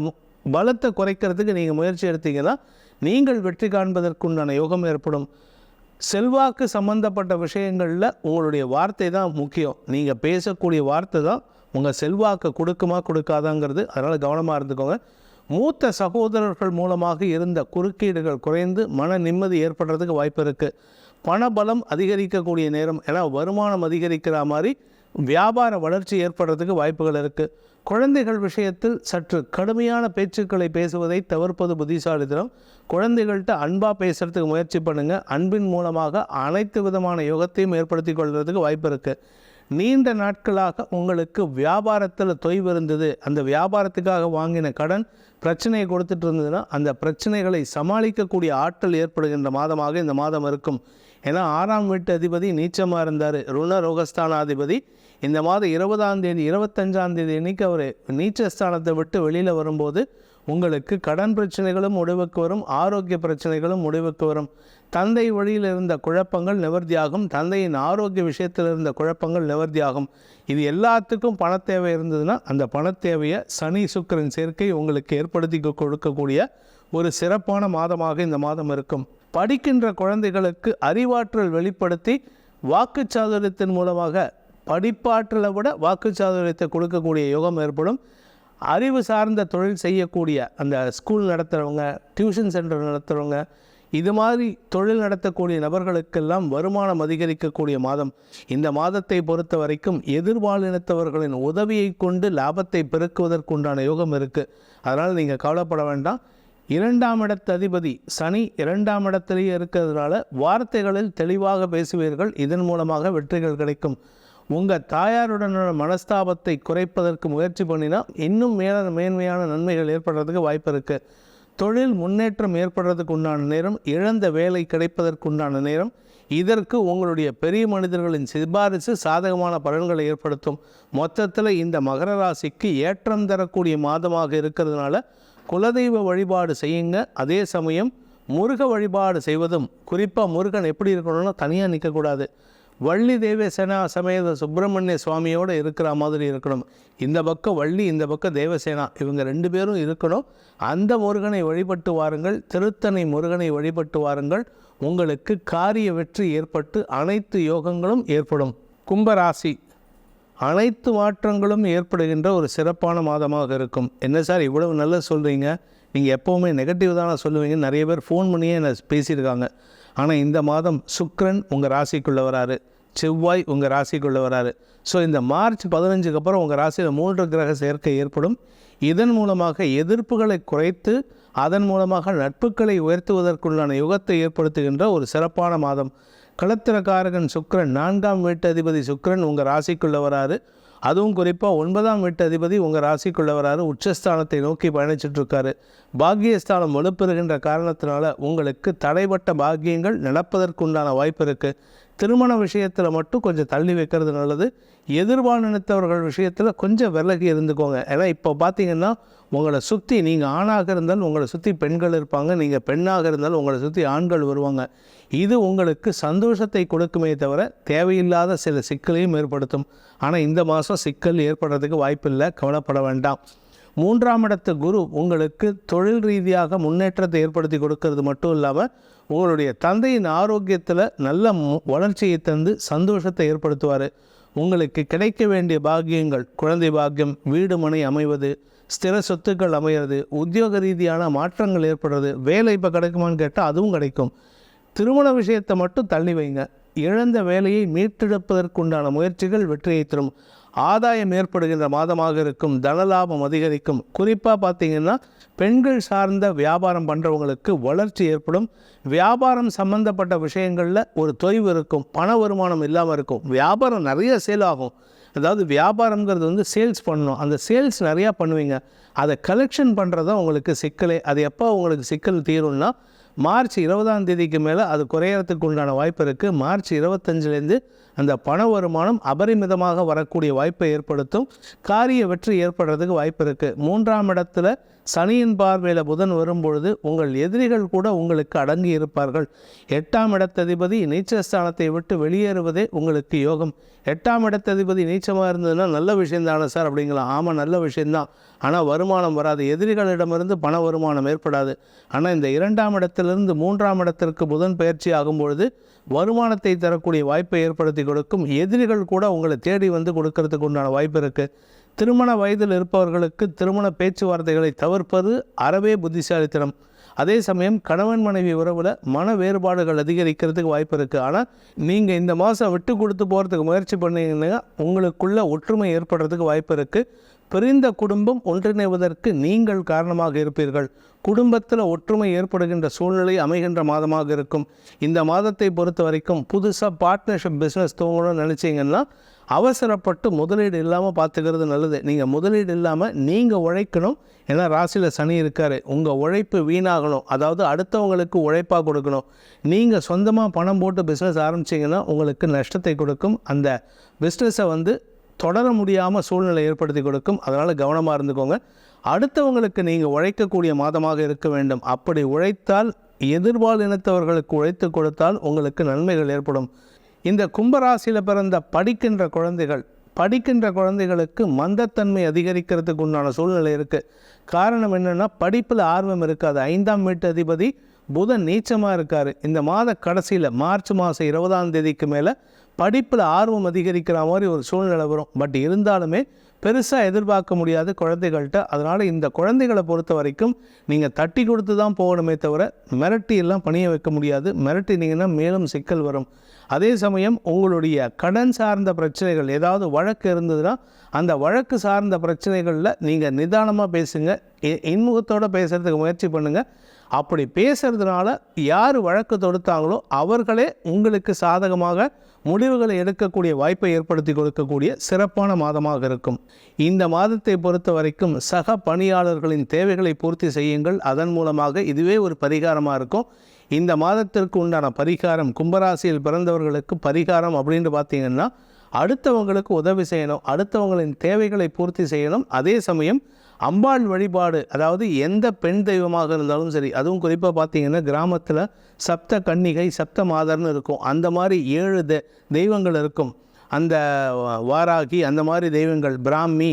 S1: பலத்தை குறைக்கிறதுக்கு நீங்கள் முயற்சி எடுத்தீங்கன்னா நீங்கள் வெற்றி காண்பதற்குண்டான யோகம் ஏற்படும். செல்வாக்கு சம்பந்தப்பட்ட விஷயங்களில் உங்களுடைய வார்த்தை தான் முக்கியம். நீங்கள் பேசக்கூடிய வார்த்தை தான் உங்கள் செல்வாக்கு கொடுக்குமா கொடுக்காதாங்கிறது. அதனால் கவனமாக இருந்துக்கோங்க. மூத்த சகோதரர்கள் மூலமாக இருந்த குறுக்கீடுகள் குறைந்து மன நிம்மதி ஏற்படுறதுக்கு வாய்ப்பு இருக்குது. பணபலம் அதிகரிக்கக்கூடிய நேரம். ஏன்னா வருமானம் அதிகரிக்கிற மாதிரி வியாபார வளர்ச்சி ஏற்படுறதுக்கு வாய்ப்புகள் இருக்குது. குழந்தைகள் விஷயத்தில் சற்று கடுமையான பேச்சுக்களை பேசுவதை தவிர்ப்பது புத்திசாலித்தனம். குழந்தைகள்கிட்ட அன்பாக பேசுகிறதுக்கு முயற்சி பண்ணுங்கள். அன்பின் மூலமாக அனைத்து விதமான யோகத்தையும் ஏற்படுத்தி கொள்வதற்கு வாய்ப்பு இருக்குது. நீண்ட நாட்களாக உங்களுக்கு வியாபாரத்தில் தொய்வு இருந்தது, அந்த வியாபாரத்துக்காக வாங்கின கடன் பிரச்சனையை கொடுத்துட்டு இருந்ததுன்னா அந்த பிரச்சனைகளை சமாளிக்கக்கூடிய ஆற்றல் ஏற்படுகின்ற மாதமாக இந்த மாதம் இருக்கும். ஏன்னா 6ஆம் வீட்டு அதிபதி நீச்சமாக இருந்தார், ருண ரோகஸ்தானாதிபதி. இந்த மாதம் 20ஆம் தேதி 25ஆம் தேதி அன்றைக்கி அவர் நீச்சஸ்தானத்தை விட்டு வெளியில் வரும்போது உங்களுக்கு கடன் பிரச்சனைகளும் முடிவுக்கு வரும், ஆரோக்கிய பிரச்சனைகளும் முடிவுக்கு வரும். தந்தை வழியில் இருந்த குழப்பங்கள் நிவர்த்தியாகும், தந்தையின் ஆரோக்கிய விஷயத்தில் இருந்த குழப்பங்கள் நிவர்த்தியாகும். இது எல்லாத்துக்கும் பண தேவை இருந்ததுன்னா அந்த பண தேவையை சனி சுக்கிரன் சேர்க்கை உங்களுக்கு ஏற்படுத்தி கொடுக்கக்கூடிய ஒரு சிறப்பான மாதமாக இந்த மாதம் இருக்கும். படிக்கின்ற குழந்தைகளுக்கு அறிவாற்றல் வெளிப்படுத்தி வாக்குச்சாதுரியத்தின் மூலமாக படிப்பாற்றலை விட வாக்குச்சாதுரியத்தை கொடுக்கக்கூடிய யோகம் ஏற்படும். அறிவு சார்ந்த தொழில் செய்யக்கூடிய அந்த ஸ்கூல் நடத்துகிறவங்க, டியூஷன் சென்டர் நடத்துகிறவங்க, இது மாதிரி தொழில் நடத்தக்கூடிய நபர்களுக்கெல்லாம் வருமானம் அதிகரிக்கக்கூடிய மாதம். இந்த மாதத்தை பொறுத்த வரைக்கும் எதிர்பாலினத்தவர்களின் உதவியை கொண்டு லாபத்தை பெருக்குவதற்குண்டான யோகம் இருக்குது. அதனால் நீங்கள் கவலைப்பட வேண்டாம். 2ஆம் இடத்து அதிபதி சனி 2ஆம் இடத்திலேயே இருக்கிறதுனால வார்த்தைகளில் தெளிவாக பேசுவீர்கள். இதன் மூலமாக வெற்றிகள் கிடைக்கும். உங்கள் தாயாருடனான மனஸ்தாபத்தை குறைப்பதற்கு முயற்சி பண்ணினா இன்னும் மேன்மையான நன்மைகள் ஏற்படுறதுக்கு வாய்ப்பு இருக்குது. தொழில் முன்னேற்றம் ஏற்படுறதுக்கு உண்டான நேரம், இழந்த வேலை கிடைப்பதற்கு உண்டான நேரம். இதற்கு உங்களுடைய பெரிய மனிதர்களின் சிபாரிசு சாதகமான பலன்களை ஏற்படுத்தும். மொத்தத்தில் இந்த மகர ராசிக்கு ஏற்றம் தரக்கூடிய மாதமாக இருக்கிறதுனால குலதெய்வ வழிபாடு செய்யுங்க. அதே சமயம் முருக வழிபாடு செய்வதும், குறிப்பாக முருகன் எப்படி இருக்கணும்னா தனியாக நிற்கக்கூடாது, வள்ளி தேவசேனா சமேத சுப்பிரமணிய சுவாமியோடு இருக்கிற மாதிரி இருக்கணும். இந்த பக்கம் வள்ளி, இந்த பக்கம் தேவசேனா, இவங்க 2 பேரும் இருக்கணும். அந்த முருகனை வழிபட்டு வாருங்கள், திருத்தணி முருகனை வழிபட்டு வாருங்கள். உங்களுக்கு காரிய வெற்றி ஏற்பட்டு அனைத்து யோகங்களும் ஏற்படும். கும்பராசி அனைத்து மாற்றங்களும் ஏற்படுகின்ற ஒரு சிறப்பான மாதமாக இருக்கும். என்ன சார் இவ்வளவு நல்லா சொல்கிறீங்க, நீங்கள் எப்போவுமே நெகட்டிவ் தானே சொல்லுவீங்க, நிறைய பேர் ஃபோன் பண்ணியே என்ன பேசியிருக்காங்க. ஆனால் இந்த மாதம் சுக்கிரன் உங்கள் ராசிக்குள்ளே வராரு, செவ்வாய் உங்கள் ராசிக்குள்ளே வராரு. ஸோ இந்த மார்ச் 15க்கு அப்புறம் உங்கள் ராசியில் 3 கிரக சேர்க்கை ஏற்படும். இதன் மூலமாக எதிர்ப்புகளை குறைத்து அதன் மூலமாக நட்புகளை உயர்த்துவதற்குள்ளான யுகத்தை ஏற்படுத்துகின்ற ஒரு சிறப்பான மாதம். களத்திரக்காரகன் சுக்கிரன் 4ஆம் வீட்டு அதிபதி சுக்கிரன் உங்கள் ராசிக்குள்ளே வராரு. அதுவும் குறிப்பாக 9ஆம் வீட்டு அதிபதி உங்கள் ராசிக்குள்ளே வராரு. உச்சஸ்தானத்தை நோக்கி பயணிச்சிட்ருக்காரு. பாக்கியஸ்தானம் வலுப்பெறுகின்ற காரணத்தினால உங்களுக்கு தடைப்பட்ட பாக்கியங்கள் நடப்பதற்குண்டான வாய்ப்பு இருக்குது. திருமண விஷயத்தில் மட்டும் கொஞ்சம் தள்ளி வைக்கிறது நல்லது. எதிர்பாலினத்தவர்கள் விஷயத்தில் கொஞ்சம் விலகி இருந்துக்கோங்க. ஏன்னா இப்போ பார்த்தீங்கன்னா உங்களை சுற்றி, நீங்கள் ஆணாக இருந்தால் உங்களை சுற்றி பெண்கள் இருப்பாங்க, நீங்கள் பெண்ணாக இருந்தால் உங்களை சுற்றி ஆண்கள் வருவாங்க. இது உங்களுக்கு சந்தோஷத்தை கொடுக்குமே தவிர தேவையில்லாத சில சிக்கலையும் ஏற்படுத்தும். ஆனால் இந்த மாதம் சிக்கல் ஏற்படுறதுக்கு வாய்ப்பில்லை, கவலைப்பட வேண்டாம். 3ஆம் இடத்து குரு உங்களுக்கு தொழில் ரீதியாக முன்னேற்றத்தை ஏற்படுத்தி கொடுக்கறது மட்டும் இல்லாமல் உங்களுடைய தந்தையின் ஆரோக்கியத்தில் நல்ல வளர்ச்சியை தந்து சந்தோஷத்தை ஏற்படுத்துவார். உங்களுக்கு கிடைக்க வேண்டிய பாக்கியங்கள், குழந்தை பாக்கியம், வீடு மனை அமைவது, ஸ்திர சொத்துக்கள் அமைகிறது, உத்தியோக ரீதியான மாற்றங்கள் ஏற்படுறது, வேலை இப்போ கிடைக்குமான்னு கேட்டால் அதுவும் கிடைக்கும். திருமண விஷயத்தை மட்டும் தள்ளி வைங்க. இழந்த வேலையை மீட்டெடுப்பதற்குண்டான முயற்சிகள் வெற்றியை தரும். ஆதாயம் ஏற்படுகின்ற மாதமாக இருக்கும். தனலாபம் அதிகரிக்கும். குறிப்பாக பார்த்திங்கன்னா பெண்கள் சார்ந்த வியாபாரம் பண்ணுறவங்களுக்கு வளர்ச்சி ஏற்படும். வியாபாரம் சம்பந்தப்பட்ட விஷயங்களில் ஒரு தொய்வு இருக்கும். பண வருமானம் இல்லாமல் இருக்கும். வியாபாரம் நிறைய சேல் ஆகும். அதாவது வியாபாரங்கிறது சேல்ஸ் பண்ணணும். அந்த சேல்ஸ் நிறையா பண்ணுவீங்க. அதை கலெக்ஷன் பண்ணுறது தான் உங்களுக்கு சிக்கலே. அது எப்போ உங்களுக்கு சிக்கல் தீரும்னா மார்ச் 20ஆம் தேதிக்கு மேலே அது குறையறதுக்கு உண்டான வாய்ப்பு இருக்குது. மார்ச் 25லேருந்து அந்த பண வருமானம் அபரிமிதமாக வரக்கூடிய வாய்ப்பை ஏற்படுத்தும். காரிய வெற்றி ஏற்படுறதுக்கு வாய்ப்பு இருக்குது. 3ஆம் இடத்துல சனியின் பார்வையில் புதன் வரும்பொழுது உங்கள் எதிரிகள் கூட உங்களுக்கு அடங்கி இருப்பார்கள். 8ஆம் இடத்ததிபதி நீச்சஸ்தானத்தை விட்டு வெளியேறுவதே உங்களுக்கு யோகம். 8ஆம் இடத்ததிபதி நீச்சமாக இருந்ததுன்னா நல்ல விஷயந்தானே சார் அப்படிங்களாம். ஆமாம், நல்ல விஷயந்தான். ஆனால் வருமானம் வராது. எதிரிகளிடமிருந்து பண வருமானம் ஏற்படாது. ஆனால் இந்த 2ஆம் இடத்திலிருந்து 3ஆம் இடத்திற்கு புதன் பயிற்சி ஆகும்பொழுது வருமானத்தை தரக்கூடிய வாய்ப்பை ஏற்படுத்தி கொடுக்கும். எதிரிகள் கூட உங்களை தேடி வந்து கொடுக்கறதுக்கு உண்டான வாய்ப்பு இருக்குது. திருமண வயதில் இருப்பவர்களுக்கு திருமண பேச்சுவார்த்தைகளை தவிர்ப்பது அறவே புத்திசாலித்தனம். அதே சமயம் கணவன் மனைவி உறவில் மன வேறுபாடுகள் அதிகரிக்கிறதுக்கு வாய்ப்பு இருக்குது. ஆனால் நீங்கள் இந்த மாதம் விட்டு கொடுத்து போகிறதுக்கு முயற்சி பண்ணிங்கன்னா உங்களுக்குள்ள ஒற்றுமை ஏற்படுறதுக்கு வாய்ப்பு இருக்குது. பிரிந்த குடும்பம் ஒன்றிணைவதற்கு நீங்கள் காரணமாக இருப்பீர்கள். குடும்பத்தில் ஒற்றுமை ஏற்படுகின்ற சூழ்நிலை அமைகின்ற மாதமாக இருக்கும். இந்த மாதத்தை பொறுத்த வரைக்கும் புதுசாக பார்ட்னர்ஷிப் பிஸ்னஸ் துவங்கணும்னு நினச்சிங்கன்னா அவசரப்பட்டு முதலீடு இல்லாமல் பார்த்துக்கிறது நல்லது. நீங்கள் முதலீடு இல்லாமல் நீங்கள் உழைக்கணும். ஏன்னா ராசியில் சனி இருக்கார். உங்கள் உழைப்பு வீணாகணும், அதாவது அடுத்தவங்களுக்கு உழைப்பாக கொடுக்கணும். நீங்கள் சொந்தமாக பணம் போட்டு பிஸ்னஸ் ஆரம்பிச்சிங்கன்னா உங்களுக்கு நஷ்டத்தை கொடுக்கும். அந்த பிஸ்னஸை தொடர முடியாமல் சூழ்நிலை ஏற்படுத்தி கொடுக்கும். அதனால் கவனமாக இருந்துக்கோங்க. அடுத்தவங்களுக்கு நீங்கள் உழைக்கக்கூடிய மாதமாக இருக்க வேண்டும். அப்படி உழைத்தால், எதிர்பால் இனத்தவர்களுக்கு உழைத்து கொடுத்தால் உங்களுக்கு நன்மைகள் ஏற்படும். இந்த கும்பராசியில் பிறந்த படிக்கின்ற குழந்தைகளுக்கு மந்தத்தன்மை அதிகரிக்கிறதுக்கு உண்டான சூழ்நிலை இருக்குது. காரணம் என்னென்னா, படிப்பில் ஆர்வம் இருக்காது. 5ஆம் வீட்டு அதிபதி புதன் நீச்சமாக இருக்கார். இந்த மாத கடைசியில் மார்ச் மாதம் 20ஆம் தேதிக்கு மேலே படிப்பில் ஆர்வம் அதிகரிக்கிற மாதிரி ஒரு சூழ்நிலை வரும். பட் இருந்தாலுமே பெருசாக எதிர்பார்க்க முடியாது குழந்தைகள்கிட்ட. அதனால் இந்த குழந்தைகளை பொறுத்த வரைக்கும் நீங்கள் தட்டி கொடுத்து தான் போகணுமே தவிர மிரட்டி எல்லாம் பணிய வைக்க முடியாது. மிரட்டினீங்கன்னா மேலும் சிக்கல் வரும். அதே சமயம் உங்களுடைய கடன் சார்ந்த பிரச்சனைகள், ஏதாவது வழக்கு இருந்ததுன்னா அந்த வழக்கு சார்ந்த பிரச்சனைகளில் நீங்கள் நிதானமாக பேசுங்க. இன்முகத்தோடு பேசுகிறதுக்கு முயற்சி பண்ணுங்கள். அப்படி பேசுகிறதுனால யார் வழக்கு தொடுத்தாங்களோ அவர்களே உங்களுக்கு சாதகமாக முடிவுகளை எடுக்கக்கூடிய வாய்ப்பை ஏற்படுத்தி கொடுக்கக்கூடிய சிறப்பான மாதமாக இருக்கும். இந்த மாதத்தை பொறுத்த வரைக்கும் சக பணியாளர்களின் தேவைகளை பூர்த்தி செய்யுங்கள். அதன் மூலமாக இதுவே ஒரு பரிகாரமாக இருக்கும். இந்த மாதத்திற்கு உண்டான பரிகாரம், கும்பராசியில் பிறந்தவர்களுக்கு பரிகாரம் அப்படின்னு பார்த்தீங்கன்னா, அடுத்தவங்களுக்கு உதவி செய்யணும், அடுத்தவங்களின் தேவைகளை பூர்த்தி செய்யணும். அதே சமயம் அம்பாள் வழிபாடு, அதாவது எந்த பெண் தெய்வமாக இருந்தாலும் சரி, அதுவும் குறிப்பாக பார்த்தீங்கன்னா கிராமத்தில் சப்த கன்னிகை சப்த மாதர்னு இருக்கும். அந்த மாதிரி 7 தெய்வங்கள் இருக்கும். அந்த வாராகி, அந்த மாதிரி தெய்வங்கள், பிராமி,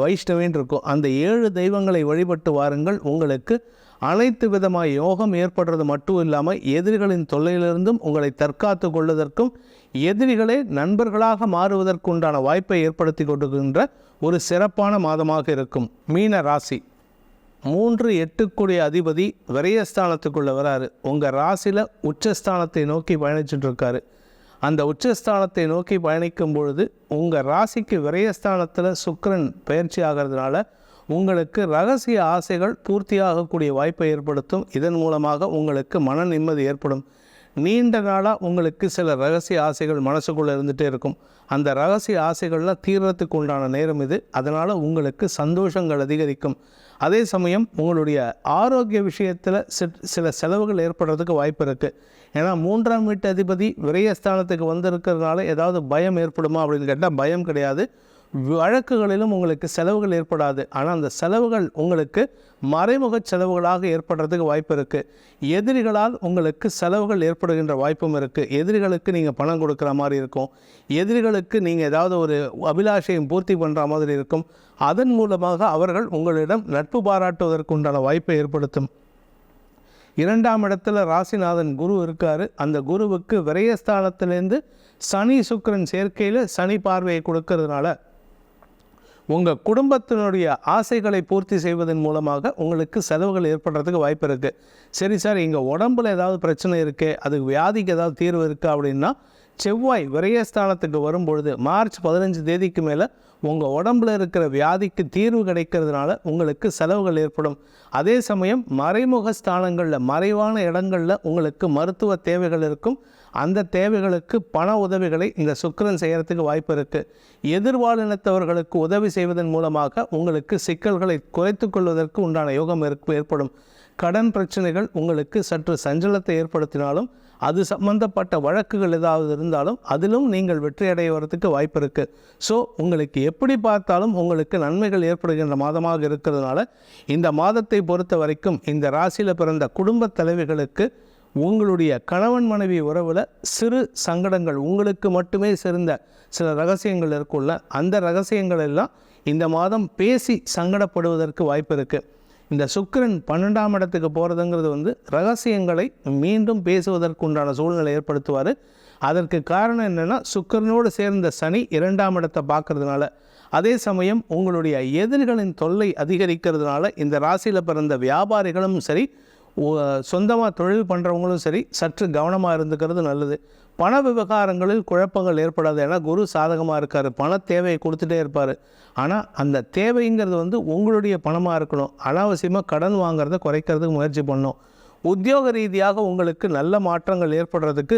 S1: வைஷ்ணவின்னு இருக்கும். அந்த 7 தெய்வங்களை வழிபட்டு வாருங்கள். உங்களுக்கு அனைத்து விதமான யோகம் ஏற்படுறது மட்டும் இல்லாமல் எதிரிகளின் தொல்லையிலிருந்தும் உங்களை தற்காத்து கொள்வதற்கும் எதிரிகளே நண்பர்களாக மாறுவதற்குண்டான வாய்ப்பை ஏற்படுத்தி கொடுக்கின்ற ஒரு சிறப்பான மாதமாக இருக்கும். மீன ராசி 3-8 அதிபதி விரயஸ்தானத்துக்குள்ளே வராரு. உங்கள் ராசியில் உச்சஸ்தானத்தை நோக்கி பயணிச்சுட்ருக்காரு. அந்த உச்சஸ்தானத்தை நோக்கி பயணிக்கும் பொழுது உங்கள் ராசிக்கு விரயஸ்தானத்தில் சுக்கிரன் பயிற்சி ஆகிறதுனால உங்களுக்கு ரகசிய ஆசைகள் பூர்த்தியாகக்கூடிய வாய்ப்பை ஏற்படுத்தும். இதன் மூலமாக உங்களுக்கு மன நிம்மதி ஏற்படும். நீண்ட நாளாக உங்களுக்கு சில ரகசிய ஆசைகள் மனசுக்குள்ளே இருந்துகிட்டே இருக்கும். அந்த ரகசிய ஆசைகள்லாம் தீர்றதுக்கு உண்டான நேரம் இது. அதனால் உங்களுக்கு சந்தோஷங்கள் அதிகரிக்கும். அதே சமயம் உங்களுடைய ஆரோக்கிய விஷயத்தில் சில செலவுகள் ஏற்படுறதுக்கு வாய்ப்பு இருக்குது. ஏன்னா 3ஆம் வீட்டு அதிபதி விரயஸ்தானத்துக்கு வந்திருக்கிறதுனால ஏதாவது பயம் ஏற்படுமா அப்படின்னு கேட்டால் பயம் கிடையாது. வழக்குகளிலும் உங்களுக்கு செலவுகள் ஏற்படாது. ஆனால் அந்த செலவுகள் உங்களுக்கு மறைமுக செலவுகளாக ஏற்படுறதுக்கு வாய்ப்பு இருக்குது. எதிரிகளால் உங்களுக்கு செலவுகள் ஏற்படுகின்ற வாய்ப்பும் இருக்குது. எதிரிகளுக்கு நீங்கள் பணம் கொடுக்குற மாதிரி இருக்கும். எதிரிகளுக்கு நீங்கள் ஏதாவது ஒரு அபிலாஷையும் பூர்த்தி பண்ணுற மாதிரி இருக்கும். அதன் மூலமாக அவர்கள் உங்களிடம் நட்பு பாராட்டுவதற்கு உண்டான வாய்ப்பை ஏற்படுத்தும். 2ஆம் இடத்துல ராசிநாதன் குரு இருக்கார். அந்த குருவுக்கு விரயஸ்தானத்திலேருந்து சனி சுக்கிரன் சேர்க்கையில் சனி பார்வையை கொடுக்கறதுனால உங்கள் குடும்பத்தினுடைய ஆசைகளை பூர்த்தி செய்வதன் மூலமாக உங்களுக்கு செலவுகள் ஏற்படுறதுக்கு வாய்ப்பு இருக்குது. சரி சார், எங்கள் உடம்பில் ஏதாவது பிரச்சனை இருக்குது, அதுக்கு வியாதிக்கு ஏதாவது தீர்வு இருக்குது அப்படின்னா, செவ்வாய் விரயஸ்தானத்துக்கு வரும்பொழுது மார்ச் 15 தேதிக்கு மேலே உங்கள் உடம்பில் இருக்கிற வியாதிக்கு தீர்வு கிடைக்கிறதுனால உங்களுக்கு செலவுகள் ஏற்படும். அதே சமயம் மறைமுக ஸ்தானங்களில், மறைவான இடங்களில் உங்களுக்கு மருத்துவ தேவைகள் இருக்கும். அந்த தேவைகளுக்கு பண உதவிகளை இந்த சுக்கிரன் செய்கிறதுக்கு வாய்ப்பு இருக்குது. எதிர்வாழினத்தவர்களுக்கு உதவி செய்வதன் மூலமாக உங்களுக்கு சிக்கல்களை குறைத்து கொள்வதற்கு உண்டான யோகம் ஏற்படும். கடன் பிரச்சனைகள் உங்களுக்கு சற்று சஞ்சலத்தை ஏற்படுத்தினாலும், அது சம்பந்தப்பட்ட வழக்குகள் ஏதாவது இருந்தாலும் அதிலும் நீங்கள் வெற்றி அடைவதற்கு வாய்ப்பு இருக்குது. ஸோ உங்களுக்கு எப்படி பார்த்தாலும் உங்களுக்கு நன்மைகள் ஏற்படுகின்ற மாதமாக இருக்கிறதுனால இந்த மாதத்தை பொறுத்த வரைக்கும் இந்த ராசியில் பிறந்த குடும்ப தலைவிகளுக்கு உங்களுடைய கணவன் மனைவி உறவில் சிறு சங்கடங்கள், உங்களுக்கு மட்டுமே சேர்ந்த சில ரகசியங்கள் இருக்குள்ள, அந்த ரகசியங்கள் எல்லாம் இந்த மாதம் பேசி சங்கடப்படுவதற்கு வாய்ப்பு இருக்குது. இந்த சுக்கிரன் 12ஆம் இடத்துக்கு போகிறதுங்கிறது ரகசியங்களை மீண்டும் பேசுவதற்கு உண்டான சூழ்நிலை ஏற்படுத்துவார். அதற்கு காரணம் என்னென்னா, சுக்கிரனோடு சேர்ந்த சனி 2ஆம் இடத்தை பார்க்கறதுனால. அதே சமயம் உங்களுடைய எதிரிகளின் தொல்லை அதிகரிக்கிறதுனால இந்த ராசியில் பிறந்த வியாபாரிகளும் சரி, சொந்தமாக தொழில் பண்ணுறவங்களும் சரி சற்று கவனமாக இருந்துக்கிறது நல்லது. பண விவகாரங்களில் குழப்பங்கள் ஏற்படாது. ஏன்னா குரு சாதகமாக இருக்கார், பண தேவையை கொடுத்துட்டே இருப்பார். ஆனால் அந்த தேவைங்கிறது உங்களுடைய பணமாக இருக்கணும். அனாவசியமாக கடன் வாங்குறத குறைக்கிறதுக்கு முயற்சி பண்ணணும். உத்தியோக ரீதியாக உங்களுக்கு நல்ல மாற்றங்கள் ஏற்படுறதுக்கு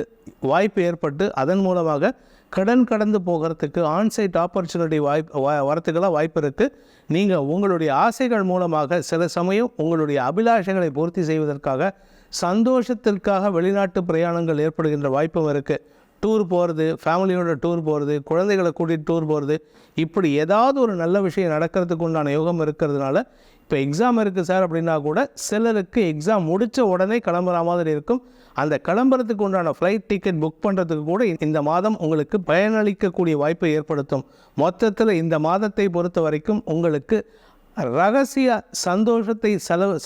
S1: வாய்ப்பு ஏற்பட்டு அதன் மூலமாக கடன் கடந்து போகிறதுக்கு ஆன்சைட் ஆப்பர்ச்சுனிட்டி வரத்துக்கெல்லாம் வாய்ப்பு இருக்குது. நீங்கள் உங்களுடைய ஆசைகள் மூலமாக சில சமயம் உங்களுடைய அபிலாஷைகளை பூர்த்தி செய்வதற்காக சந்தோஷத்திற்காக வெளிநாட்டு பிரயாணங்கள் ஏற்படுகின்ற வாய்ப்பும் இருக்குது. டூர் போகிறது, ஃபேமிலியோட டூர் போகிறது, குழந்தைகளை கூட்டிகிட்டு டூர் போகிறது, இப்படி ஏதாவது ஒரு நல்ல விஷயம் நடக்கிறதுக்கு உண்டான யோகம் இருக்கிறதுனால இப்போ எக்ஸாம் இருக்குது சார் அப்படின்னா கூட சிலருக்கு எக்ஸாம் முடித்த உடனே கிளம்புற மாதிரி இருக்கும். அந்த கிளம்புறதுக்கு உண்டான ஃப்ளைட் டிக்கெட் புக் பண்ணுறதுக்கு கூட இந்த மாதம் உங்களுக்கு பயனளிக்கக்கூடிய வாய்ப்பை ஏற்படுத்தும். மொத்தத்தில் இந்த மாதத்தை பொறுத்த வரைக்கும் உங்களுக்கு ரகசிய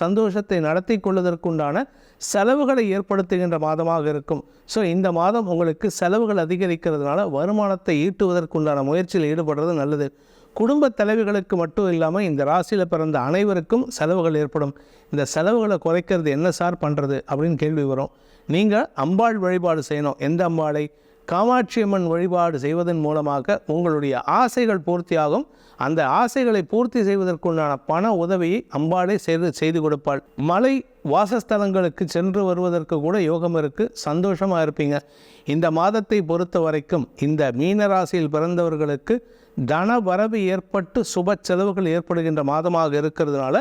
S1: சந்தோஷத்தை நடத்தி கொள்வதற்குண்டான செலவுகளை ஏற்படுத்துகின்ற மாதமாக இருக்கும். ஸோ இந்த மாதம் உங்களுக்கு செலவுகள் அதிகரிக்கிறதுனால வருமானத்தை ஈட்டுவதற்குண்டான முயற்சியில் ஈடுபடுறது நல்லது. குடும்ப தலைவிகளுக்கு மட்டும் இல்லாமல் இந்த ராசியில் பிறந்த அனைவருக்கும் செலவுகள் ஏற்படும். இந்த செலவுகளை குறைக்கிறது என்ன சார் பண்ணுறது அப்படின்னு கேள்வி வரும். நீங்கள் அம்பாள் வழிபாடு செய்யணும். எந்த அம்பாளை? காமாட்சி அம்மன் வழிபாடு செய்வதன் மூலமாக உங்களுடைய ஆசைகள் பூர்த்தியாகும். அந்த ஆசைகளை பூர்த்தி செய்வதற்குண்டான பண உதவியை அம்பாளே செய்து கொடுப்பாள். மலை வாசஸ்தலங்களுக்கு சென்று வருவதற்கு கூட யோகம் இருக்குது. சந்தோஷமாக இருப்பீங்க. இந்த மாதத்தை பொறுத்த வரைக்கும் இந்த மீனராசியில் பிறந்தவர்களுக்கு தன வரவு ஏற்பட்டு சுப செலவுகள் ஏற்படுகின்ற மாதமாக இருக்கிறதுனால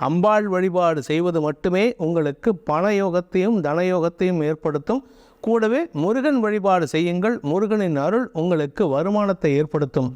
S1: அம்பாள் வழிபாடு செய்வது மட்டுமே உங்களுக்கு பண யோகத்தையும் தனயோகத்தையும் ஏற்படுத்தும். கூடவே முருகன் வழிபாடு செய்யுங்கள். முருகனின் அருள் உங்களுக்கு வருமானத்தை ஏற்படுத்தும்.